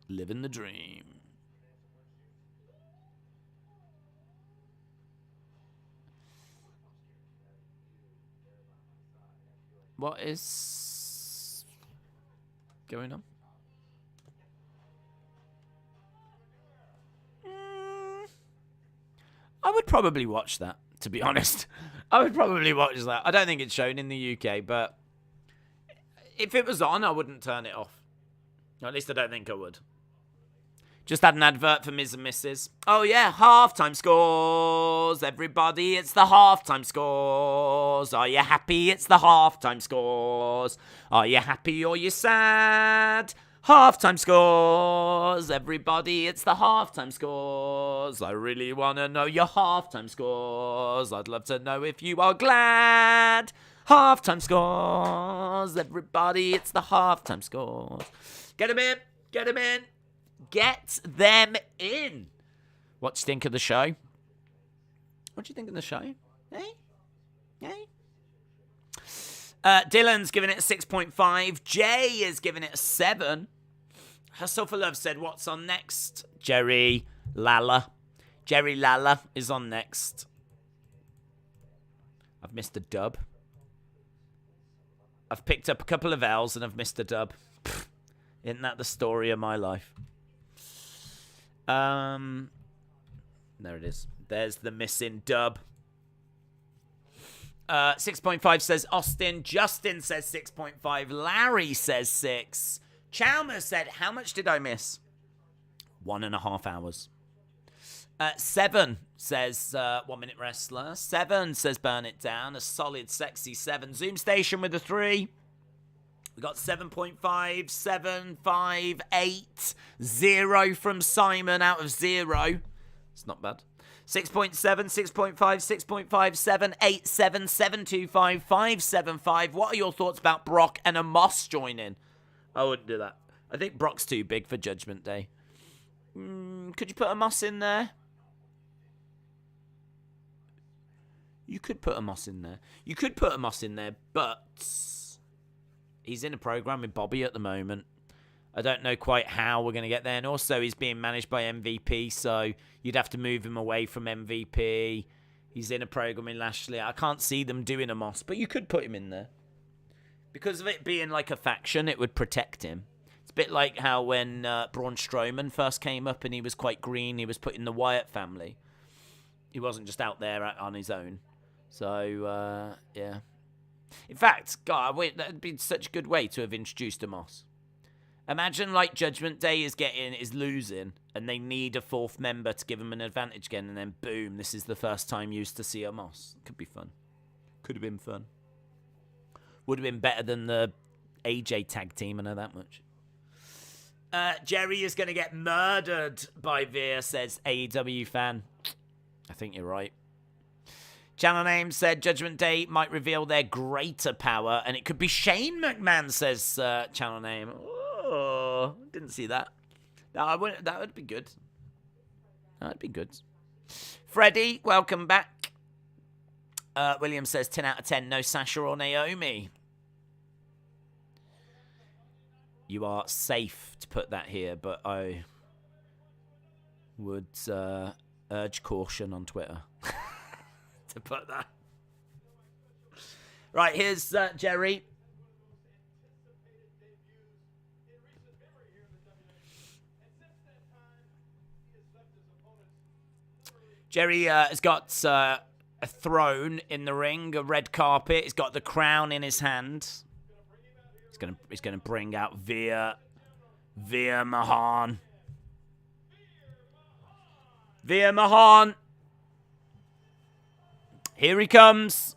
Living the dream. What is going on? I would probably watch that, to be honest. I would probably watch that. I don't think it's shown in the UK, but if it was on, I wouldn't turn it off. Or at least I don't think I would. Just had an advert for Ms. and Mrs. Oh, yeah, halftime scores. Everybody, it's the halftime scores. Are you happy? It's the halftime scores. Are you happy or you sad? Halftime scores. Everybody, it's the halftime scores. I really want to know your halftime scores. I'd love to know if you are glad. Halftime scores. Everybody, it's the halftime scores. Get them in. Get them in. Get them in. What do you think of the show? What do you think of the show? Dylan's giving it a 6.5. Jay is giving it a 7. Hustle for Love said, what's on next? Jerry Lala. Jerry Lala is on next. I've missed a dub. I've picked up a couple of L's and I've missed a dub. Pfft, isn't that the story of my life? There it is. There's the missing dub. 6.5 says Austin. Justin says 6.5. Larry says 6. Chalmers said, how much did I miss? 1.5 hours. 7 says 1 Minute Wrestler. 7 says Burn It Down. A solid, sexy 7. Zoom Station with a 3. We got 7.5, 7, 5, 8, 0 from Simon out of 0. It's not bad. 6.7, 6.5, 6.57, 87, 725, 575. What are your thoughts about Brock and Omos joining? I wouldn't do that. I think Brock's too big for Judgment Day. Could you put Omos in there? You could put Omos in there. You could put Omos in there, but he's in a program with Bobby at the moment. I don't know quite how we're going to get there. And also, he's being managed by MVP, so you'd have to move him away from MVP. He's in a program in Lashley. I can't see them doing Omos, but you could put him in there. Because of it being like a faction, it would protect him. It's a bit like how when Braun Strowman first came up and he was quite green, he was put in the Wyatt family. He wasn't just out there on his own. So, yeah. In fact, God, that would be such a good way to have introduced Omos. Imagine, like, Judgment Day is losing, and they need a fourth member to give them an advantage again, and then boom, this is the first time used to see Omos. Could be fun. Could have been fun. Would have been better than the AJ tag team, I know that much. Jerry is going to get murdered by Veer, says AEW fan. I think you're right. Channel Name said Judgment Day might reveal their greater power, and it could be Shane McMahon, says Channel Name. Oh, didn't see that. That would be good. That would be good. Freddie, welcome back. William says 10 out of 10, no Sasha or Naomi. You are safe to put that here, but I would urge caution on Twitter to put that. Right, here's Jerry. Jerry has got a throne in the ring, a red carpet. He's got the crown in his hand. He's gonna bring out Veer Mahan. Veer Mahan. Here he comes.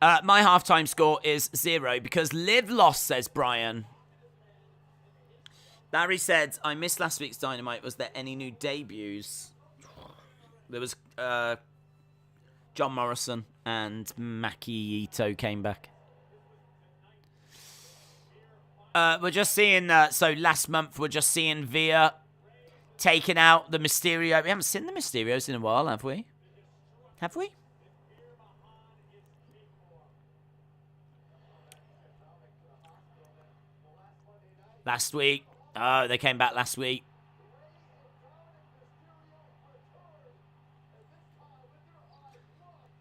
My halftime score is 0 because Liv lost, says Brian. Barry said, I missed last week's Dynamite. Was there any new debuts? There was John Morrison and Maki Ito came back. We're just seeing, so last month we're just seeing Veer taking out the Mysterio. We haven't seen the Mysterios in a while, have we? Have we? Last week. Oh, they came back last week.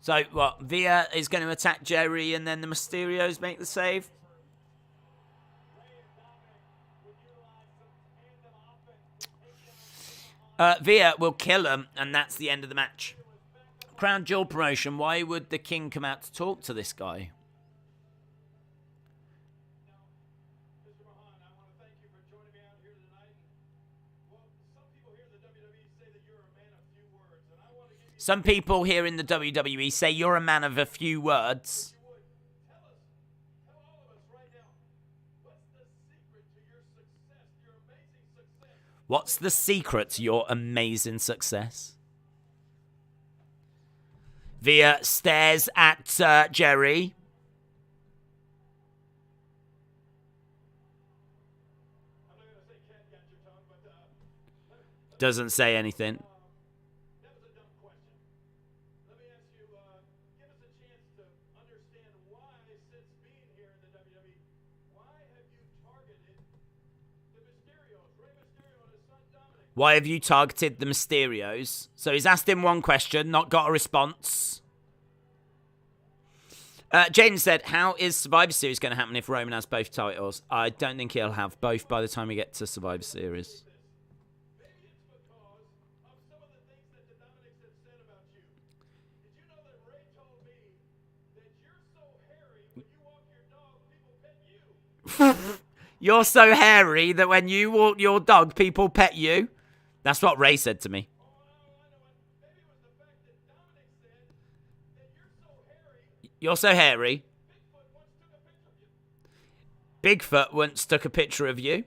So, what? Veer is going to attack Jerry and then the Mysterios make the save? Veer will kill him, and that's the end of the match. Crown Jewel promotion. Why would the King come out to talk to this guy? Some people here in the WWE say you're a man of a few words. What's the secret to your amazing success? Veer stares at Jerry. Doesn't say anything. Why have you targeted the Mysterios? So he's asked him one question, not got a response. Jaden said, how is Survivor Series going to happen if Roman has both titles? I don't think he'll have both by the time we get to Survivor Series. You're so hairy that when you walk your dog, people pet you. That's what Ray said to me. You're so hairy. Bigfoot once took a picture of you.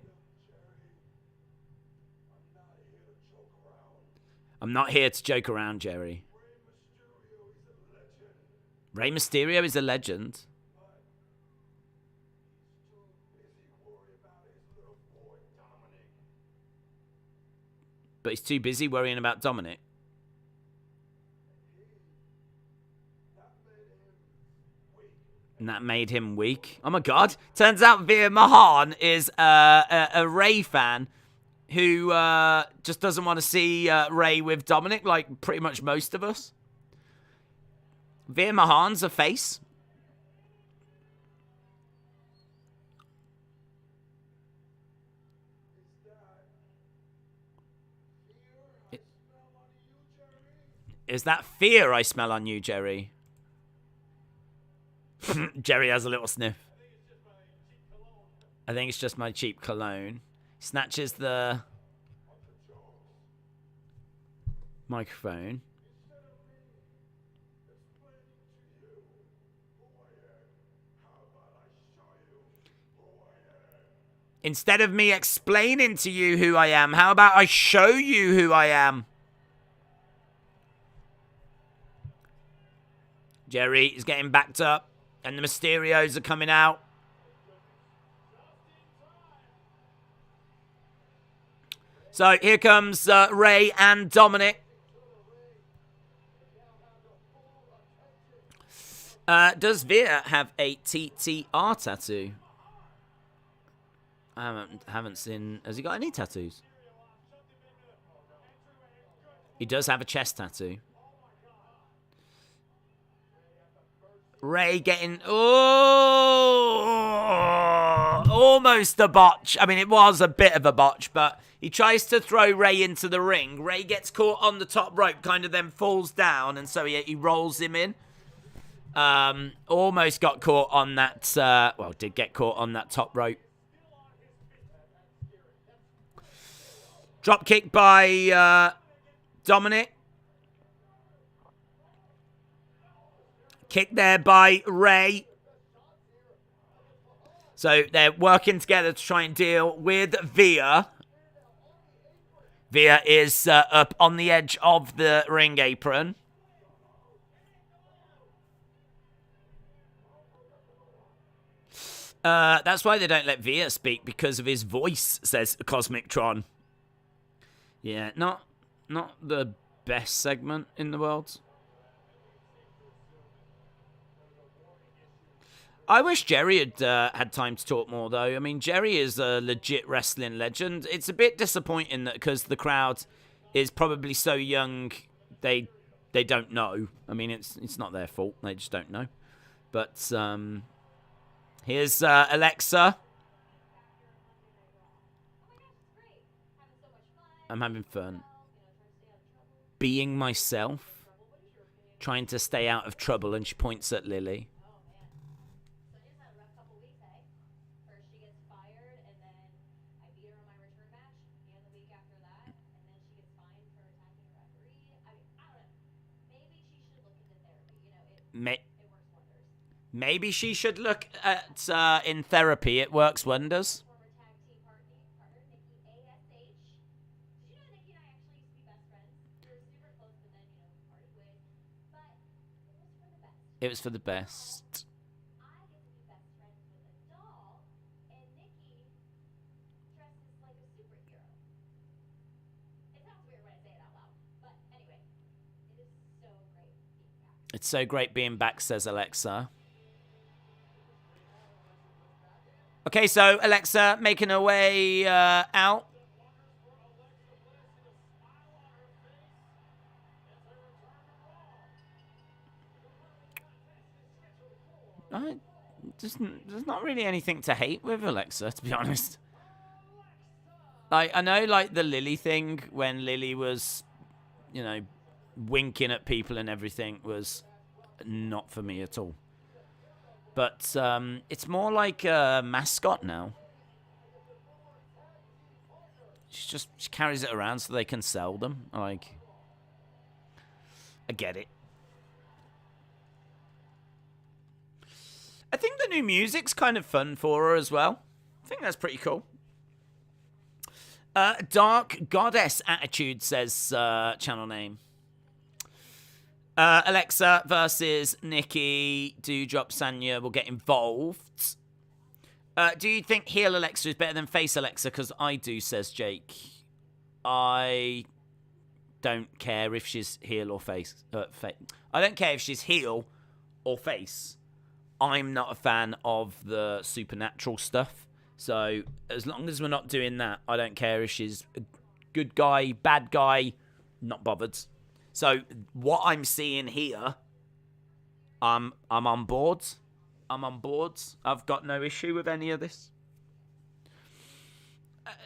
I'm not here to joke around, Jerry. Rey Mysterio is a legend. But he's too busy worrying about Dominic. And that made him weak. Oh my god. Turns out Veer Mahan is a Rey fan who just doesn't want to see Rey with Dominic, like pretty much most of us. Veer Mahan's a face. Is that fear I smell on you, Jerry? Jerry has a little sniff. I think it's just my cheap cologne. Snatches the microphone. Instead of me explaining to you who I am, how about I show you who I am? Jerry is getting backed up, and the Mysterios are coming out. So here comes Rey and Dominic. Does Veer have a TTR tattoo? I haven't seen... Has he got any tattoos? He does have a chest tattoo. Rey getting... Oh! Almost a botch. I mean, it was a bit of a botch, but he tries to throw Rey into the ring. Rey gets caught on the top rope, kind of then falls down, and so he rolls him in. Almost got caught on that... well, did get caught on that top rope. Drop kick by Dominic. Kick there by Rey. So they're working together to try and deal with Veer. Veer is up on the edge of the ring apron. That's why they don't let Veer speak, because of his voice, says Cosmic Tron. Yeah, not the best segment in the world. I wish Jerry had had time to talk more, though. I mean, Jerry is a legit wrestling legend. It's a bit disappointing that because the crowd is probably so young, they don't know. I mean, it's not their fault. They just don't know. But here's Alexa. I'm having fun. Being myself. Trying to stay out of trouble, and she points at Lily. Maybe she should look at in therapy. It works wonders. It was for the best. It's so great being back, says Alexa. Okay, so Alexa making her way out. There's not really anything to hate with Alexa, to be honest. Like, I know, like, the Lily thing, when Lily was, you know, winking at people and everything, was not for me at all. But it's more like a mascot now. She carries it around so they can sell them. Like, I get it. I think the new music's kind of fun for her as well. I think that's pretty cool. Dark Goddess Attitude says channel name. Alexa versus Nikki. Doudrop Sanya will get involved. Do you think heel Alexa is better than face Alexa? Because I do, says Jake. I don't care if she's heel or face. I don't care if she's heel or face. I'm not a fan of the supernatural stuff. So as long as we're not doing that, I don't care if she's a good guy, bad guy, not bothered. So what I'm seeing here, I'm on board. I'm on board. I've got no issue with any of this.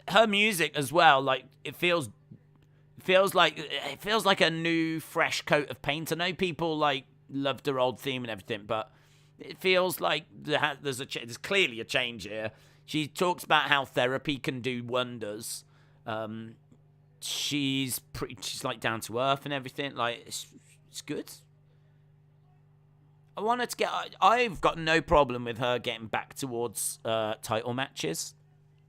Her music as well, like it feels like a new fresh coat of paint. I know people like loved her old theme and everything, but it feels like there's clearly a change here. She talks about how therapy can do wonders. She's like down to earth and everything. Like it's good. I want her to get. I've got no problem with her getting back towards title matches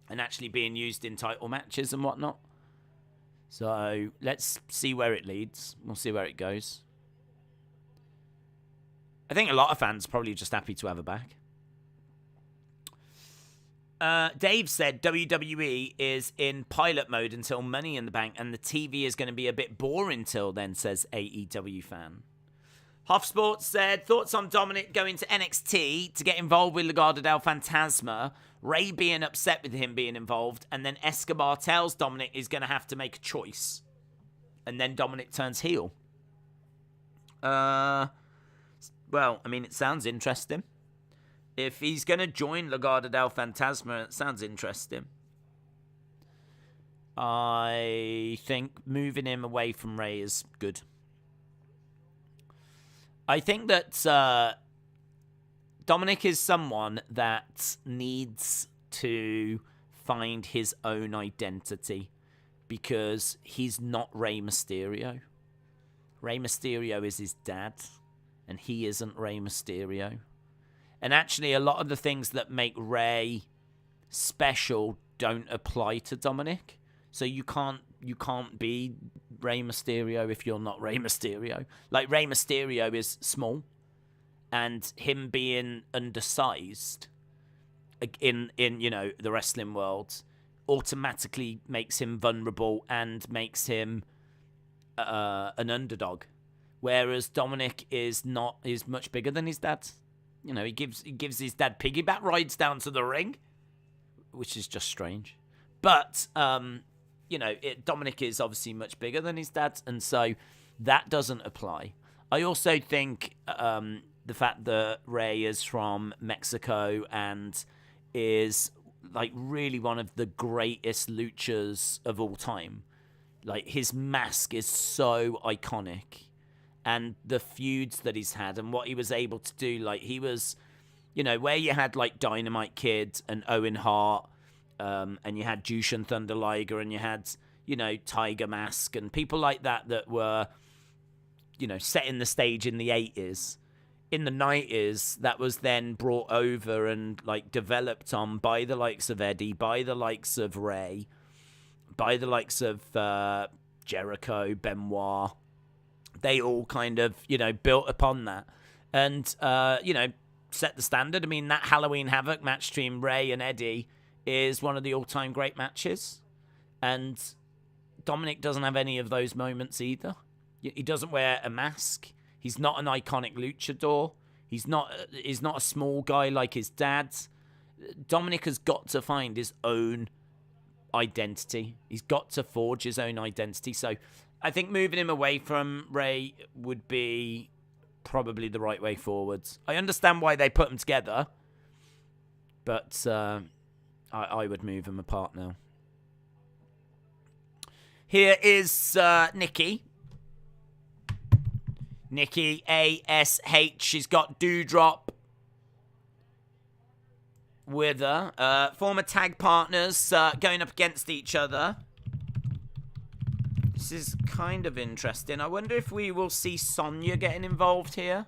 and actually being used in title matches and whatnot. So let's see where it leads. We'll see where it goes. I think a lot of fans are probably just happy to have her back. Dave said WWE is in pilot mode until Money in the Bank, and the TV is going to be a bit boring till then, says AEW fan. Huff Sports said, thoughts on Dominic going to NXT to get involved with Legado del Fantasma, Ray being upset with him being involved, and then Escobar tells Dominic he's going to have to make a choice. And then Dominic turns heel. Well, I mean, it sounds interesting. If he's going to join Legado del Fantasma, it sounds interesting. I think moving him away from Ray is good. I think that Dominic is someone that needs to find his own identity because he's not Rey Mysterio. Rey Mysterio is his dad, and he isn't Rey Mysterio. And actually, a lot of the things that make Rey special don't apply to Dominic. So you can't be Rey Mysterio if you're not Rey Mysterio. Like, Rey Mysterio is small, and him being undersized in you know, the wrestling world automatically makes him vulnerable and makes him an underdog. Whereas Dominic is much bigger than his dad. You know, he gives his dad piggyback rides down to the ring, which is just strange. But you know, Dominic is obviously much bigger than his dad, and so that doesn't apply. I also think the fact that Rey is from Mexico and is like really one of the greatest luchas of all time. Like, his mask is so iconic. And the feuds that he's had and what he was able to do, like, he was, you know, where you had like Dynamite Kid and Owen Hart, and you had Jushin Thunder Liger, and you had, you know, Tiger Mask and people like that were, you know, setting the stage in the 80s. In the 90s, that was then brought over and like developed on by the likes of Eddie, by the likes of Rey, by the likes of Jericho, Benoit. They all kind of, you know, built upon that and, you know, set the standard. I mean, that Halloween Havoc match between Rey and Eddie is one of the all-time great matches. And Dominic doesn't have any of those moments either. He doesn't wear a mask. He's not an iconic luchador. He's not a small guy like his dad. Dominic has got to find his own identity. He's got to forge his own identity. So I think moving him away from Rey would be probably the right way forwards. I understand why they put them together, but I would move them apart now. Here is Nikki. Nikki ASH. She's got Doudrop with her. Former tag partners going up against each other. This is kind of interesting. I wonder if we will see Sonya getting involved here.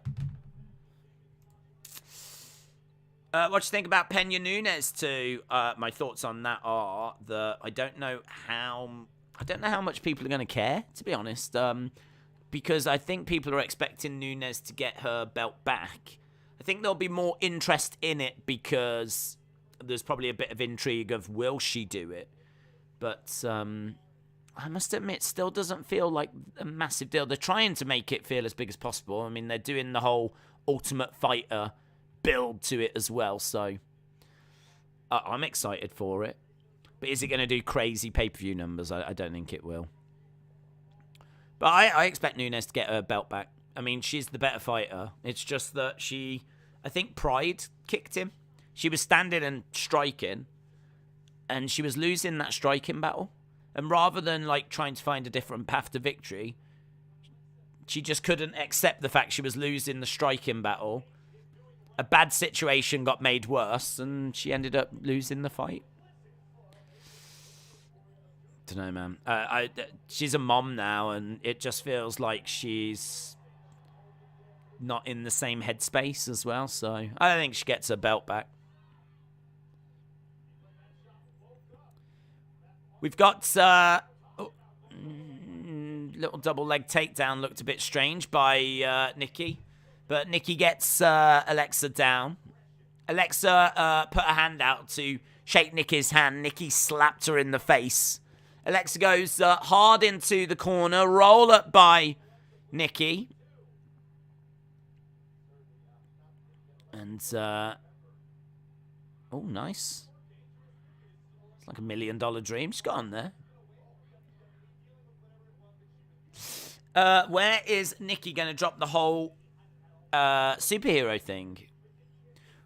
What do you think about Pena Nunes too? My thoughts on that are that I don't know how much people are going to care, to be honest. Because I think people are expecting Nunes to get her belt back. I think there'll be more interest in it because there's probably a bit of intrigue of will she do it. But I must admit, it still doesn't feel like a massive deal. They're trying to make it feel as big as possible. I mean, they're doing the whole Ultimate Fighter build to it as well, so I'm excited for it. But is it going to do crazy pay-per-view numbers? I don't think it will. But I expect Nunes to get her belt back. I mean, she's the better fighter. It's just that I think pride kicked him. She was standing and striking, and she was losing that striking battle. And rather than like trying to find a different path to victory, she just couldn't accept the fact she was losing the striking battle. A bad situation got made worse, and she ended up losing the fight. Don't know, man. She's a mom now, and it just feels like she's not in the same headspace as well. So I don't think she gets her belt back. We've got little double leg takedown. Looked a bit strange by Nikki. But Nikki gets Alexa down. Alexa put her hand out to shake Nikki's hand. Nikki slapped her in the face. Alexa goes hard into the corner. Roll up by Nikki. And, oh, nice. It's like $1 million dream. She's got on there. Where is Nikki going to drop the whole superhero thing?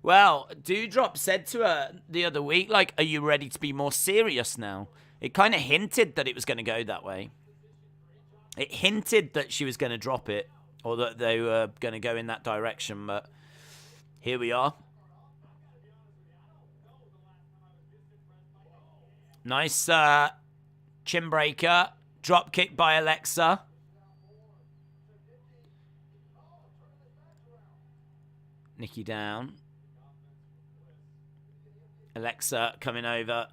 Well, Doudrop said to her the other week, like, are you ready to be more serious now? It kind of hinted that it was going to go that way. It hinted that she was going to drop it, or that they were going to go in that direction, but here we are. Nice chin breaker. Drop kick by Alexa. Nikki down. Alexa coming over.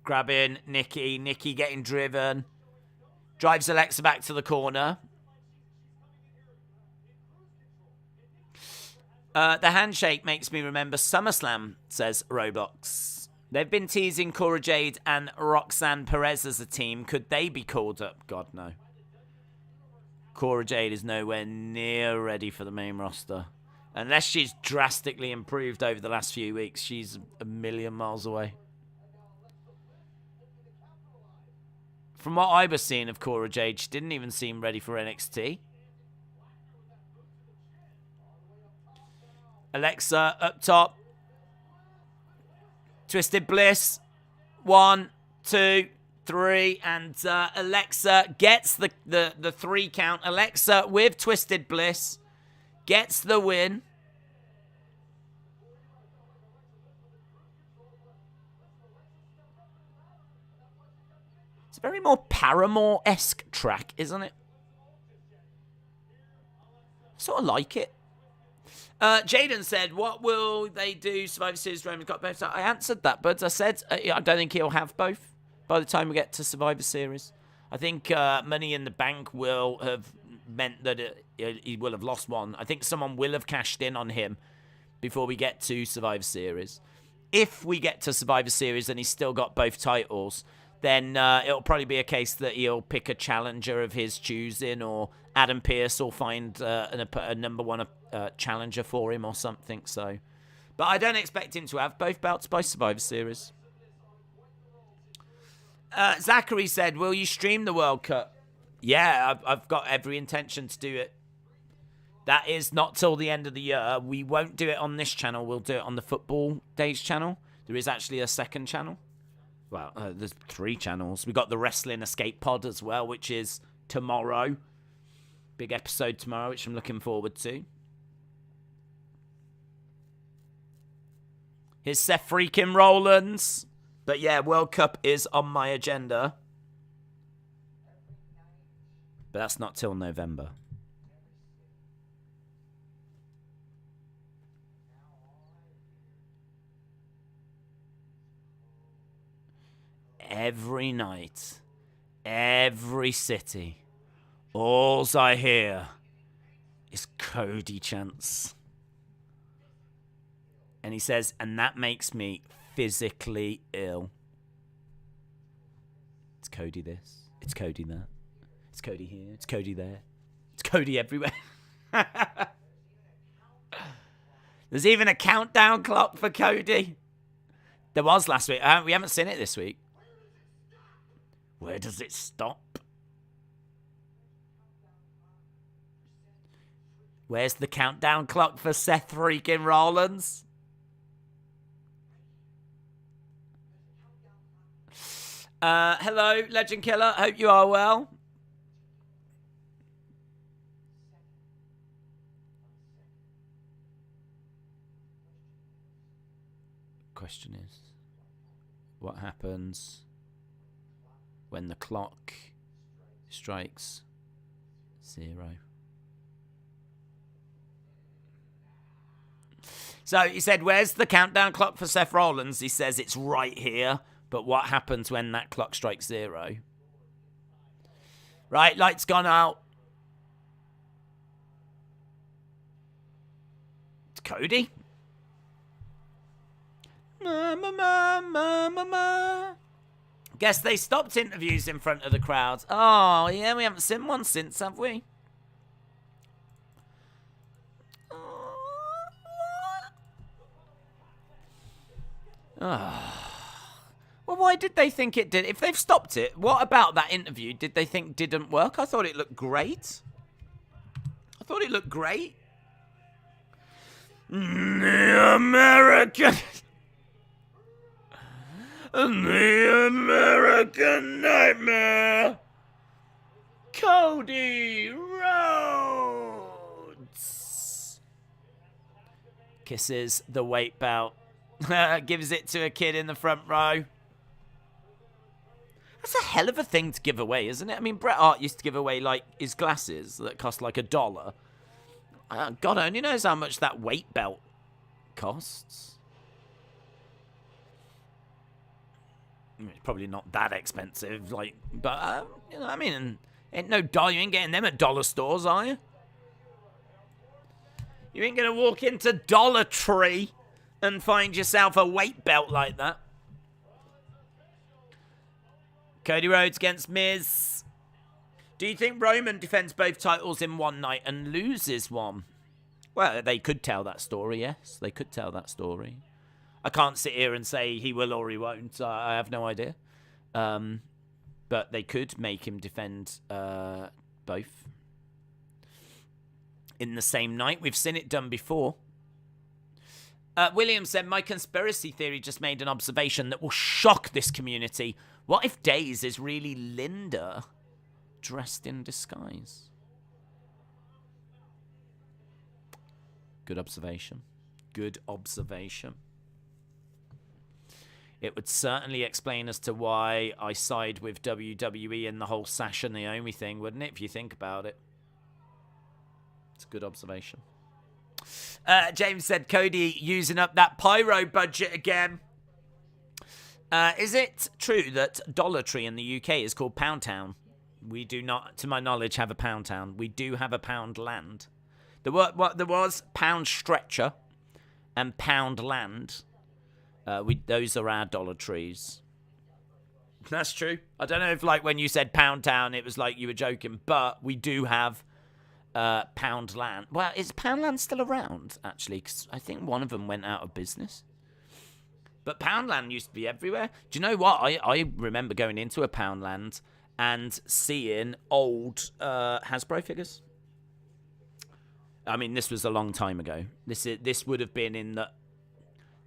Grabbing Nikki. Nikki getting driven. Drives Alexa back to the corner. The handshake makes me remember SummerSlam, says Roblox. They've been teasing Cora Jade and Roxanne Perez as a team. Could they be called up? God, no. Cora Jade is nowhere near ready for the main roster. Unless she's drastically improved over the last few weeks, she's a million miles away. From what I was seeing of Cora Jade, she didn't even seem ready for NXT. Alexa up top. Twisted Bliss. 1, 2, 3. And Alexa gets the 3 count. Alexa with Twisted Bliss gets the win. It's a very more Paramore-esque track, isn't it? I sort of like it. Jaden said, what will they do? Survivor Series, Roman got both. I answered that, but I said, I don't think he'll have both by the time we get to Survivor Series. I think Money in the Bank will have meant that he will have lost one. I think someone will have cashed in on him before we get to Survivor Series. If we get to Survivor Series and he's still got both titles, then it'll probably be a case that he'll pick a challenger of his choosing, or Adam Pearce will find a number one challenger for him or something. So, but I don't expect him to have both belts by Survivor Series. Zachary said, will you stream the World Cup? Yeah, I've got every intention to do it. That is not till the end of the year. We won't do it on this channel. We'll do it on the Football Days channel. There is actually a second channel. Well, there's 3 channels. We got the Wrestling Escape Pod as well, which is tomorrow. Big episode tomorrow, which I'm looking forward to. Here's Seth freaking Rollins. But yeah, World Cup is on my agenda. But that's not till November. every night, every city, alls I hear is Cody chants. And he says, and that makes me physically ill. It's Cody this, it's Cody that, it's Cody here, it's Cody there, it's Cody everywhere. There's even a countdown clock for Cody. There was last week. We haven't seen it this week. Where does it stop? Where's the countdown clock for Seth freaking Rollins? Hello, Legend Killer. Hope you are well. Question is, what happens when the clock strikes 0? So he said, where's the countdown clock for Seth Rollins? He says it's right here. But what happens when that clock strikes 0? Right, light's gone out. It's Cody. Guess they stopped interviews in front of the crowds. Oh, yeah, we haven't seen one since, have we? Well, why did they think it did? If they've stopped it, what about that interview did they think didn't work? I thought it looked great. The American... The American Nightmare, Cody Rhodes. Kisses the weight belt. Gives it to a kid in the front row. That's a hell of a thing to give away, isn't it? I mean, Bret Hart used to give away, like, his glasses that cost, like, $1. God only knows how much that weight belt costs. It's probably not that expensive, like, but, you know, I mean, ain't no dollar. You ain't getting them at dollar stores, are you? You ain't gonna walk into Dollar Tree and find yourself a weight belt like that. Cody Rhodes against Miz. Do you think Roman defends both titles in one night and loses one? Well, they could tell that story, yes. They could tell that story. I can't sit here and say he will or he won't. I have no idea. But they could make him defend both in the same night. We've seen it done before. William said, my conspiracy theory just made an observation that will shock this community. What if Days is really Linda dressed in disguise? Good observation. Good observation. It would certainly explain as to why I side with WWE in the whole Sasha Naomi thing, wouldn't it, if you think about it? It's a good observation. James said, Cody using up that pyro budget again. Is it true that Dollar Tree in the UK is called Pound Town? We do not, to my knowledge, have a Pound Town. We do have a Pound Land. There was Pound Stretcher and Pound Land. Those are our Dollar Trees. That's true. I don't know if, like, when you said Pound Town, it was like you were joking, but we do have Pound Land. Well, is Pound Land still around, actually? Because I think one of them went out of business. But Pound Land used to be everywhere. Do you know what? I remember going into a Pound Land and seeing old Hasbro figures. I mean, this was a long time ago. This would have been in the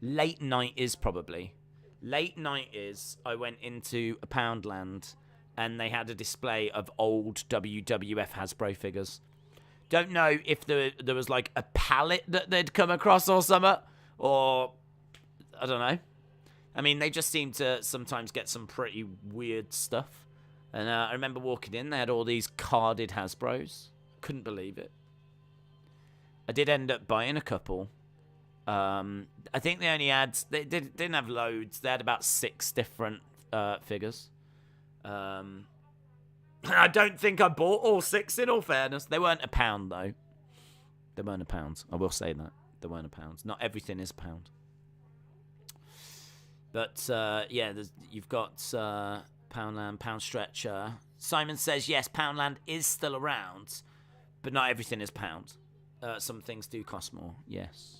late 90s, probably. Late 90s, I went into a Poundland and they had a display of old WWF Hasbro figures. Don't know if there was like a pallet that they'd come across or something, or I don't know. I mean, they just seem to sometimes get some pretty weird stuff. And I remember walking in, they had all these carded Hasbros. Couldn't believe it. I did end up buying a couple. I think they only had, they didn't have loads. They had about 6 different figures. I don't think I bought all 6, in all fairness. They weren't a pound, though. They weren't a pound. I will say that. They weren't a pound. Not everything is a pound. But, yeah, you've got Poundland, Pound Stretcher. Simon says, yes, Poundland is still around, but not everything is pound. Some things do cost more, yes.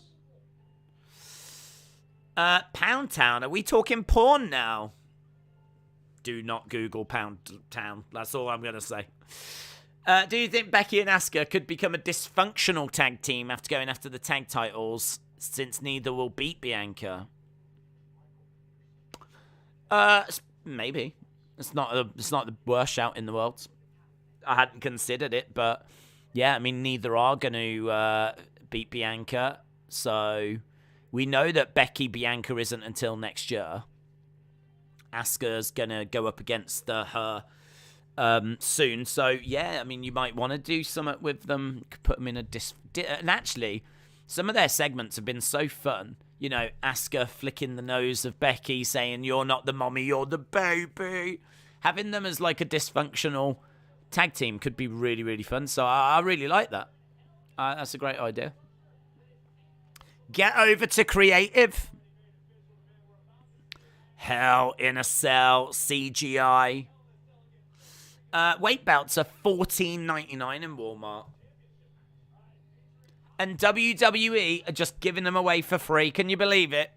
Pound Town, are we talking porn now? Do not Google Pound Town. That's all I'm going to say. Do you think Becky and Asuka could become a dysfunctional tag team after going after the tag titles, since neither will beat Bianca? Maybe. It's not the worst shout in the world. I hadn't considered it, but yeah, I mean, neither are going to beat Bianca, so we know that Bianca isn't until next year. Asuka's going to go up against her soon, so yeah, I mean, you might want to do something with them, put them in a and actually, some of their segments have been so fun. You know, Asuka flicking the nose of Becky, saying, "You're not the mommy, you're the baby." Having them as like a dysfunctional tag team could be really, really fun. So I really like that. That's a great idea. Get over to creative. Hell in a Cell CGI. Weight belts are $14.99 in Walmart. And WWE are just giving them away for free. Can you believe it?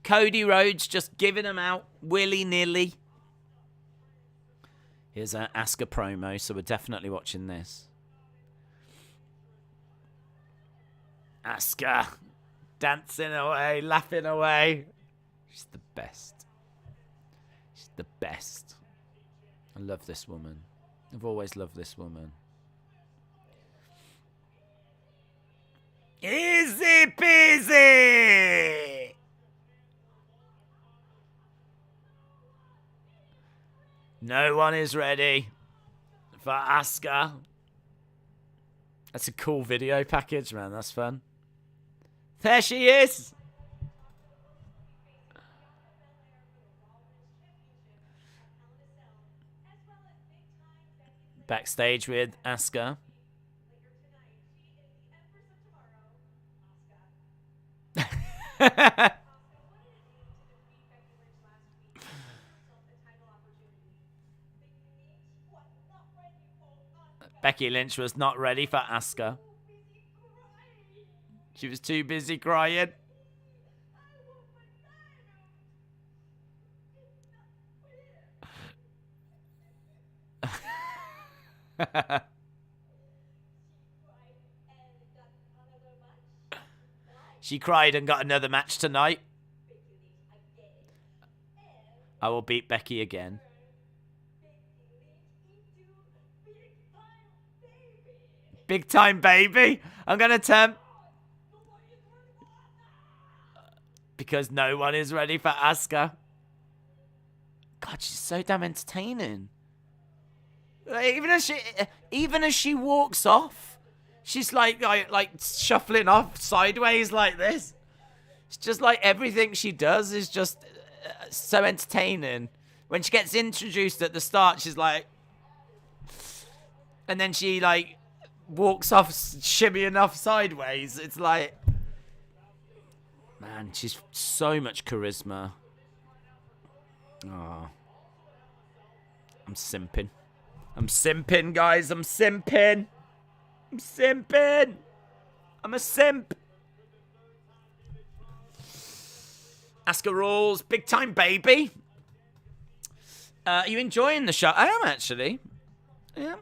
Cody Rhodes just giving them out willy-nilly. Here's an Asuka promo, so we're definitely watching this. Asuka dancing away, laughing away. She's the best. She's the best. I love this woman. I've always loved this woman. Easy peasy! No one is ready for Asuka. That's a cool video package, man. That's fun. There she is! Backstage with Asuka. Becky Lynch was not ready for Asuka. She was too busy crying. She cried and got another match tonight. I will beat Becky again. Big time, baby. I'm going to turn... Because no one is ready for Asuka. God, she's so damn entertaining. Even as she walks off, she's like shuffling off sideways like this. It's just like everything she does is just so entertaining. When she gets introduced at the start, she's like... And then she like walks off shimmying off sideways. It's like... Man, she's so much charisma. Oh. I'm simping. I'm simping, guys. I'm simping. I'm simping. I'm a simp. Asuka rules. Big time, baby. Are you enjoying the show? I am, actually. Yeah.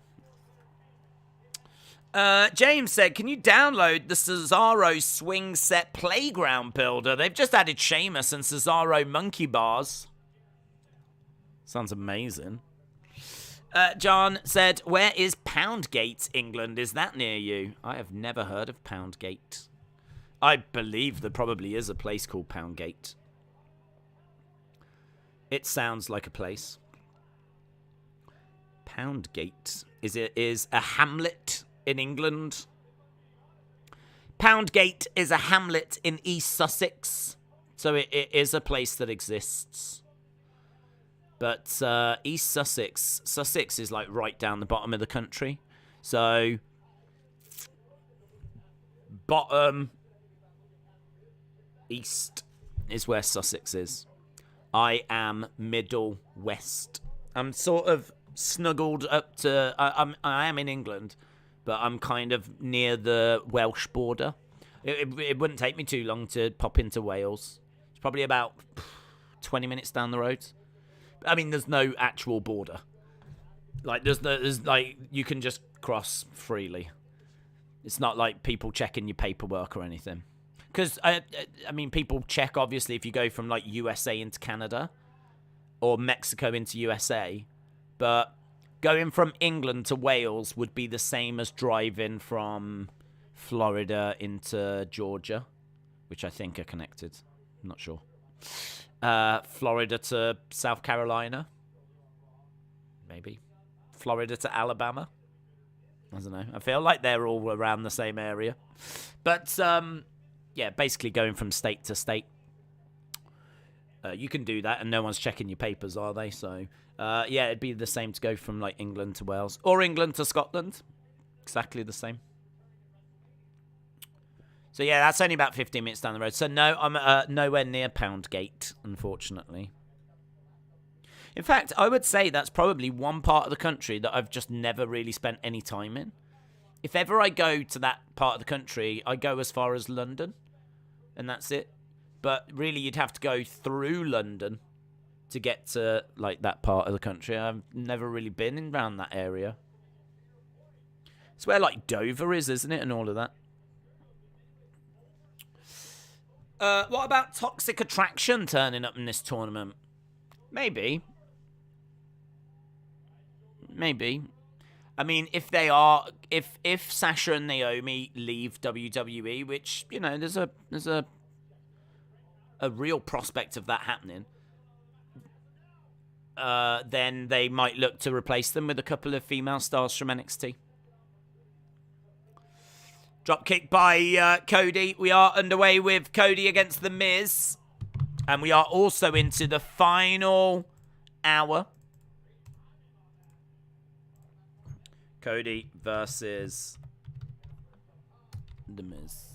James said, can you download the Cesaro Swing Set Playground Builder? They've just added Sheamus and Cesaro Monkey Bars. Sounds amazing. John said, where is Poundgate, England? Is that near you? I have never heard of Poundgate. I believe there probably is a place called Poundgate. It sounds like a place. Poundgate. Is a hamlet in England. Poundgate is a hamlet in East Sussex. So it is a place that exists. But East Sussex is like right down the bottom of the country. So bottom east is where Sussex is. I am middle west. I'm sort of snuggled up to... I am in England, but I'm kind of near the Welsh border. It wouldn't take me too long to pop into Wales. It's probably about 20 minutes down the road. I mean, there's no actual border. Like, there's like, you can just cross freely. It's not like people checking your paperwork or anything. Because, I mean, people check, obviously, if you go from, like, USA into Canada or Mexico into USA. But going from England to Wales would be the same as driving from Florida into Georgia, which I think are connected. I'm not sure. Florida to South Carolina. Maybe. Florida to Alabama. I don't know. I feel like they're all around the same area. But, yeah, basically going from state to state. You can do that, and no one's checking your papers, are they? So, yeah, it'd be the same to go from, like, England to Wales. Or England to Scotland. Exactly the same. So, yeah, that's only about 15 minutes down the road. So, no, I'm nowhere near Poundgate, unfortunately. In fact, I would say that's probably one part of the country that I've just never really spent any time in. If ever I go to that part of the country, I go as far as London, and that's it. But really, you'd have to go through London to get to, like, that part of the country. I've never really been around that area. It's where, like, Dover is, isn't it, and all of that. What about Toxic Attraction turning up in this tournament? Maybe. I mean, if they are, if Sasha and Naomi leave WWE, which, you know, there's a real prospect of that happening, then they might look to replace them with a couple of female stars from NXT. Dropkick by Cody. We are underway with Cody against The Miz. And we are also into the final hour. Cody versus The Miz.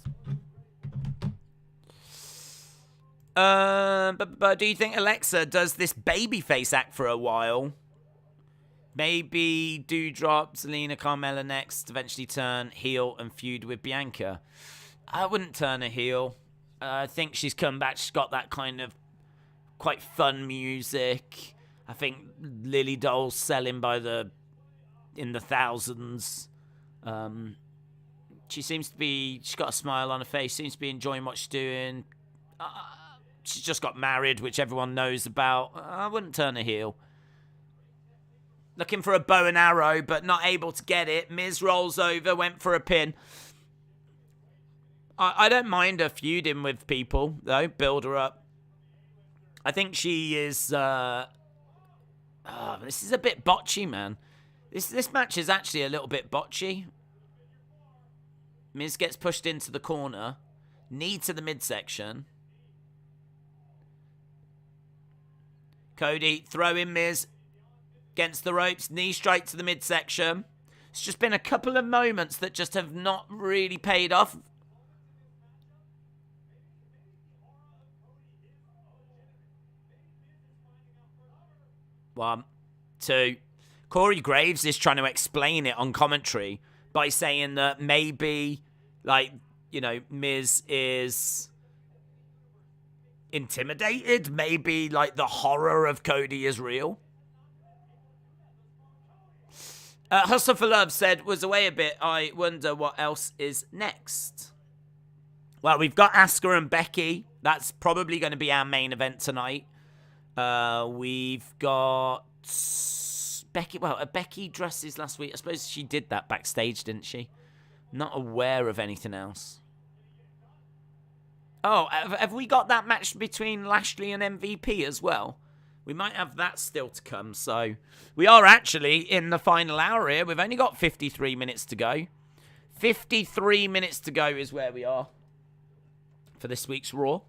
But do you think Alexa does this babyface act for a while? Maybe Doudrop, Zelina, Carmella next, eventually turn heel and feud with Bianca. I wouldn't turn her heel. I think she's come back. She's got that kind of quite fun music. I think Lily Doll's selling in the thousands. She seems to be, she's got a smile on her face, seems to be enjoying what she's doing. She's just got married, which everyone knows about. I wouldn't turn her heel. Looking for a bow and arrow, but not able to get it. Miz rolls over, went for a pin. I don't mind her feuding with people, though. Build her up. I think she is... this is a bit botchy, man. This match is actually a little bit botchy. Miz gets pushed into the corner. Knee to the midsection. Cody throwing Miz against the ropes. Knee straight to the midsection. It's just been a couple of moments that just have not really paid off. 1, 2. Corey Graves is trying to explain it on commentary by saying that maybe, like, you know, Miz is intimidated. Maybe, like, the horror of Cody is real. Hustle for Love said, was away a bit. I wonder what else is next. Well, we've got Asuka and Becky. That's probably going to be our main event tonight. We've got Becky. Well, Becky dresses last week. I suppose she did that backstage, didn't she? Not aware of anything else. Oh, have we got that match between Lashley and MVP as well? We might have that still to come. So we are actually in the final hour here. We've only got 53 minutes to go. 53 minutes to go is where we are for this week's Raw.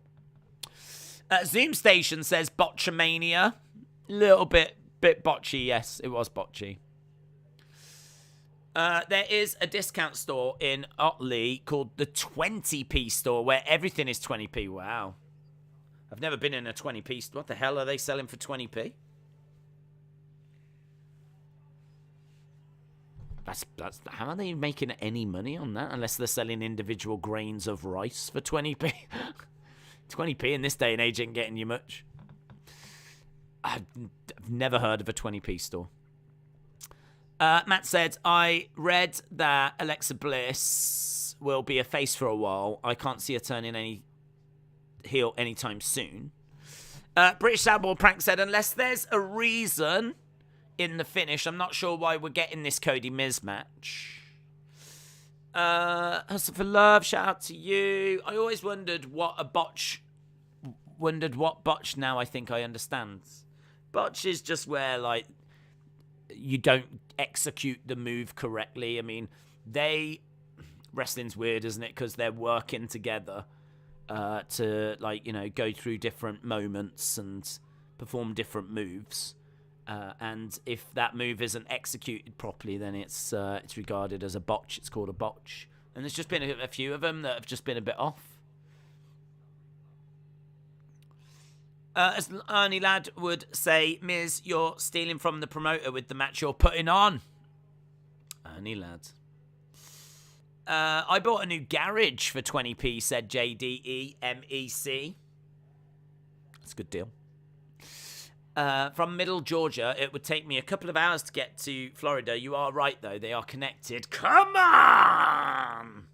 Zoom Station says Botchamania. Little bit botchy, yes, it was botchy. There is a discount store in Otley called the 20p store where everything is 20p. Wow. I've never been in a 20p store. What the hell are they selling for 20p? That's how are they making any money on that? Unless they're selling individual grains of rice for 20p. 20p in this day and age ain't getting you much. I've never heard of a 20p store. Matt said, I read that Alexa Bliss will be a face for a while. I can't see her turning any heel anytime soon. British Soundball Prank said, unless there's a reason in the finish, I'm not sure why we're getting this Cody Miz match. Hustle for Love, shout out to you. I always wondered what botch now I think I understand. Botch is just where, like, you don't execute the move correctly. I mean, wrestling's weird, isn't it? Because they're working together to, like, you know, go through different moments and perform different moves. And if that move isn't executed properly, then it's regarded as a botch. It's called a botch. And there's just been a few of them that have just been a bit off. As Ernie Ladd would say, Miz, you're stealing from the promoter with the match you're putting on. Ernie Ladd. I bought a new garage for 20p, said JDEMEC. That's a good deal. From Middle Georgia, it would take me a couple of hours to get to Florida. You are right, though. They are connected. Come on!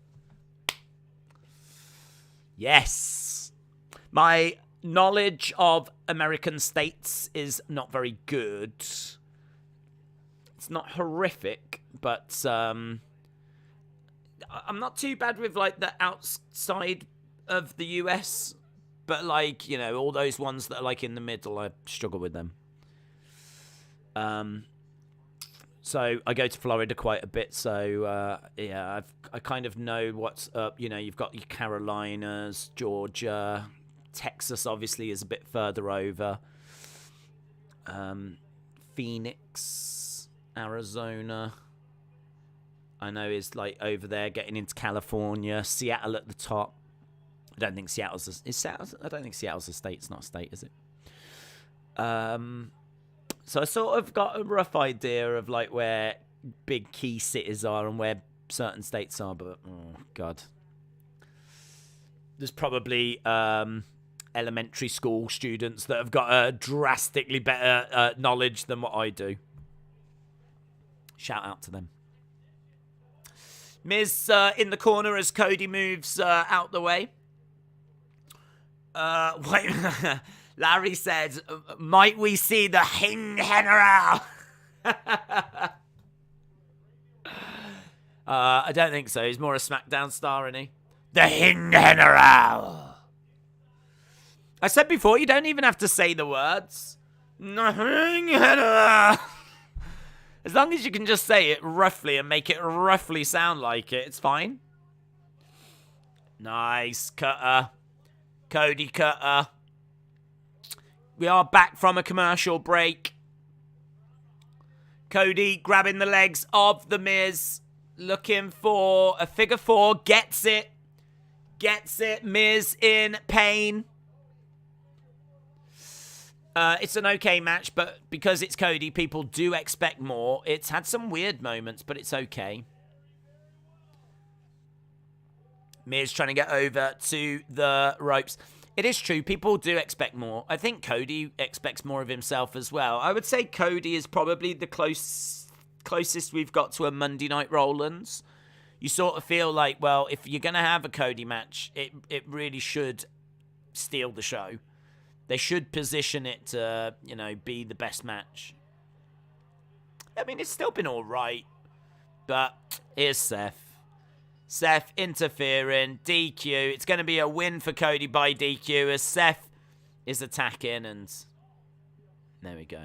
Yes. My knowledge of American states is not very good. It's not horrific, but I'm not too bad with, like, the outside of the US. But, like, you know, all those ones that are, like, in the middle, I struggle with them. So I go to Florida quite a bit. So, yeah, I kind of know what's up. You know, you've got your Carolinas, Georgia. Texas, obviously, is a bit further over. Phoenix, Arizona, I know is, like, over there, getting into California. Seattle at the top. I don't think Seattle's a state. It's not a state, is it? So I sort of got a rough idea of, like, where big key cities are and where certain states are, but oh god, there's probably elementary school students that have got a drastically better knowledge than what I do. Shout out to them. Miz in the corner as Cody moves out the way. Wait, Larry said, might we see the Hing General? I don't think so. He's more a SmackDown star, isn't he? The Hing General. I said before, you don't even have to say the words. The Hing General. As long as you can just say it roughly and make it roughly sound like it, it's fine. Nice cutter. Cody cutter. We are back from a commercial break. Cody grabbing the legs of The Miz. Looking for a figure four. Gets it. Gets it. Miz in pain. It's an okay match, but because it's Cody, people do expect more. It's had some weird moments, but it's okay. Miz trying to get over to the ropes. It is true. People do expect more. I think Cody expects more of himself as well. I would say Cody is probably the closest we've got to a Monday Night Rollins. You sort of feel like, well, if you're going to have a Cody match, it really should steal the show. They should position it to, you know, be the best match. I mean, it's still been all right. But here's Seth. Seth interfering. DQ. It's going to be a win for Cody by DQ as Seth is attacking. And there we go.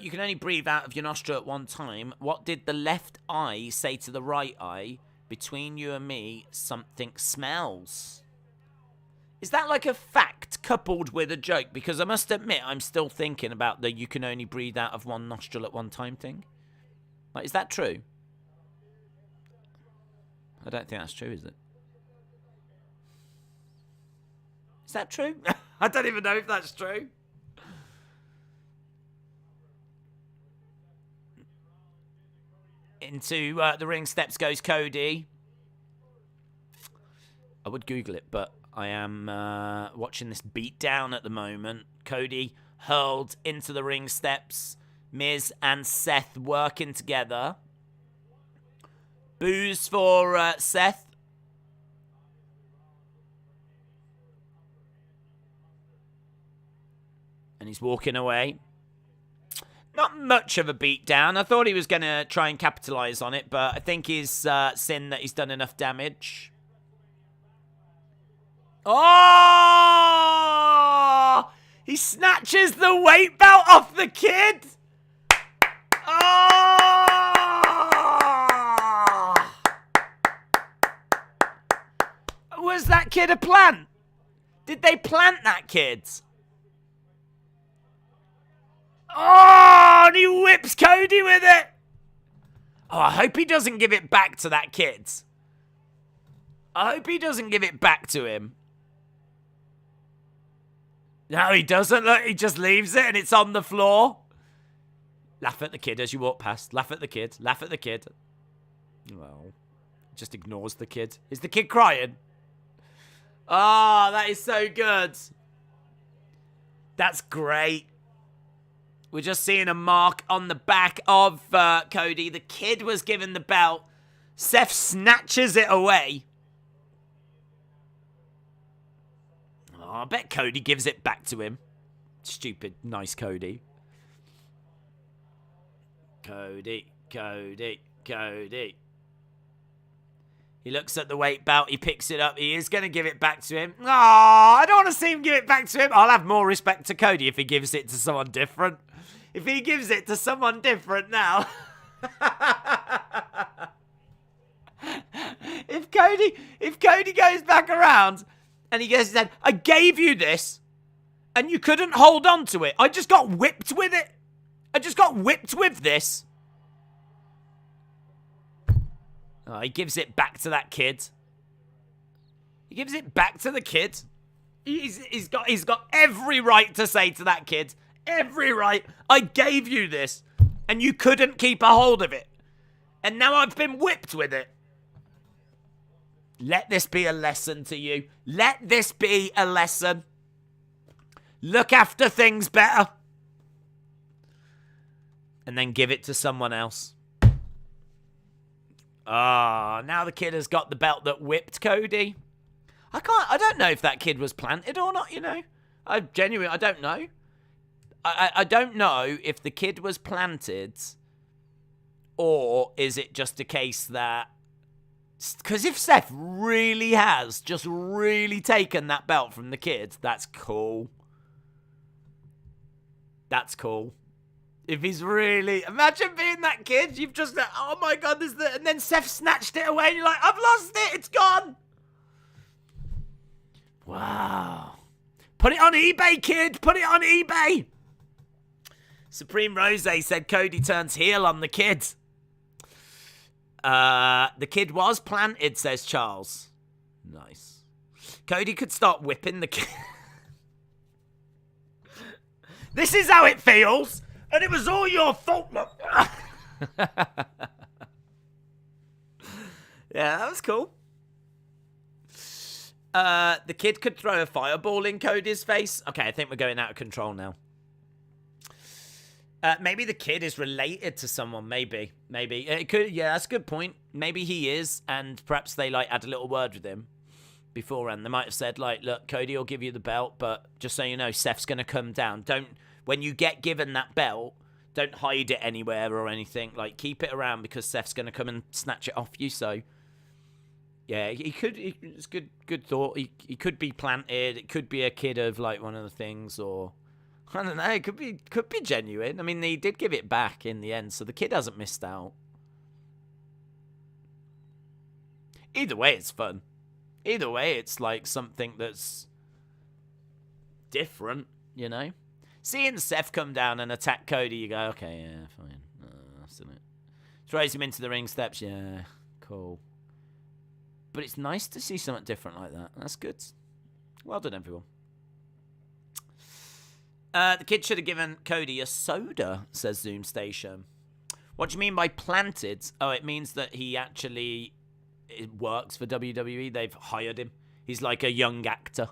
You can only breathe out of your nostril at one time. What did the left eye say to the right eye? Between you and me, something smells. Is that like a fact coupled with a joke? Because I must admit, I'm still thinking about the you can only breathe out of one nostril at one time thing. Like, is that true? I don't think that's true, is it? Is that true? I don't even know if that's true. Into the ring steps goes Cody. I would Google it, but I am watching this beat down at the moment. Cody hurled into the ring steps. Miz and Seth working together. Boos for Seth. And he's walking away. Not much of a beatdown. I thought he was going to try and capitalise on it, but I think he's seen that he's done enough damage. Oh! He snatches the weight belt off the kid! Oh! Was that kid a plant? Did they plant that kid? Oh, and he whips Cody with it. Oh, I hope he doesn't give it back to that kid. I hope he doesn't give it back to him. No, he doesn't. Look, he just leaves it and it's on the floor. Laugh at the kid as you walk past. Laugh at the kid. Laugh at the kid. Well, just ignores the kid. Is the kid crying? Oh, that is so good. That's great. We're just seeing a mark on the back of Cody. The kid was given the belt. Seth snatches it away. Oh, I bet Cody gives it back to him. Stupid, nice Cody. Cody. He looks at the weight belt. He picks it up. He is going to give it back to him. Oh, I don't want to see him give it back to him. I'll have more respect to Cody if he gives it to someone different. If he gives it to someone different now. If Cody goes back around and he goes, I gave you this and you couldn't hold on to it. I just got whipped with it. I just got whipped with this. Oh, he gives it back to that kid. He gives it back to the kid. He's got every right to say to that kid, every right, I gave you this, and you couldn't keep a hold of it. And now I've been whipped with it. Let this be a lesson to you. Let this be a lesson. Look after things better. And then give it to someone else. Ah, now the kid has got the belt that whipped Cody. I don't know if that kid was planted or not, you know. I don't know. I don't know if the kid was planted or is it just a case that... Because if Seth really has just really taken that belt from the kid, that's cool. That's cool. If he's really... Imagine being that kid. You've just... Oh my God, there's the... And then Seth snatched it away and you're like, I've lost it. It's gone. Wow. Put it on eBay, kid. Put it on eBay. Supreme Rose said Cody turns heel on the kid. The kid was planted, says Charles. Nice. Cody could start whipping the kid. This is how it feels. And it was all your fault. Yeah, that was cool. The kid could throw a fireball in Cody's face. Okay, I think we're going out of control now. Maybe the kid is related to someone. Maybe it could. Yeah, that's a good point. Maybe he is, and perhaps they had a little word with him beforehand. They might have said look, Cody will give you the belt, but just so you know, Seth's gonna come down. When you get given that belt, don't hide it anywhere or anything. Keep it around because Seth's gonna come and snatch it off you. So yeah, he could. It's good thought. He could be planted. It could be a kid of one of the things, or. I don't know, it could be genuine. I mean, they did give it back in the end, so the kid hasn't missed out. Either way, it's fun. Either way, it's something that's different, you know? Seeing Seth come down and attack Cody, you go, okay, yeah, fine. That's it. Throws him into the ring steps, yeah, cool. But it's nice to see something different like that. That's good. Well done, everyone. The kid should have given Cody a soda, says Zoom Station. What do you mean by planted? Oh, it means that he actually works for WWE. They've hired him. He's like a young actor.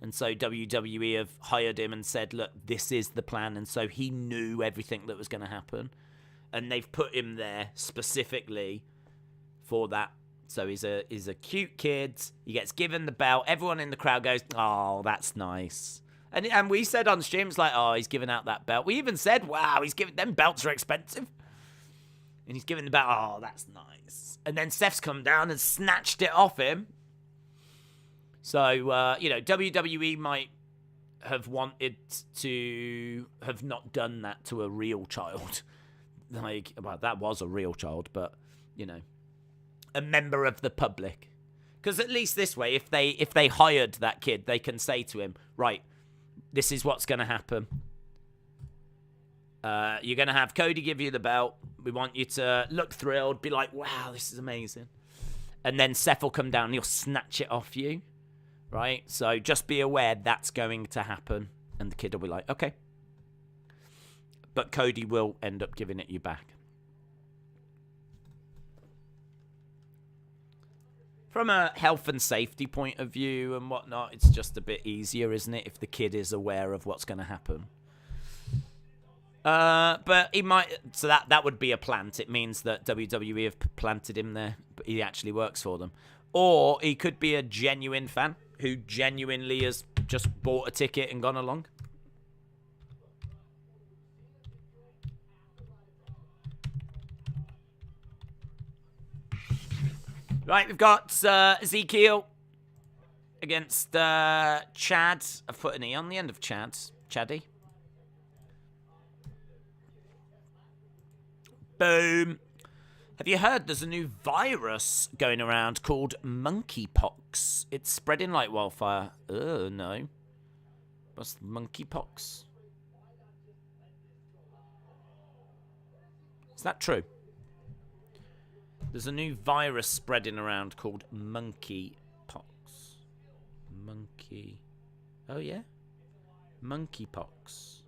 And so WWE have hired him and said, look, this is the plan. And so he knew everything that was going to happen. And they've put him there specifically for that. So he's a cute kid. He gets given the belt. Everyone in the crowd goes, oh, that's nice. And we said on streams, like, oh, he's giving out that belt. We even said, wow, he's giving them belts are expensive. And he's giving the belt, oh, that's nice. And then Seth's come down and snatched it off him. So, WWE might have wanted to have not done that to a real child. Like, well, that was a real child, but, a member of the public. Because at least this way, if they hired that kid, they can say to him, right, this is what's going to happen. You're going to have Cody give you the belt. We want you to look thrilled, be like, wow, this is amazing. And then Seth will come down and he'll snatch it off you. Right? So just be aware that's going to happen. And the kid will be like, okay. But Cody will end up giving it you back. From a health and safety point of view and whatnot, it's just a bit easier, isn't it? If the kid is aware of what's going to happen. But he might... So that would be a plant. It means that WWE have planted him there. But he actually works for them. Or he could be a genuine fan who genuinely has just bought a ticket and gone along. Right, we've got Ezekiel against Chad. I've put an E on the end of Chad. Chaddy. Boom. Have you heard there's a new virus going around called monkeypox? It's spreading like wildfire. No. What's monkeypox? Is that true? There's a new virus spreading around called monkeypox. Oh, yeah? Monkeypox.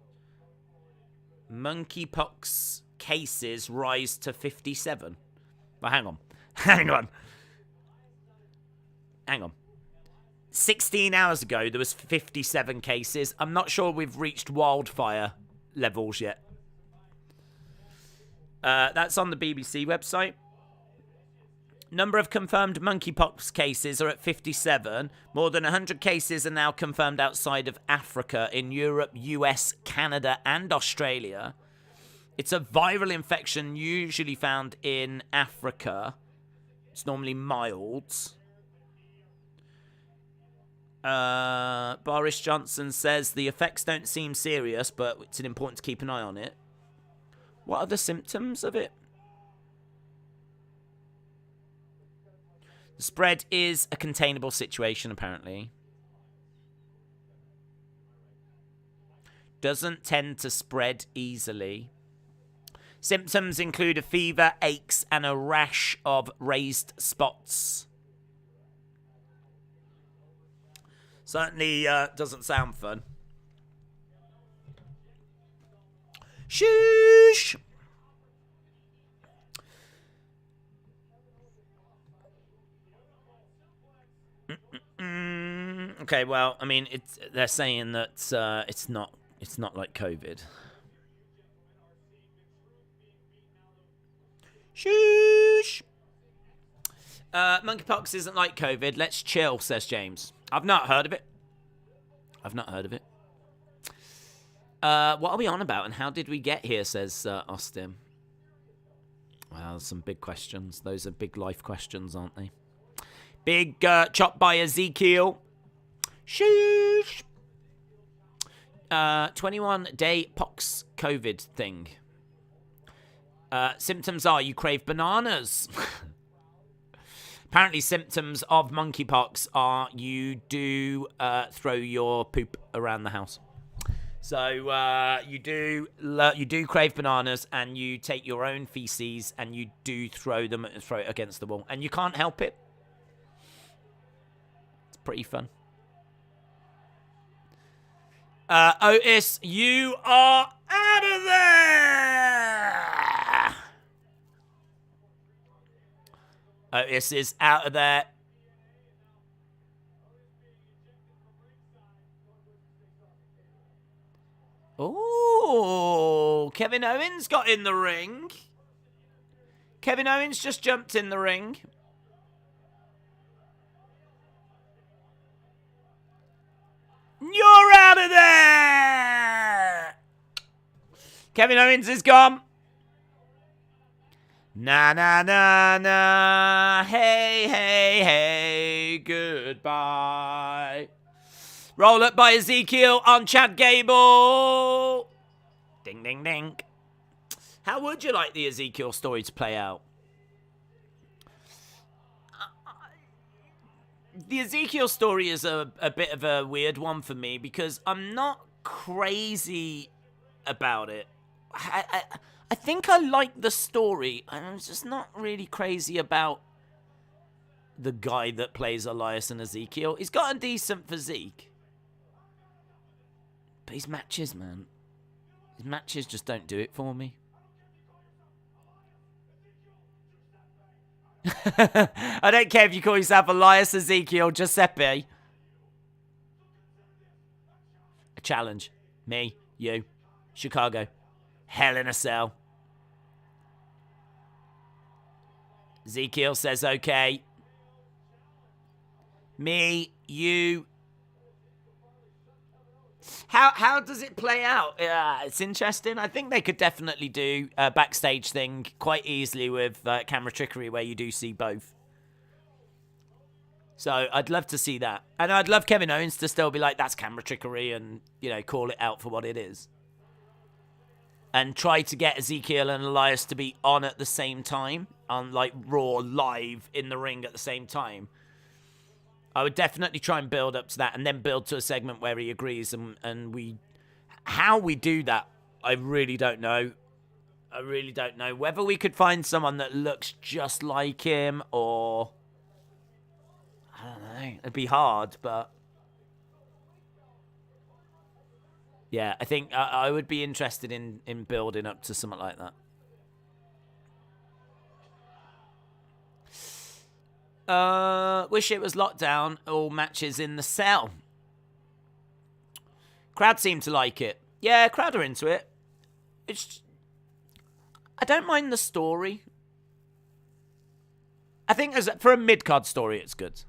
Monkeypox cases rise to 57. Well, hang on. Hang on. 16 hours ago, there was 57 cases. I'm not sure we've reached wildfire levels yet. That's on the BBC website. Number of confirmed monkeypox cases are at 57. More than 100 cases are now confirmed outside of Africa, in Europe, US, Canada, and Australia. It's a viral infection usually found in Africa. It's normally mild. Boris Johnson says the effects don't seem serious, but it's important to keep an eye on it. What are the symptoms of it? The spread is a containable situation, apparently. Doesn't tend to spread easily. Symptoms include a fever, aches, and a rash of raised spots. Certainly doesn't sound fun. Shoosh! Okay, well, I mean, they're saying that it's not like COVID. Shoosh! Monkeypox isn't like COVID. Let's chill, says James. I've not heard of it. What are we on about and how did we get here, says Austin. Well, some big questions. Those are big life questions, aren't they? Big chop by Ezekiel. Sheesh. 21-day pox COVID thing. Symptoms are you crave bananas. Apparently, symptoms of monkeypox are you do throw your poop around the house. So you do crave bananas, and you take your own feces and you do throw it against the wall, and you can't help it. It's pretty fun. Otis, you are out of there. Otis is out of there. Oh, Kevin Owens got in the ring. Kevin Owens just jumped in the ring. You're out of there! Kevin Owens is gone. Na na na na. Hey, hey, hey. Goodbye. Roll up by Ezekiel on Chad Gable. Ding, ding, ding. How would you like the Ezekiel story to play out? The Ezekiel story is a bit of a weird one for me because I'm not crazy about it. I think I like the story. I'm just not really crazy about the guy that plays Elias and Ezekiel. He's got a decent physique. But his matches, man. His matches just don't do it for me. I don't care if you call yourself Elias, Ezekiel, Giuseppe. A challenge. Me, you, Chicago. Hell in a Cell. Ezekiel says okay. Me, you. How does it play out? It's interesting. I think they could definitely do a backstage thing quite easily with camera trickery where you do see both. So I'd love to see that. And I'd love Kevin Owens to still be like, that's camera trickery, and, you know, call it out for what it is. And try to get Ezekiel and Elias to be on at the same time, on like Raw live in the ring at the same time. I would definitely try and build up to that, and then build to a segment where he agrees, and we... How we do that, I really don't know. I really don't know. Whether we could find someone that looks just like him, or... I don't know. It'd be hard, but... Yeah, I think I would be interested in building up to something like that. Wish it was lockdown. All matches in the cell. Crowd seem to like it. Yeah, crowd are into it. I don't mind the story. I think for a mid-card story, it's good.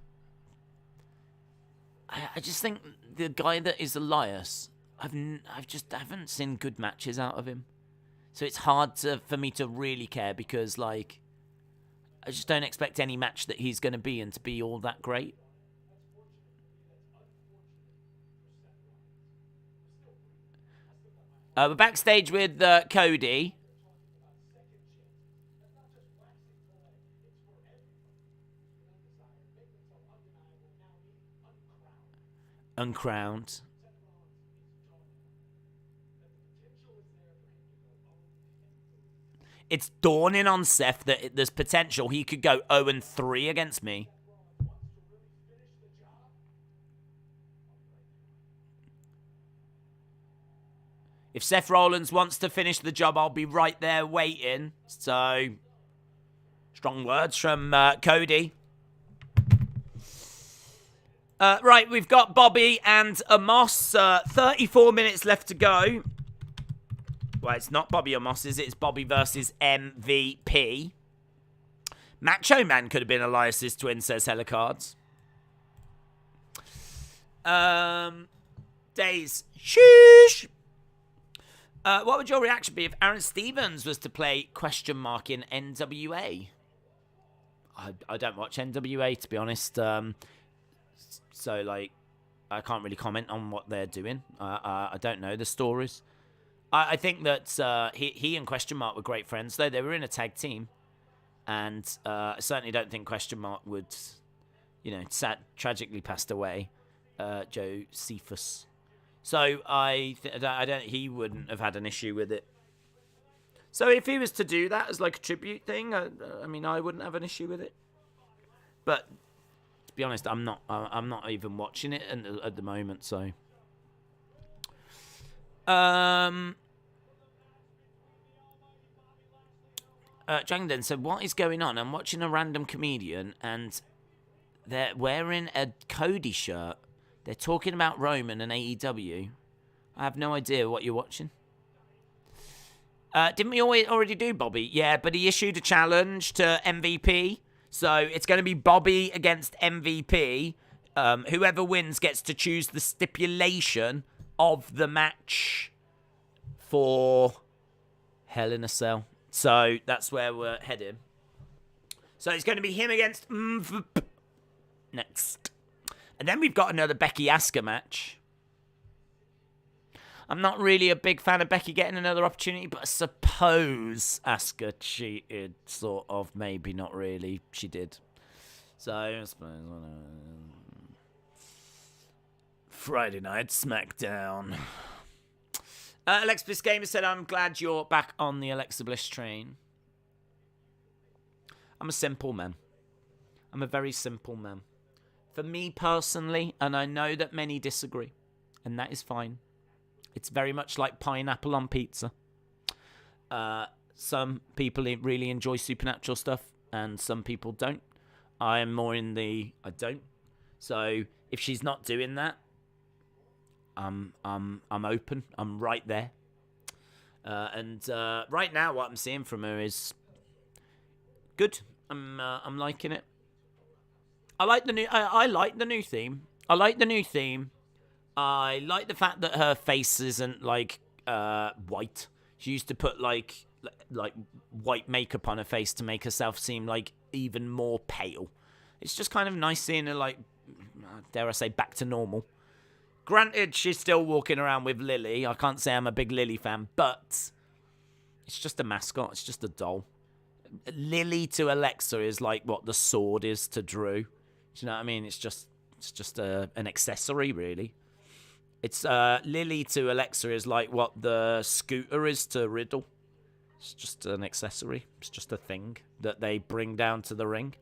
I just think the guy that is Elias, I haven't seen good matches out of him. So it's hard for me to really care because, like, I just don't expect any match that he's going to be in to be all that great. We're backstage with Cody. Uncrowned. It's dawning on Seth that there's potential he could go 0-3 against me. If Seth Rollins wants to finish the job, I'll be right there waiting. So, strong words from Cody. Right, we've got Bobby and Omos. 34 minutes left to go. Well, it's not Bobby Omos, is it? It's Bobby versus MVP. Macho Man could have been Elias's twin, says Helicards. Days. Sheesh. What would your reaction be if Aaron Stevens was to play question mark in NWA? I don't watch NWA, to be honest. So, like, I can't really comment on what they're doing. I don't know the stories. I think that he and Question Mark were great friends, though. They were in a tag team. And I certainly don't think Question Mark would, tragically passed away, Josephus. So I don't. He wouldn't have had an issue with it. So if he was to do that as like a tribute thing, I wouldn't have an issue with it. But to be honest, I'm not even watching it at the moment. So, Jangden said, "What is going on? I'm watching a random comedian, and they're wearing a Cody shirt. They're talking about Roman and AEW. I have no idea what you're watching." Didn't we already do Bobby? Yeah, but he issued a challenge to MVP. So it's going to be Bobby against MVP. Whoever wins gets to choose the stipulation of the match for Hell in a Cell. So that's where we're heading. So it's going to be him against MVP next. And then we've got another Becky Asuka match. I'm not really a big fan of Becky getting another opportunity, but I suppose Asuka cheated, sort of, maybe not really. She did. So, I suppose, Friday Night SmackDown. Alexa Bliss Gamer said, "I'm glad you're back on the Alexa Bliss train." I'm a simple man. I'm a very simple man. For me personally, and I know that many disagree, and that is fine. It's very much like pineapple on pizza. Some people really enjoy supernatural stuff, and some people don't. I am more in the I don't. So if she's not doing that, I'm open. I'm right there. And right now, what I'm seeing from her is good. I'm liking it. I like the new. I like the new theme. I like the new theme. I like the fact that her face isn't like white. She used to put like white makeup on her face to make herself seem like even more pale. It's just kind of nice seeing her like, dare I say, back to normal. Granted, she's still walking around with Lily. I can't say I'm a big Lily fan, but it's just a mascot. It's just a doll. Lily to Alexa is like what the sword is to Drew. Do you know what I mean? It's just an accessory, really. It's Lily to Alexa is like what the scooter is to Riddle. It's just an accessory. It's just a thing that they bring down to the ring.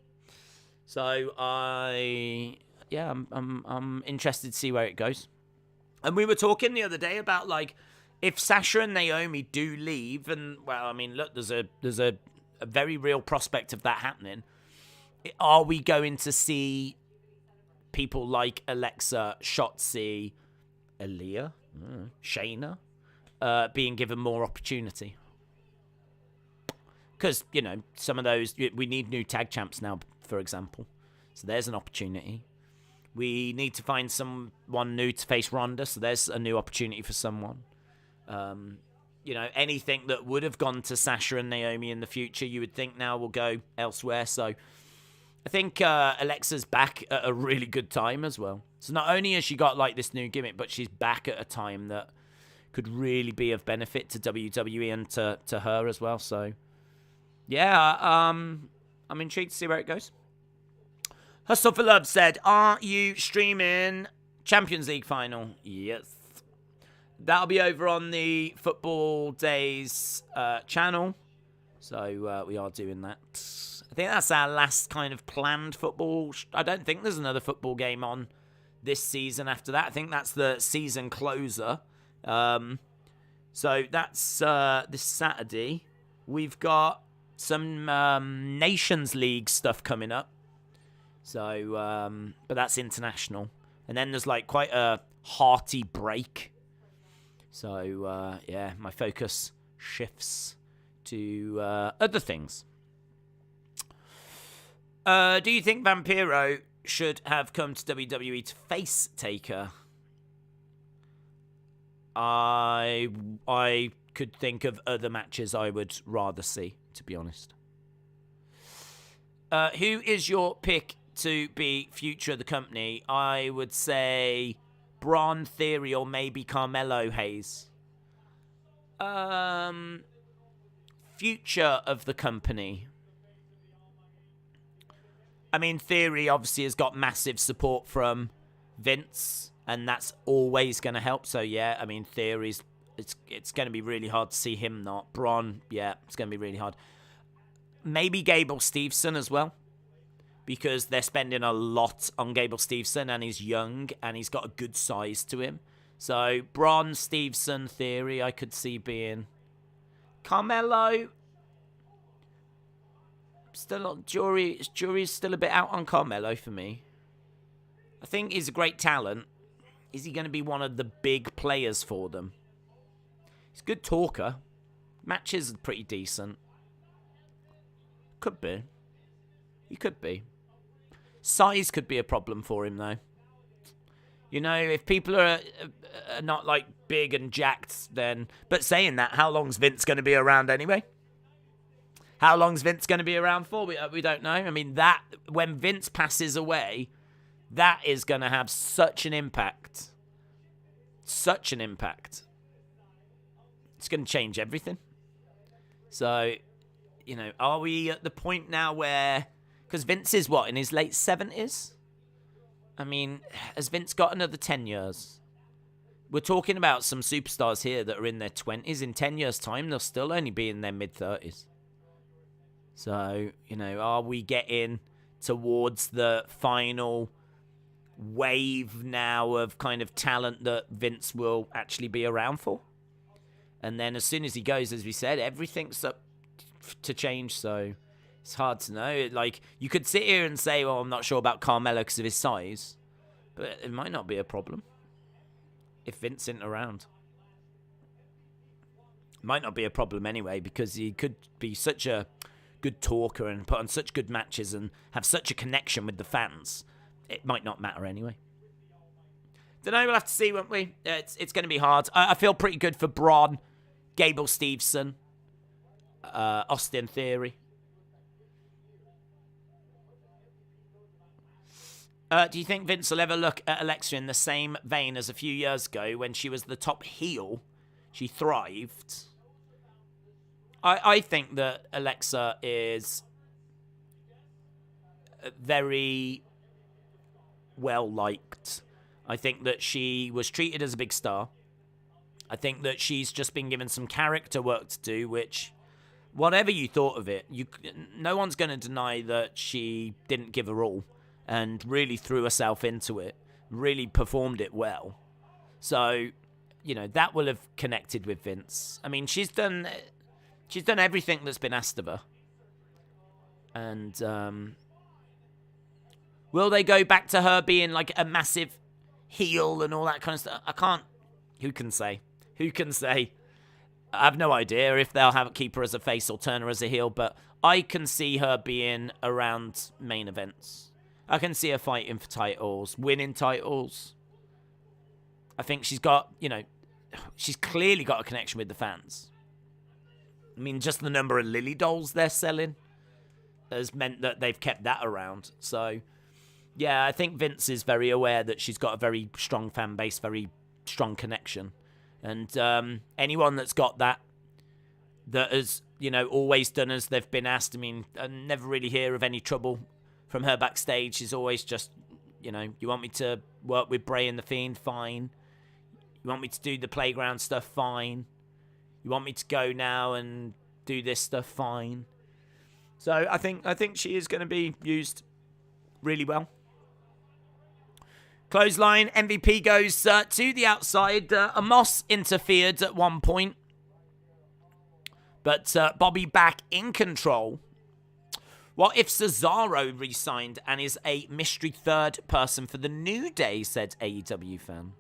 So I'm interested to see where it goes. And we were talking the other day about like if Sasha and Naomi do leave, and well, I mean, look, there's a very real prospect of that happening. Are we going to see people like Alexa, Shotzi, Aaliyah, Shayna, being given more opportunity? Because, some of those, we need new tag champs now, for example. So there's an opportunity. We need to find someone new to face Ronda, so there's a new opportunity for someone. Anything that would have gone to Sasha and Naomi in the future, you would think now will go elsewhere. So I think Alexa's back at a really good time as well. So not only has she got like this new gimmick, but she's back at a time that could really be of benefit to WWE and to her as well. So yeah, I'm intrigued to see where it goes. Hustle for Love said, "Are you streaming Champions League final?" Yes. That'll be over on the Football Days channel. So we are doing that. I think that's our last kind of planned football. I don't think there's another football game on this season after that. I think that's the season closer. So that's this Saturday. We've got some Nations League stuff coming up. So, but that's international. And then there's like quite a hearty break. So, my focus shifts to other things. Do you think Vampiro should have come to WWE to face Taker? I could think of other matches I would rather see, to be honest. Who is your pick to be future of the company? I would say Braun Theory or maybe Carmelo Hayes. Future of the company. I mean, Theory obviously has got massive support from Vince, and that's always going to help. So, yeah, I mean, Theory's, it's going to be really hard to see him not. Braun, yeah, it's going to be really hard. Maybe Gable Steveson as well, because they're spending a lot on Gable Steveson, and he's young, and he's got a good size to him. So, Braun, Steveson, Theory, I could see being. Carmelo, still, jury's still a bit out on Carmelo for me. I think he's a great talent. Is he going to be one of the big players for them? He's a good talker. Matches are pretty decent. Could be. He could be. Size could be a problem for him, though. You know, if people are not, like, big and jacked, then... But saying that, how long's Vince going to be around anyway? How long's Vince going to be around for? We don't know. I mean, that... When Vince passes away, that is going to have such an impact. Such an impact. It's going to change everything. So, you know, are we at the point now where... Because Vince is, what, in his late 70s? I mean, has Vince got another 10 years? We're talking about some superstars here that are in their 20s. In 10 years' time, they'll still only be in their mid-30s. So, you know, are we getting towards the final wave now of kind of talent that Vince will actually be around for? And then as soon as he goes, as we said, everything's up to change, so... It's hard to know. Like, you could sit here and say, well, I'm not sure about Carmelo because of his size. But it might not be a problem if Vince isn't around. It might not be a problem anyway because he could be such a good talker and put on such good matches and have such a connection with the fans. It might not matter anyway. Don't know, we'll have to see, won't we? It's going to be hard. I feel pretty good for Braun, Gable Steveson, Austin Theory. Do you think Vince will ever look at Alexa in the same vein as a few years ago when she was the top heel? She thrived. I think that Alexa is very well liked. I think that she was treated as a big star. I think that she's just been given some character work to do, which, whatever you thought of it, no one's going to deny that she didn't give her all. And really threw herself into it, really performed it well. So, you know, that will have connected with Vince. I mean, she's done everything that's been asked of her. And will they go back to her being like a massive heel and all that kind of stuff? I can't. Who can say? Who can say? I have no idea if they'll keep her as a face or turn her as a heel, but I can see her being around main events. I can see her fighting for titles, winning titles. I think she's got, you know, she's clearly got a connection with the fans. I mean, just the number of Lily dolls they're selling has meant that they've kept that around. So, yeah, I think Vince is very aware that she's got a very strong fan base, very strong connection. And anyone that's got that has, you know, always done as they've been asked. I mean, I never really hear of any trouble from her backstage. She's always just, you know, you want me to work with Bray and The Fiend? Fine. You want me to do the playground stuff? Fine. You want me to go now and do this stuff? Fine. So I think she is going to be used really well. Clothesline, MVP goes to the outside. Omos interfered at one point. But Bobby back in control. What if Cesaro re-signed and is a mystery third person for the New Day, said AEW fan.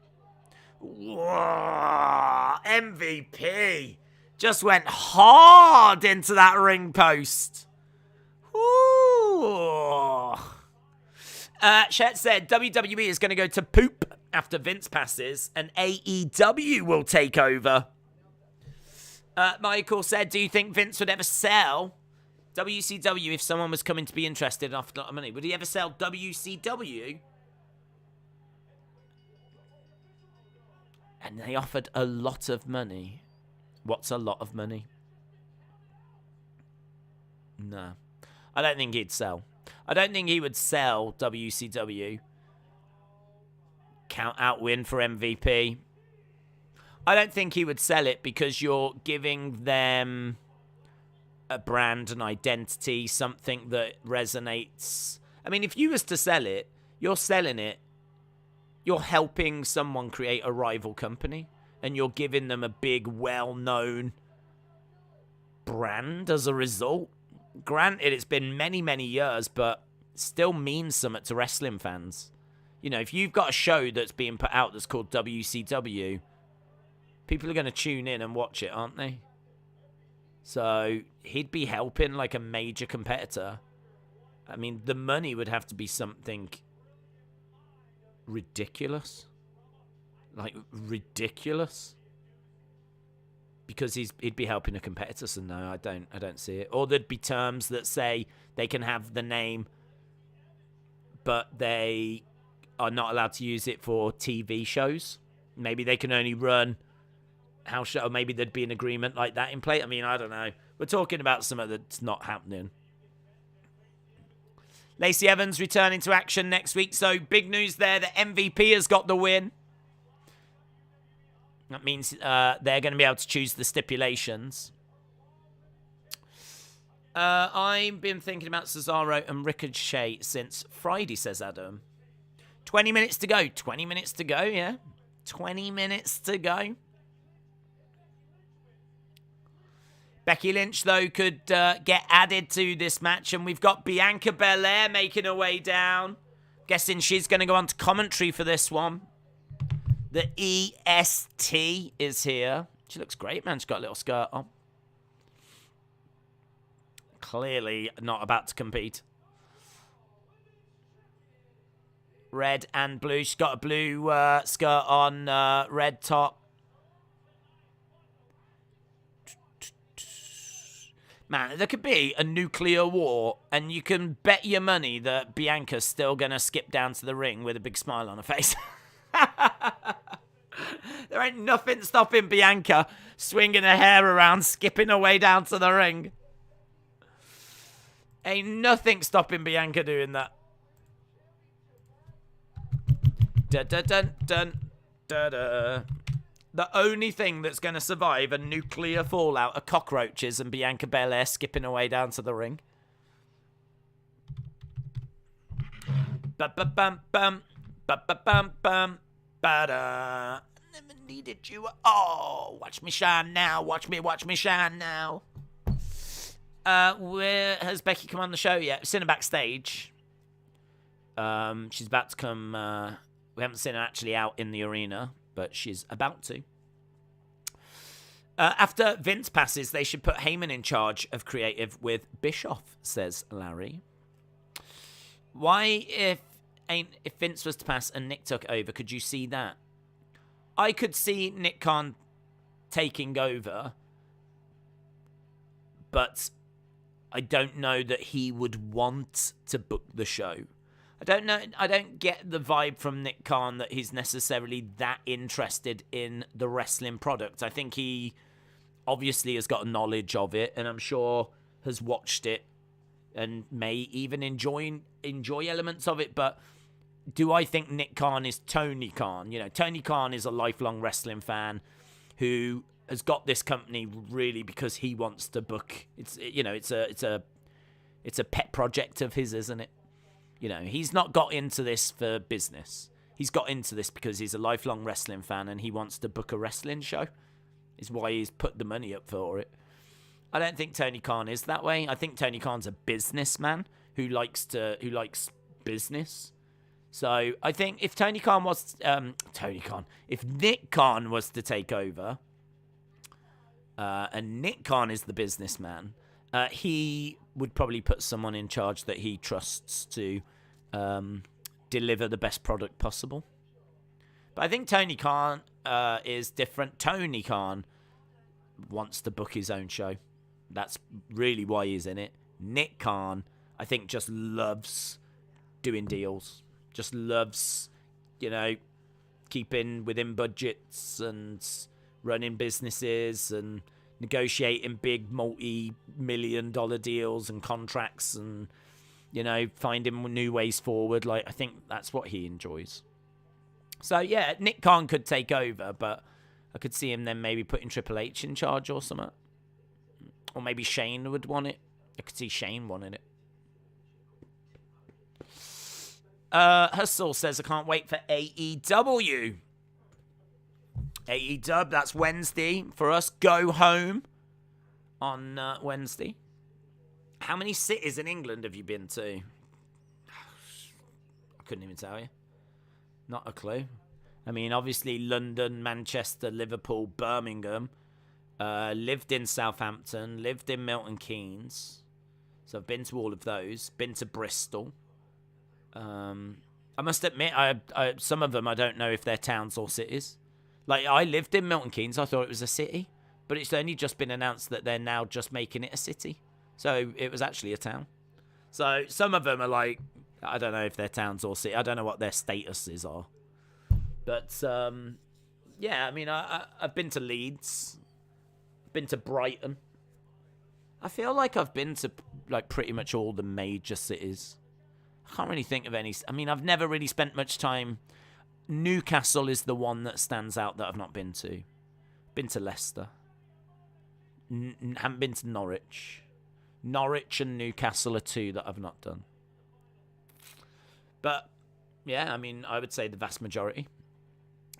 Whoa, MVP just went hard into that ring post. Ooh. Shet said WWE is going to go to poop after Vince passes and AEW will take over. Michael said, do you think Vince would ever sell WCW if someone was coming to be interested and offered a lot of money? Would he ever sell WCW? And they offered a lot of money. What's a lot of money? No. I don't think he'd sell. I don't think he would sell WCW. Count out win for MVP. I don't think he would sell it because you're giving them a brand, an identity, something that resonates. I mean, if you was to sell it, you're selling it. You're helping someone create a rival company, and you're giving them a big, well-known brand as a result. Granted, it's been many, many years, but still means something to wrestling fans. You know, if you've got a show that's being put out that's called WCW, people are going to tune in and watch it, aren't they? So he'd be helping like a major competitor. I mean, the money would have to be something ridiculous. Like, ridiculous. Because he'd be helping a competitor, so no, I don't see it. Or there'd be terms that say they can have the name, but they are not allowed to use it for TV shows. Maybe they can only run house show. Or maybe there'd be an agreement like that in play. I mean, I don't know. We're talking about something that's not happening. Lacey Evans returning to action next week. So big news there. The MVP has got the win. That means they're going to be able to choose the stipulations. I've been thinking about Cesaro and Ricochet since Friday, says Adam. 20 minutes to go. 20 minutes to go, yeah. 20 minutes to go. Becky Lynch, though, could get added to this match. And we've got Bianca Belair making her way down. Guessing she's going to go on to commentary for this one. The EST is here. She looks great, man. She's got a little skirt on. Clearly not about to compete. Red and blue. She's got a blue skirt on, red top. Man, there could be a nuclear war, and you can bet your money that Bianca's still going to skip down to the ring with a big smile on her face. There ain't nothing stopping Bianca swinging her hair around, skipping her way down to the ring. Ain't nothing stopping Bianca doing that. Dun, dun, dun, dun, dun, dun. The only thing that's going to survive a nuclear fallout are cockroaches and Bianca Belair skipping her way down to the ring. Ba-ba-bum-bum. Ba-ba-bum-bum. Ba-da. Never needed you. Oh, watch me shine now. Watch me shine now. Where has Becky come on the show yet? We've seen her backstage. She's about to come. We haven't seen her actually out in the arena, but she's about to. After Vince passes, they should put Heyman in charge of creative with Bischoff, says Larry. Why, if Vince was to pass and Nick took over, could you see that? I could see Nick Khan taking over, but I don't know that he would want to book the show. I don't know. I don't get the vibe from Nick Khan that he's necessarily that interested in the wrestling product. I think he obviously has got a knowledge of it, and I'm sure has watched it and may even enjoy elements of it. But do I think Nick Khan is Tony Khan? You know, Tony Khan is a lifelong wrestling fan who has got this company really because he wants to book. It's a pet project of his, isn't it? You know, he's not got into this for business. He's got into this because he's a lifelong wrestling fan and he wants to book a wrestling show. Is why he's put the money up for it. I don't think Tony Khan is that way. I think Tony Khan's a businessman who likes business. So I think if if Nick Khan was to take over, and Nick Khan is the businessman, he would probably put someone in charge that he trusts to deliver the best product possible. But I think Tony Khan is different. Tony Khan wants to book his own show. That's really why he's in it. Nick Khan, I think, just loves doing deals. Just loves, keeping within budgets and running businesses and negotiating big multi-million-dollar deals and contracts and finding new ways forward. Like, I think that's what he enjoys. So, yeah, Nick Khan could take over, but I could see him then maybe putting Triple H in charge or something. Or maybe Shane would want it. I could see Shane wanting it. Hustle says, I can't wait for AEW. AEW, that's Wednesday for us. Go home on Wednesday. How many cities in England have you been to? I couldn't even tell you. Not a clue. I mean, obviously London, Manchester, Liverpool, Birmingham. Lived in Southampton. Lived in Milton Keynes. So I've been to all of those. Been to Bristol. I must admit, some of them I don't know if they're towns or cities. Like, I lived in Milton Keynes. I thought it was a city. But it's only just been announced that they're now just making it a city. So it was actually a town. So some of them are like, I don't know if they're towns or cities. I don't know what their statuses are. But, yeah, I mean, I've been to Leeds. Been to Brighton. I feel like I've been to, like, pretty much all the major cities. I can't really think of any. I mean, I've never really spent much time. Newcastle is the one that stands out that I've not been to. Been to Leicester. Haven't been to Norwich. Norwich and Newcastle are two that I've not done. But, yeah, I mean, I would say the vast majority.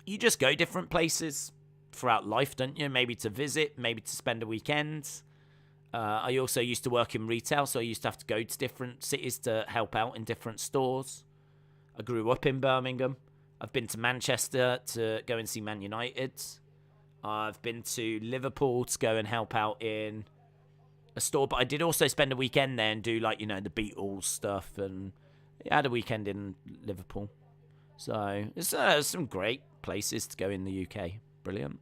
You just go different places throughout life, don't you? Maybe to visit, maybe to spend a weekend. I also used to work in retail, so I used to have to go to different cities to help out in different stores. I grew up in Birmingham. I've been to Manchester to go and see Man United. I've been to Liverpool to go and help out in a store, but I did also spend a weekend there and do, like, the Beatles stuff, and I had a weekend in Liverpool. So it's some great places to go in the UK. Brilliant.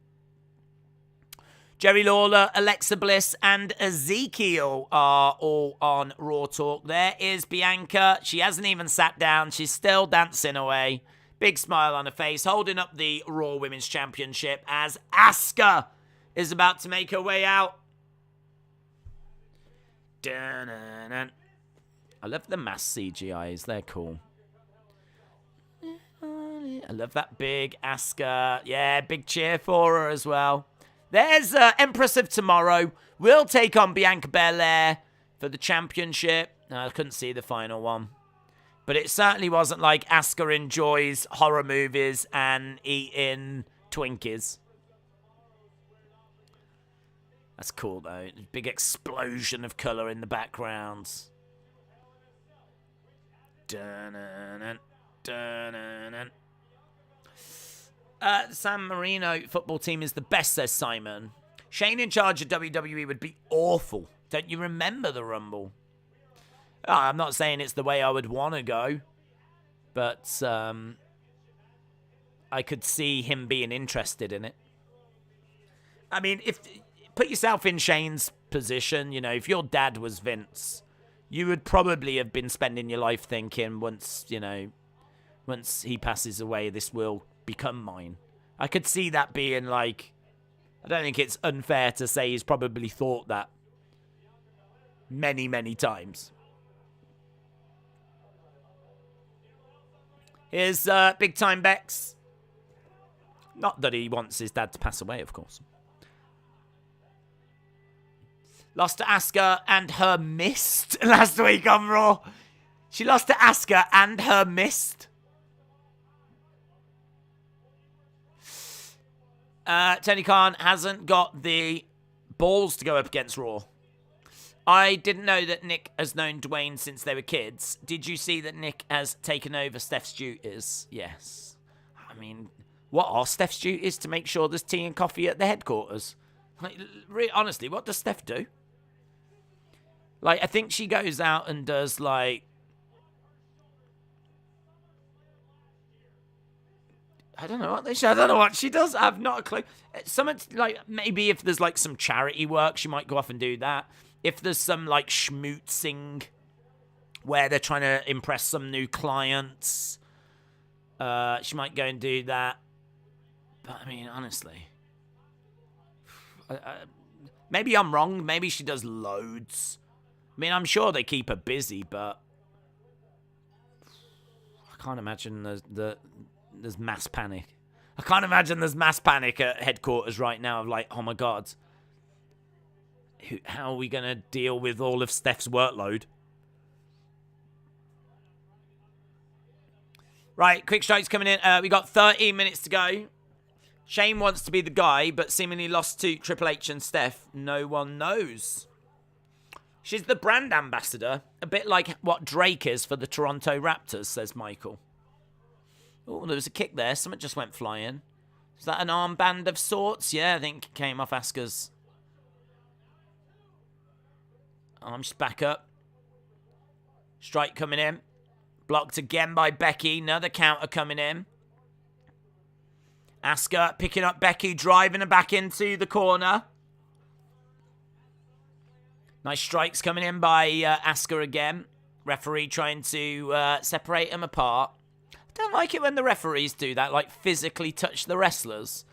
Jerry Lawler, Alexa Bliss, and Ezekiel are all on Raw Talk. There is Bianca. She hasn't even sat down. She's still dancing away. Big smile on her face, holding up the Raw Women's Championship as Asuka is about to make her way out. Dun-dun-dun. I love the mass CGIs. They're cool. I love that big Asuka. Yeah, big cheer for her as well. There's Empress of Tomorrow. Will take on Bianca Belair for the championship. I couldn't see the final one. But it certainly wasn't like Asuka enjoys horror movies and eating Twinkies. That's cool, though. Big explosion of colour in the background. Dun-dun-dun, dun-dun-dun. San Marino football team is the best, says Simon. Shane in charge of WWE would be awful. Don't you remember the Rumble? Oh, I'm not saying it's the way I would want to go, but I could see him being interested in it. I mean, put yourself in Shane's position. If your dad was Vince, you would probably have been spending your life thinking, once he passes away, this will become mine. I could see that being like, I don't think it's unfair to say he's probably thought that many, many times. Here's Big Time Bex. Not that he wants his dad to pass away, of course. Lost to Asuka and her mist last week on Raw. She lost to Asuka and her mist. Tony Khan hasn't got the balls to go up against Raw. I didn't know that Nick has known Dwayne since they were kids. Did you see that Nick has taken over Steph's duties? Yes. I mean, what are Steph's duties? To make sure there's tea and coffee at the headquarters? Like, honestly, what does Steph do? Like, I think she goes out and does, like, I don't know what she does. I have not a clue. Something like, maybe if there's like some charity work, she might go off and do that. If there's some like schmootzing where they're trying to impress some new clients, she might go and do that. But I mean, honestly, maybe I'm wrong. Maybe she does loads. I mean, I'm sure they keep her busy, but can't imagine there's mass panic. I can't imagine there's mass panic at headquarters right now of like, oh my God, how are we going to deal with all of Steph's workload? Right, quick strikes coming in. We got 13 minutes to go. Shane wants to be the guy, but seemingly lost to Triple H and Steph. No one knows. She's the brand ambassador, a bit like what Drake is for the Toronto Raptors, says Michael. Oh, there was a kick there. Something just went flying. Is that an armband of sorts? Yeah, I think it came off Asuka's. Arms back up. Strike coming in. Blocked again by Becky. Another counter coming in. Asuka picking up Becky, driving her back into the corner. Nice strikes coming in by Asuka again. Referee trying to separate them apart. I don't like it when the referees do that, like physically touch the wrestlers.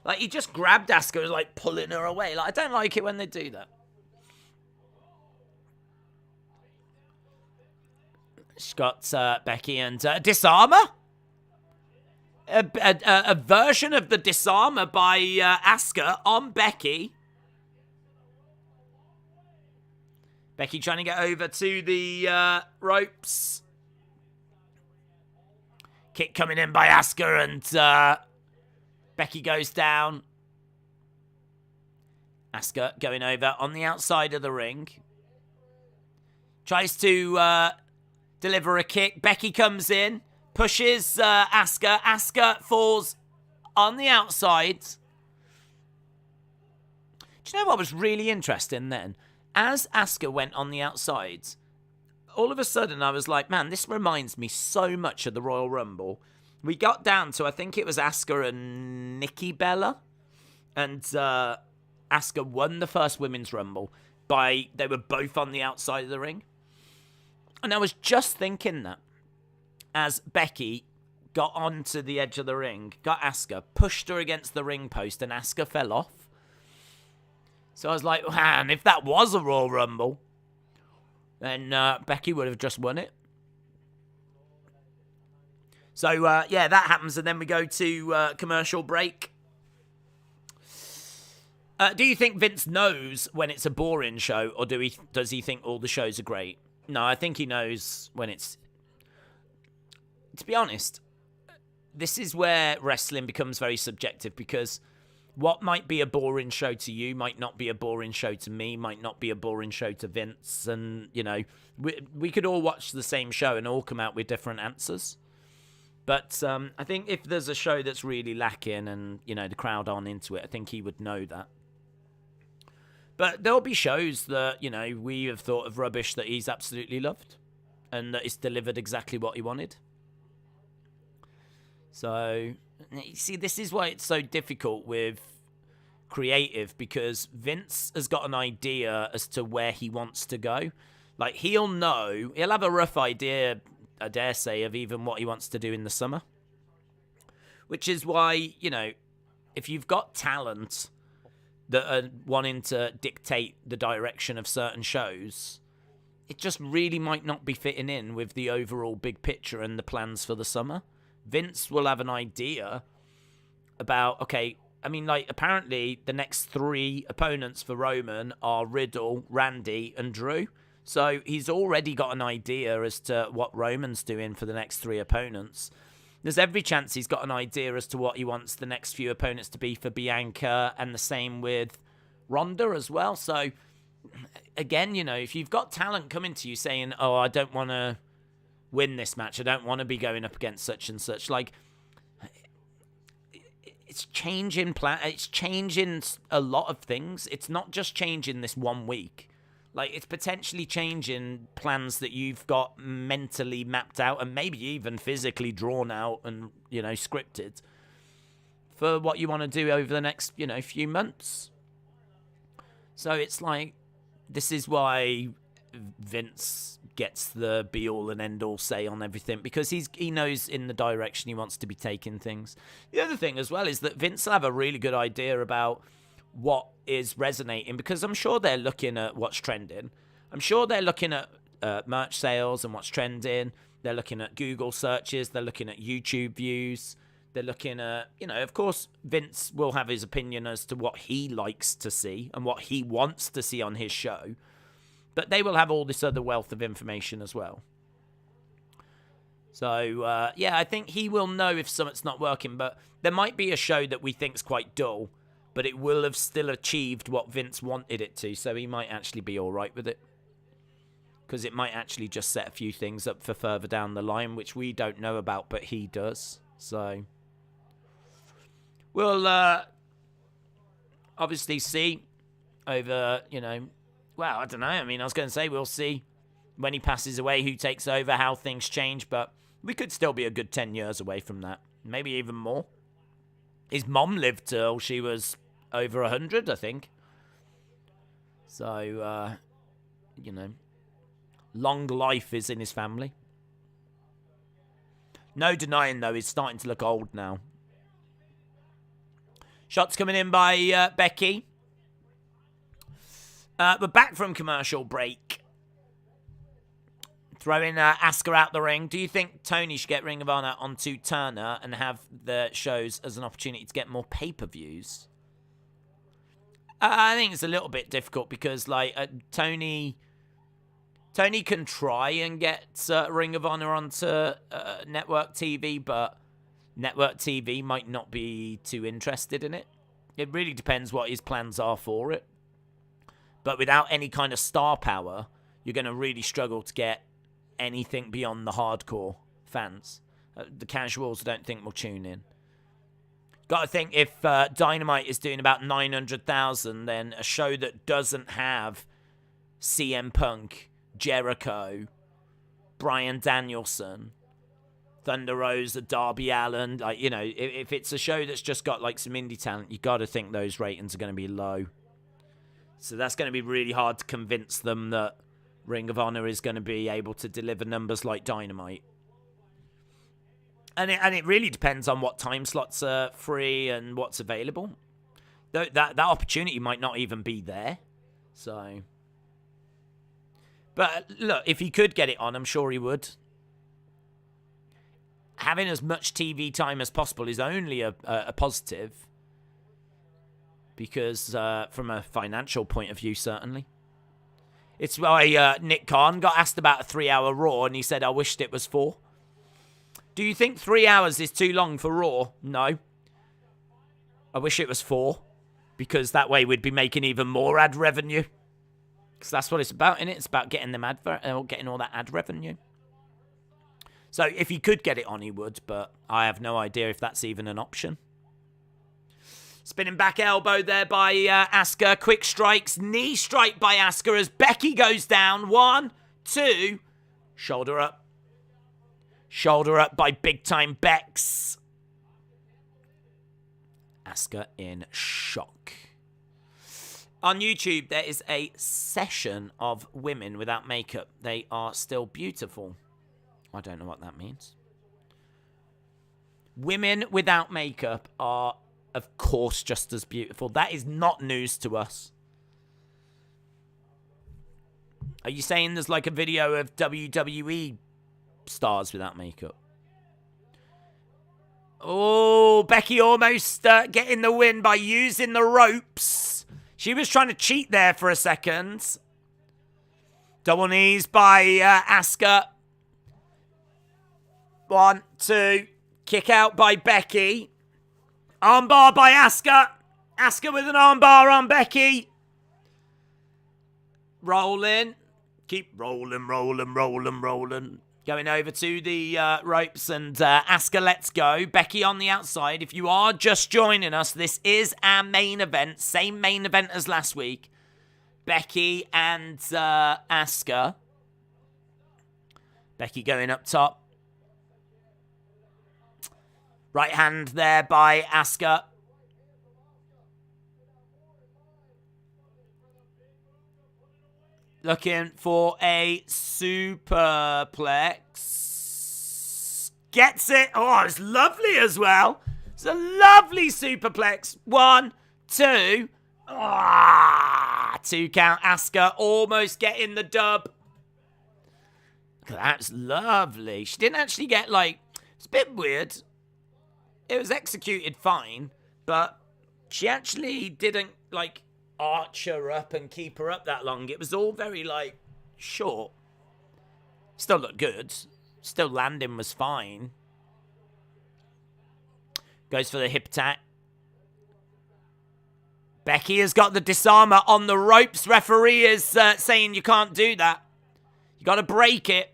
Like he just grabbed Asuka and was like pulling her away. Like I don't like it when they do that. She's got Becky and Disarmer. A version of the Disarmer by Asuka on Becky. Becky trying to get over to the ropes. Kick coming in by Asuka and Becky goes down. Asuka going over on the outside of the ring. Tries to deliver a kick. Becky comes in. Pushes Asuka. Asuka falls on the outside. Do you know what was really interesting then? As Asuka went on the outside, all of a sudden I was like, man, this reminds me so much of the Royal Rumble. We got down to, I think it was Asuka and Nikki Bella. And Asuka won the first Women's Rumble they were both on the outside of the ring. And I was just thinking that as Becky got onto the edge of the ring, got Asuka, pushed her against the ring post, and Asuka fell off. So I was like, man, if that was a Royal Rumble, then Becky would have just won it. So, yeah, that happens, and then we go to commercial break. Do you think Vince knows when it's a boring show, or does he think all the shows are great? No, I think he knows when it's... To be honest, this is where wrestling becomes very subjective, because what might be a boring show to you might not be a boring show to me, might not be a boring show to Vince, and, you know, we could all watch the same show and all come out with different answers. But I think if there's a show that's really lacking and, you know, the crowd aren't into it, I think he would know that. But there'll be shows that, you know, we have thought of rubbish that he's absolutely loved and that it's delivered exactly what he wanted. So, you see, this is why it's so difficult with creative, because Vince has got an idea as to where he wants to go. Like, he'll have a rough idea, I dare say, of even what he wants to do in the summer. Which is why, you know, if you've got talent that are wanting to dictate the direction of certain shows, it just really might not be fitting in with the overall big picture and the plans for the summer. Vince will have an idea about, okay, I mean, like, apparently the next 3 opponents for Roman are Riddle, Randy, and Drew. So he's already got an idea as to what Roman's doing for the next 3 opponents. There's every chance he's got an idea as to what he wants the next few opponents to be for Bianca, and the same with Ronda as well. So, again, you know, if you've got talent coming to you saying, oh, I don't want to win this match, I don't want to be going up against such and such, like, it's changing it's changing a lot of things. It's not just changing this 1 week. Like, it's potentially changing plans that you've got mentally mapped out and maybe even physically drawn out and, you know, scripted for what you want to do over the next, you know, few months. So it's like, this is why Vince gets the be-all and end-all say on everything, because he knows in the direction he wants to be taking things. The other thing as well is that Vince will have a really good idea about what is resonating, because I'm sure they're looking at what's trending. I'm sure they're looking at merch sales and what's trending. They're looking at Google searches. They're looking at YouTube views. They're looking at, of course, Vince will have his opinion as to what he likes to see and what he wants to see on his show. But they will have all this other wealth of information as well. So, I think he will know if something's not working. But there might be a show that we think's quite dull, but it will have still achieved what Vince wanted it to. So he might actually be all right with it. Because it might actually just set a few things up for further down the line, which we don't know about, but he does. So we'll obviously see over, well, I don't know. I mean, I was going to say we'll see when he passes away who takes over, how things change, but we could still be a good 10 years away from that. Maybe even more. His mom lived till she was over 100, I think. So, long life is in his family. No denying, though, he's starting to look old now. Shots coming in by Becky. We're back from commercial break. Throwing Asuka out the ring. Do you think Tony should get Ring of Honor onto Turner and have the shows as an opportunity to get more pay-per-views? I think it's a little bit difficult because, Tony can try and get Ring of Honor onto network TV, but network TV might not be too interested in it. It really depends what his plans are for it. But without any kind of star power, you're going to really struggle to get anything beyond the hardcore fans. The casuals, I don't think, will tune in. Got to think if Dynamite is doing about 900,000, then a show that doesn't have CM Punk, Jericho, Bryan Danielson, Thunder Rosa, Darby Allin, if it's a show that's just got some indie talent, you got to think those ratings are going to be low. So that's going to be really hard to convince them that Ring of Honor is going to be able to deliver numbers like Dynamite. And it really depends on what time slots are free and what's available. That opportunity might not even be there. So, but look, if he could get it on, I'm sure he would. Having as much TV time as possible is only a positive. Because from a financial point of view, certainly. It's why Nick Khan got asked about a 3-hour Raw, and he said, I wished it was 4. Do you think 3 hours is too long for Raw? No. I wish it was 4, because that way we'd be making even more ad revenue. Because that's what it's about, innit? It's about getting them getting all that ad revenue. So if he could get it on, he would, but I have no idea if that's even an option. Spinning back elbow there by Asuka. Quick strikes. Knee strike by Asuka as Becky goes down. 1, 2. Shoulder up. Shoulder up by Big Time Bex. Asuka in shock. On YouTube, there is a session of women without makeup. They are still beautiful. I don't know what that means. Women without makeup are, of course, just as beautiful. That is not news to us. Are you saying there's a video of WWE stars without makeup? Oh, Becky almost getting the win by using the ropes. She was trying to cheat there for a second. Double knees by Asuka. 1, 2. Kick out by Becky. Armbar by Asuka. Asuka with an armbar on Becky. Rolling. Keep rolling. Going over to the ropes and Asuka lets go. Becky on the outside. If you are just joining us, this is our main event. Same main event as last week. Becky and Asuka. Becky going up top. Right hand there by Asuka. Looking for a superplex. Gets it. Oh, it's lovely as well. It's a lovely superplex. 1, 2. 2 count. Asuka almost getting the dub. That's lovely. She didn't actually get, like... It's a bit weird. It was executed fine, but she actually didn't, like, arch her up and keep her up that long. It was all very, like, short. Still looked good. Still landing was fine. Goes for the hip attack. Becky has got the disarmer on the ropes. Referee is saying you can't do that. You got to break it.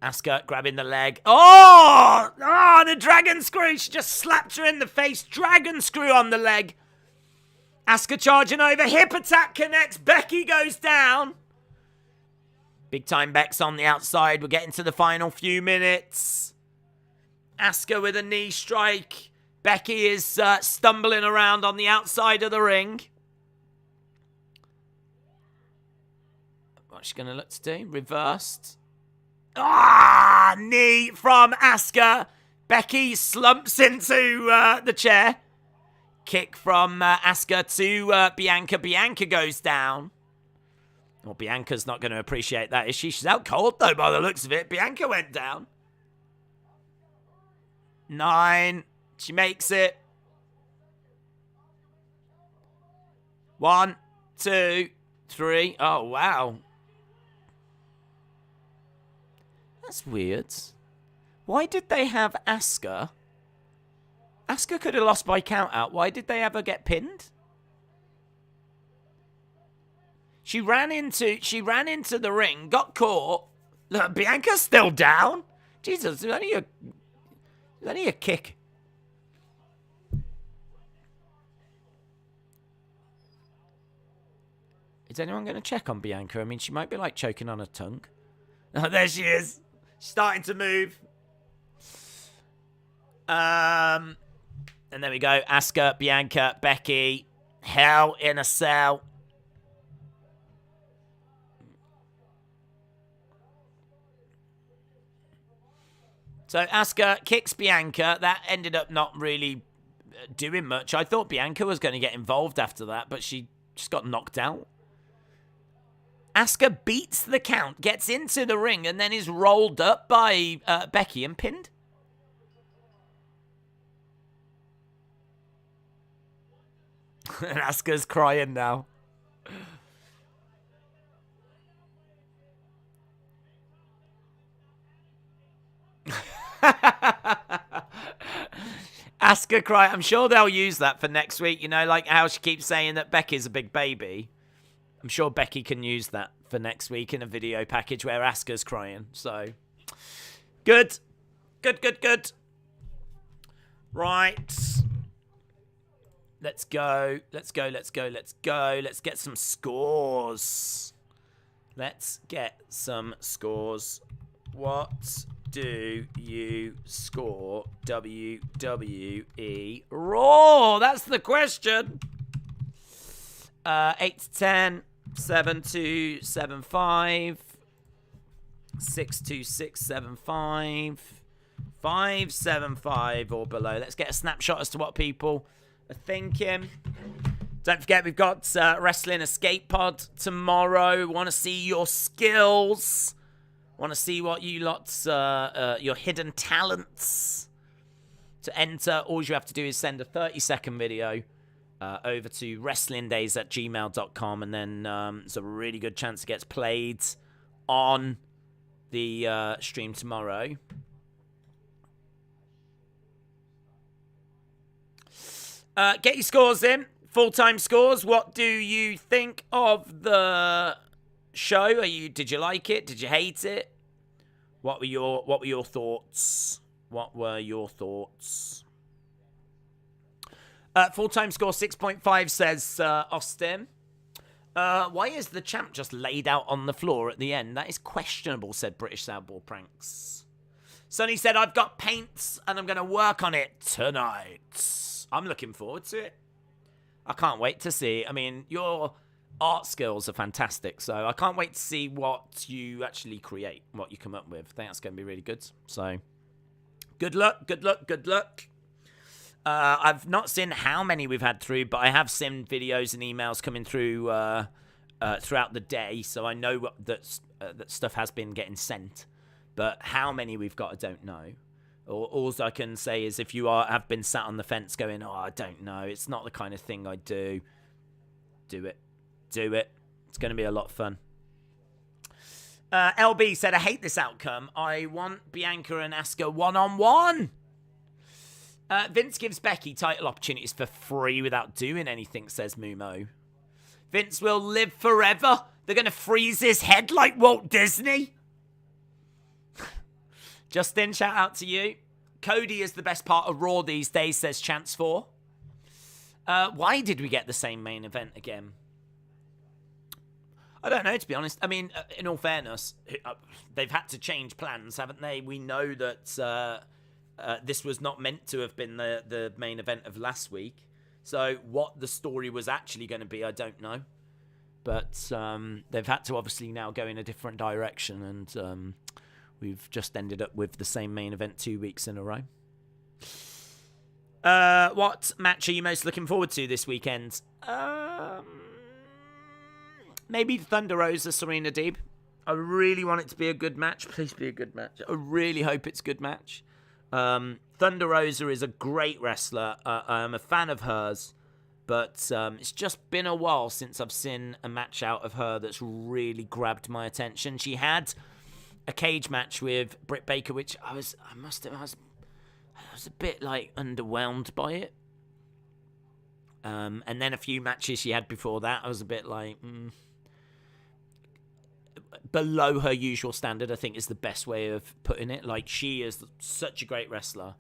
Asuka grabbing the leg. Oh, the dragon screw. She just slapped her in the face. Dragon screw on the leg. Asuka charging over. Hip attack connects. Becky goes down. Big time Beck's on the outside. We're getting to the final few minutes. Asuka with a knee strike. Becky is stumbling around on the outside of the ring. What's she going to look to do? Reversed. Knee from Asuka. Becky slumps into the chair. Kick from Asuka to Bianca. Bianca goes down. Well, Bianca's not going to appreciate that, is she? She's out cold, though, by the looks of it. Bianca went down. 9. She makes it. 1, 2, 3. Oh, wow. That's weird. Why did they have Asuka? Asuka could have lost by count out. Why did they have her get pinned? She ran into the ring, got caught. Look, Bianca's still down. Jesus, it's only a kick. Is anyone going to check on Bianca? I mean, she might be like choking on her tongue. Oh, there she is. She's starting to move. And there we go. Asuka, Bianca, Becky. Hell in a Cell. So Asuka kicks Bianca. That ended up not really doing much. I thought Bianca was going to get involved after that, but she just got knocked out. Asuka beats the count, gets into the ring, and then is rolled up by Becky and pinned. And Asuka's crying now. Asuka cry. I'm sure they'll use that for next week. You know, like how she keeps saying that Becky's a big baby. I'm sure Becky can use that for next week in a video package where Asuka's crying. So, good. Good. Right. Let's go. Let's get some scores. What do you score WWE Raw? That's the question. 8 to 10, 7 to 7 5, 6 to 6 7 5, 5 7 5 or below. Let's get a snapshot as to what people are thinking. Don't forget, we've got Wrestling Escape Pod tomorrow. Want to see your skills. Want to see what you lot's, your hidden talents. To enter, all you have to do is send a 30-second video over to wrestlingdays@gmail.com, and then there's a really good chance it gets played on the stream tomorrow. Get your scores in. Full-time scores. What do you think of the show? Did you like it? Did you hate it? What were your thoughts? What were your thoughts? Full-time score 6.5 says Austin. Why is the champ just laid out on the floor at the end? That is questionable, said British Soundball Pranks. Sonny said, I've got paints and I'm going to work on it tonight. I'm looking forward to it. I can't wait to see. I mean, your art skills are fantastic, so I can't wait to see what you actually create, what you come up with. I think that's going to be really good. So, good luck. I've not seen how many we've had through, but I have seen videos and emails coming through throughout the day, so I know that stuff has been getting sent. But how many we've got, I don't know. All I can say is if you have been sat on the fence going, oh, I don't know, it's not the kind of thing I do, do it. Do it. It's going to be a lot of fun. LB said, I hate this outcome. I want Bianca and Asuka one-on-one. Vince gives Becky title opportunities for free without doing anything, says Mumo. Vince will live forever. They're going to freeze his head like Walt Disney. Justin, shout out to you. Cody is the best part of Raw these days, says Chance 4. Why did we get the same main event again? I don't know, to be honest. I mean, in all fairness, they've had to change plans, haven't they? We know that this was not meant to have been the main event of last week. So what the story was actually going to be, I don't know. But they've had to obviously now go in a different direction, and we've just ended up with the same main event 2 weeks in a row. What match are you most looking forward to this weekend? Maybe Thunder Rosa, Serena Deeb. I really want it to be a good match. Please be a good match. I really hope it's a good match. Thunder Rosa is a great wrestler. I'm a fan of hers. But it's just been a while since I've seen a match out of her that's really grabbed my attention. She had a cage match with Britt Baker, which I was a bit like underwhelmed by it. And then a few matches she had before that, I was a bit like below her usual standard, I think is the best way of putting it. Like, she is such a great wrestler.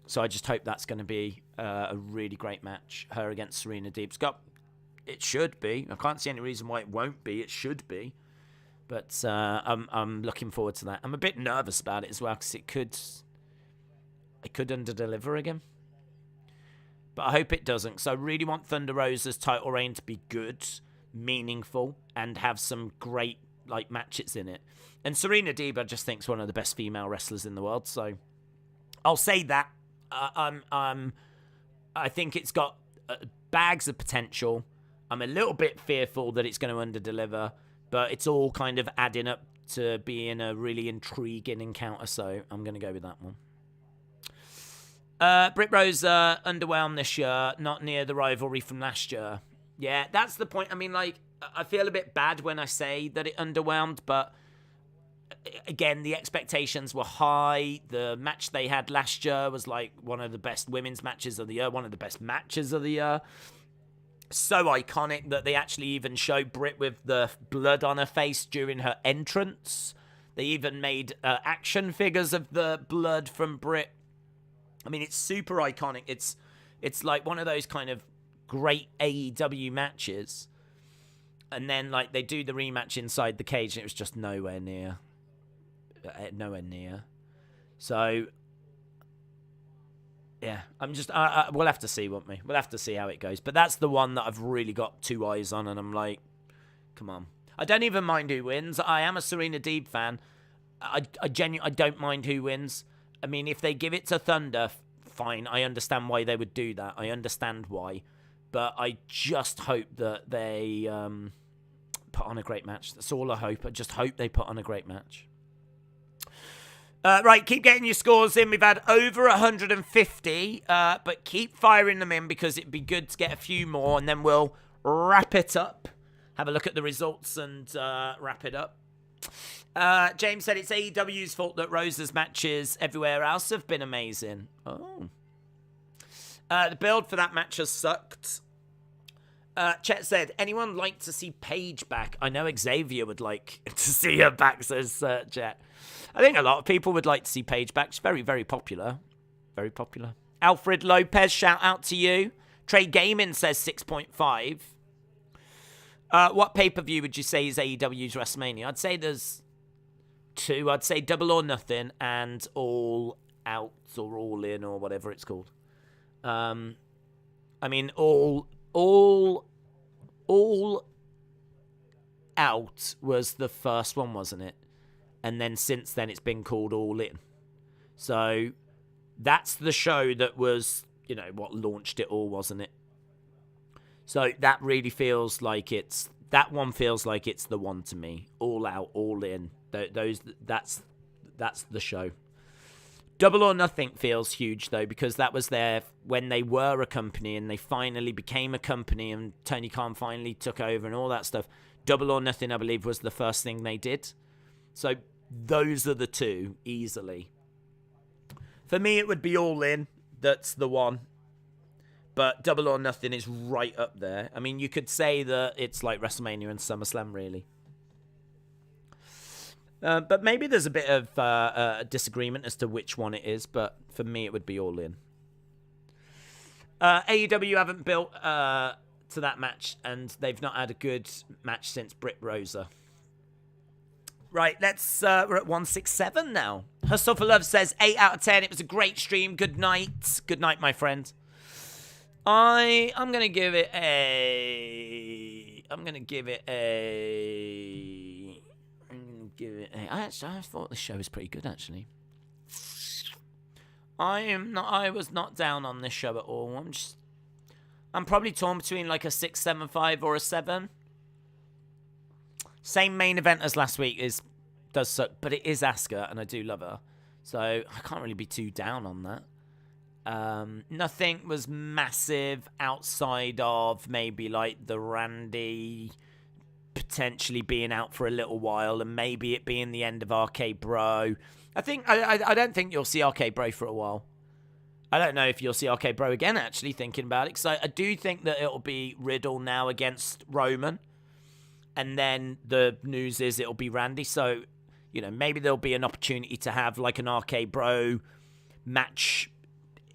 So I just hope that's going to be a really great match. Her against Serena Deeb. It should be. I can't see any reason why it won't be. It should be. But I'm looking forward to that. I'm a bit nervous about it as well because it could underdeliver again. But I hope it doesn't, because I really want Thunder Rosa's title reign to be good, meaningful, and have some great matches in it. And Serena Deeb, I just think, is one of the best female wrestlers in the world. So I'll say that. I think it's got bags of potential. I'm a little bit fearful that it's going to underdeliver, but it's all kind of adding up to being a really intriguing encounter. So I'm going to go with that one. Britt Rosa underwhelmed this year, not near the rivalry from last year. Yeah, that's the point. I mean, I feel a bit bad when I say that it underwhelmed, but again, the expectations were high. The match they had last year was one of the best women's matches of the year, one of the best matches of the year. So iconic that they actually even showed Britt with the blood on her face during her entrance. They even made action figures of the blood from Britt. I mean, it's super iconic. It's like one of those kind of great AEW matches. And then, they do the rematch inside the cage, and it was just nowhere near. Nowhere near. So, yeah, I'm just... we'll have to see, won't we? We'll have to see how it goes. But that's the one that I've really got two eyes on, and I'm like, come on. I don't even mind who wins. I am a Serena Deeb fan. I genuinely don't mind who wins. I mean, if they give it to Thunder, fine. I understand why they would do that. I understand why. But I just hope that they put on a great match. That's all I hope. I just hope they put on a great match. Right, keep getting your scores in. We've had over 150, but keep firing them in because it'd be good to get a few more, and then we'll wrap it up. Have a look at the results and wrap it up. James said it's AEW's fault that Rosa's matches everywhere else have been amazing. Oh. The build for that match has sucked. Chet said, anyone like to see Paige back? I know Xavier would like to see her back, says Chet. I think a lot of people would like to see Paige back. She's very, very popular. Very popular. Alfred Lopez, shout out to you. Trey Gaiman says 6.5. What pay-per-view would you say is AEW's WrestleMania? I'd say there's two. I'd say Double or Nothing and All Out or All In or whatever it's called. I mean, All Out was the first one, wasn't it? And then since then, it's been called All In. So that's the show that was, what launched it all, wasn't it? So that really feels like that one feels like it's the one to me. All out, all in. That's the show. Double or Nothing feels huge though, because that was there when they were a company and they finally became a company and Tony Khan finally took over and all that stuff. Double or Nothing, I believe, was the first thing they did. So those are the two easily. For me, it would be All In. That's the one. But Double or Nothing is right up there. I mean, you could say that it's like WrestleMania and SummerSlam, really. But maybe there's a bit of disagreement as to which one it is. But for me, it would be All In. AEW haven't built to that match, and they've not had a good match since Britt Rosa. Right, we're at 167 now. Hustle for Love says 8 out of 10. It was a great stream. Good night. Good night, my friend. I'm gonna give it a. I thought the show was pretty good, actually. I was not down on this show at all. I'm probably torn between like a 6.75 or a 7. Same main event as last week does suck, but it is Asuka, and I do love her, so I can't really be too down on that. Nothing was massive outside of maybe like the Randy potentially being out for a little while and maybe it being the end of RK Bro. I don't think you'll see RK Bro for a while. I don't know if you'll see RK Bro again, actually, thinking about it, because I do think that it'll be Riddle now against Roman, and then the news is it'll be Randy, so, you know, maybe there'll be an opportunity to have like an RK Bro match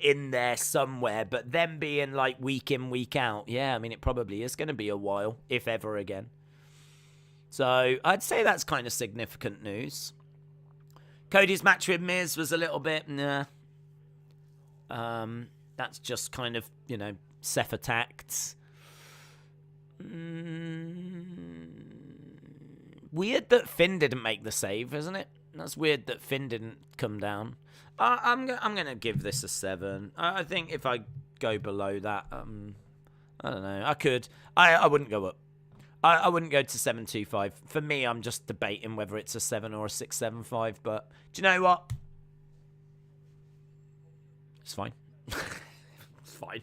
in there somewhere, but them being like week in, week out, yeah, I mean, it probably is going to be a while, if ever again. So I'd say that's kind of significant news. Cody's match with Miz was a little bit, nah. That's just kind of, you know, Seth attacked. Weird that Finn didn't make the save, isn't it? That's weird that Finn didn't come down. I'm gonna give this a 7. I think if I go below that, I don't know. I could. I wouldn't go up. I wouldn't go to 7.25. For me, I'm just debating whether it's a 7 or a 6.75. But do you know what? It's fine. It's fine.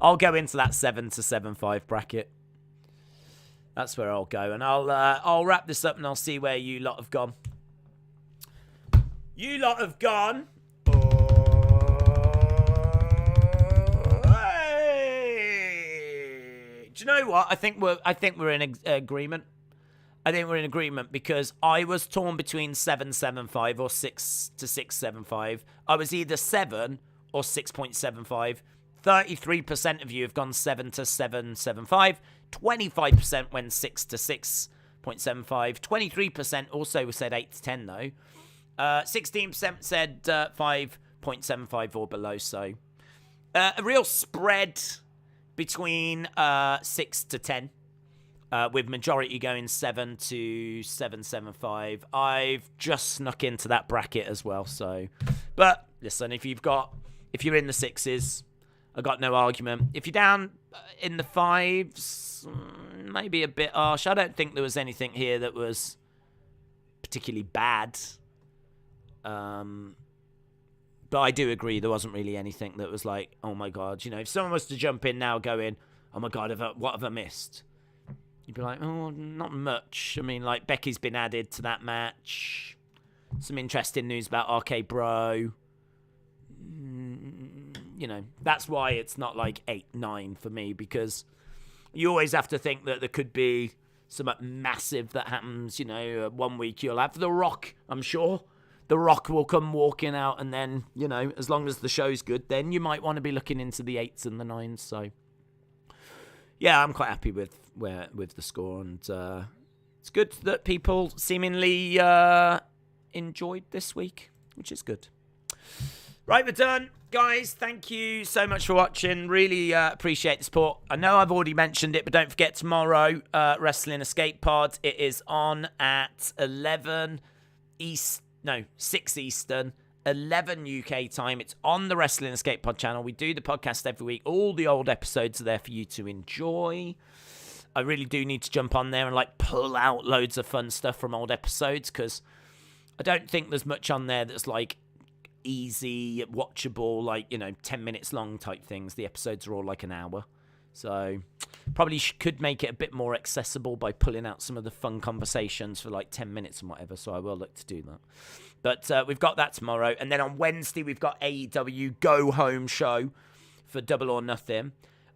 I'll go into that 7 to 7.5 bracket. That's where I'll go, and I'll wrap this up, and I'll see where you lot have gone. You lot have gone. Hey! Do you know what? I think we're in agreement. I think we're in agreement because I was torn between 7.75 or 6 to 6.75. I was either 7 or 6.75. 33% of you have gone 7 to 7.75. 25% went 6 to 6.75. 23% also said 8 to 10 though. 16% said 5.75 or below. So a real spread between 6 to 10. With majority going 7 to 7.75. I've just snuck into that bracket as well. So, but listen, if you're in the 6s, I got no argument. If you're down in the 5s, maybe a bit harsh. I don't think there was anything here that was particularly bad. But I do agree there wasn't really anything that was like, oh my God, you know, if someone was to jump in now going, oh my God, what have I missed? You'd be like, oh, not much. I mean, like, Becky's been added to that match. Some interesting news about RK Bro. You know, that's why it's not like 8, 9 for me, because you always have to think that there could be something massive that happens. You know, one week you'll have The Rock, I'm sure. The Rock will come walking out, and then, you know, as long as the show's good, then you might want to be looking into the 8s and the 9s. So, yeah, I'm quite happy with the score, and it's good that people seemingly enjoyed this week, which is good. Right, we're done. Guys, thank you so much for watching. Really appreciate the support. I know I've already mentioned it, but don't forget tomorrow, Wrestling Escape Pod. It is on at 6 Eastern, 11 UK time. It's on the Wrestling Escape Pod channel. We do the podcast every week. All the old episodes are there for you to enjoy. I really do need to jump on there and like pull out loads of fun stuff from old episodes, because I don't think there's much on there that's like easy, watchable, like, 10 minutes long type things. The episodes are all like an hour. So probably could make it a bit more accessible by pulling out some of the fun conversations for like 10 minutes and whatever. So I will look to do that. But we've got that tomorrow. And then on Wednesday, we've got AEW Go Home show for Double or Nothing.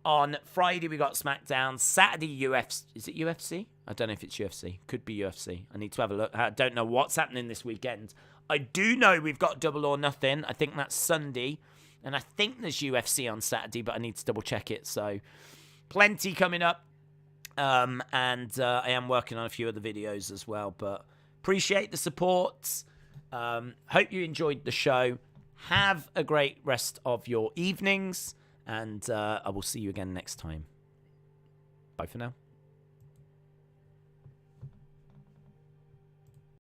On Friday, we got SmackDown. Saturday, UFC. Is it UFC? I don't know if it's UFC. Could be UFC. I need to have a look. I don't know what's happening this weekend. I do know we've got Double or Nothing. I think that's Sunday. And I think there's UFC on Saturday, but I need to double check it. So plenty coming up. And I am working on a few other videos as well. But appreciate the support. Hope you enjoyed the show. Have a great rest of your evenings. And I will see you again next time. Bye for now.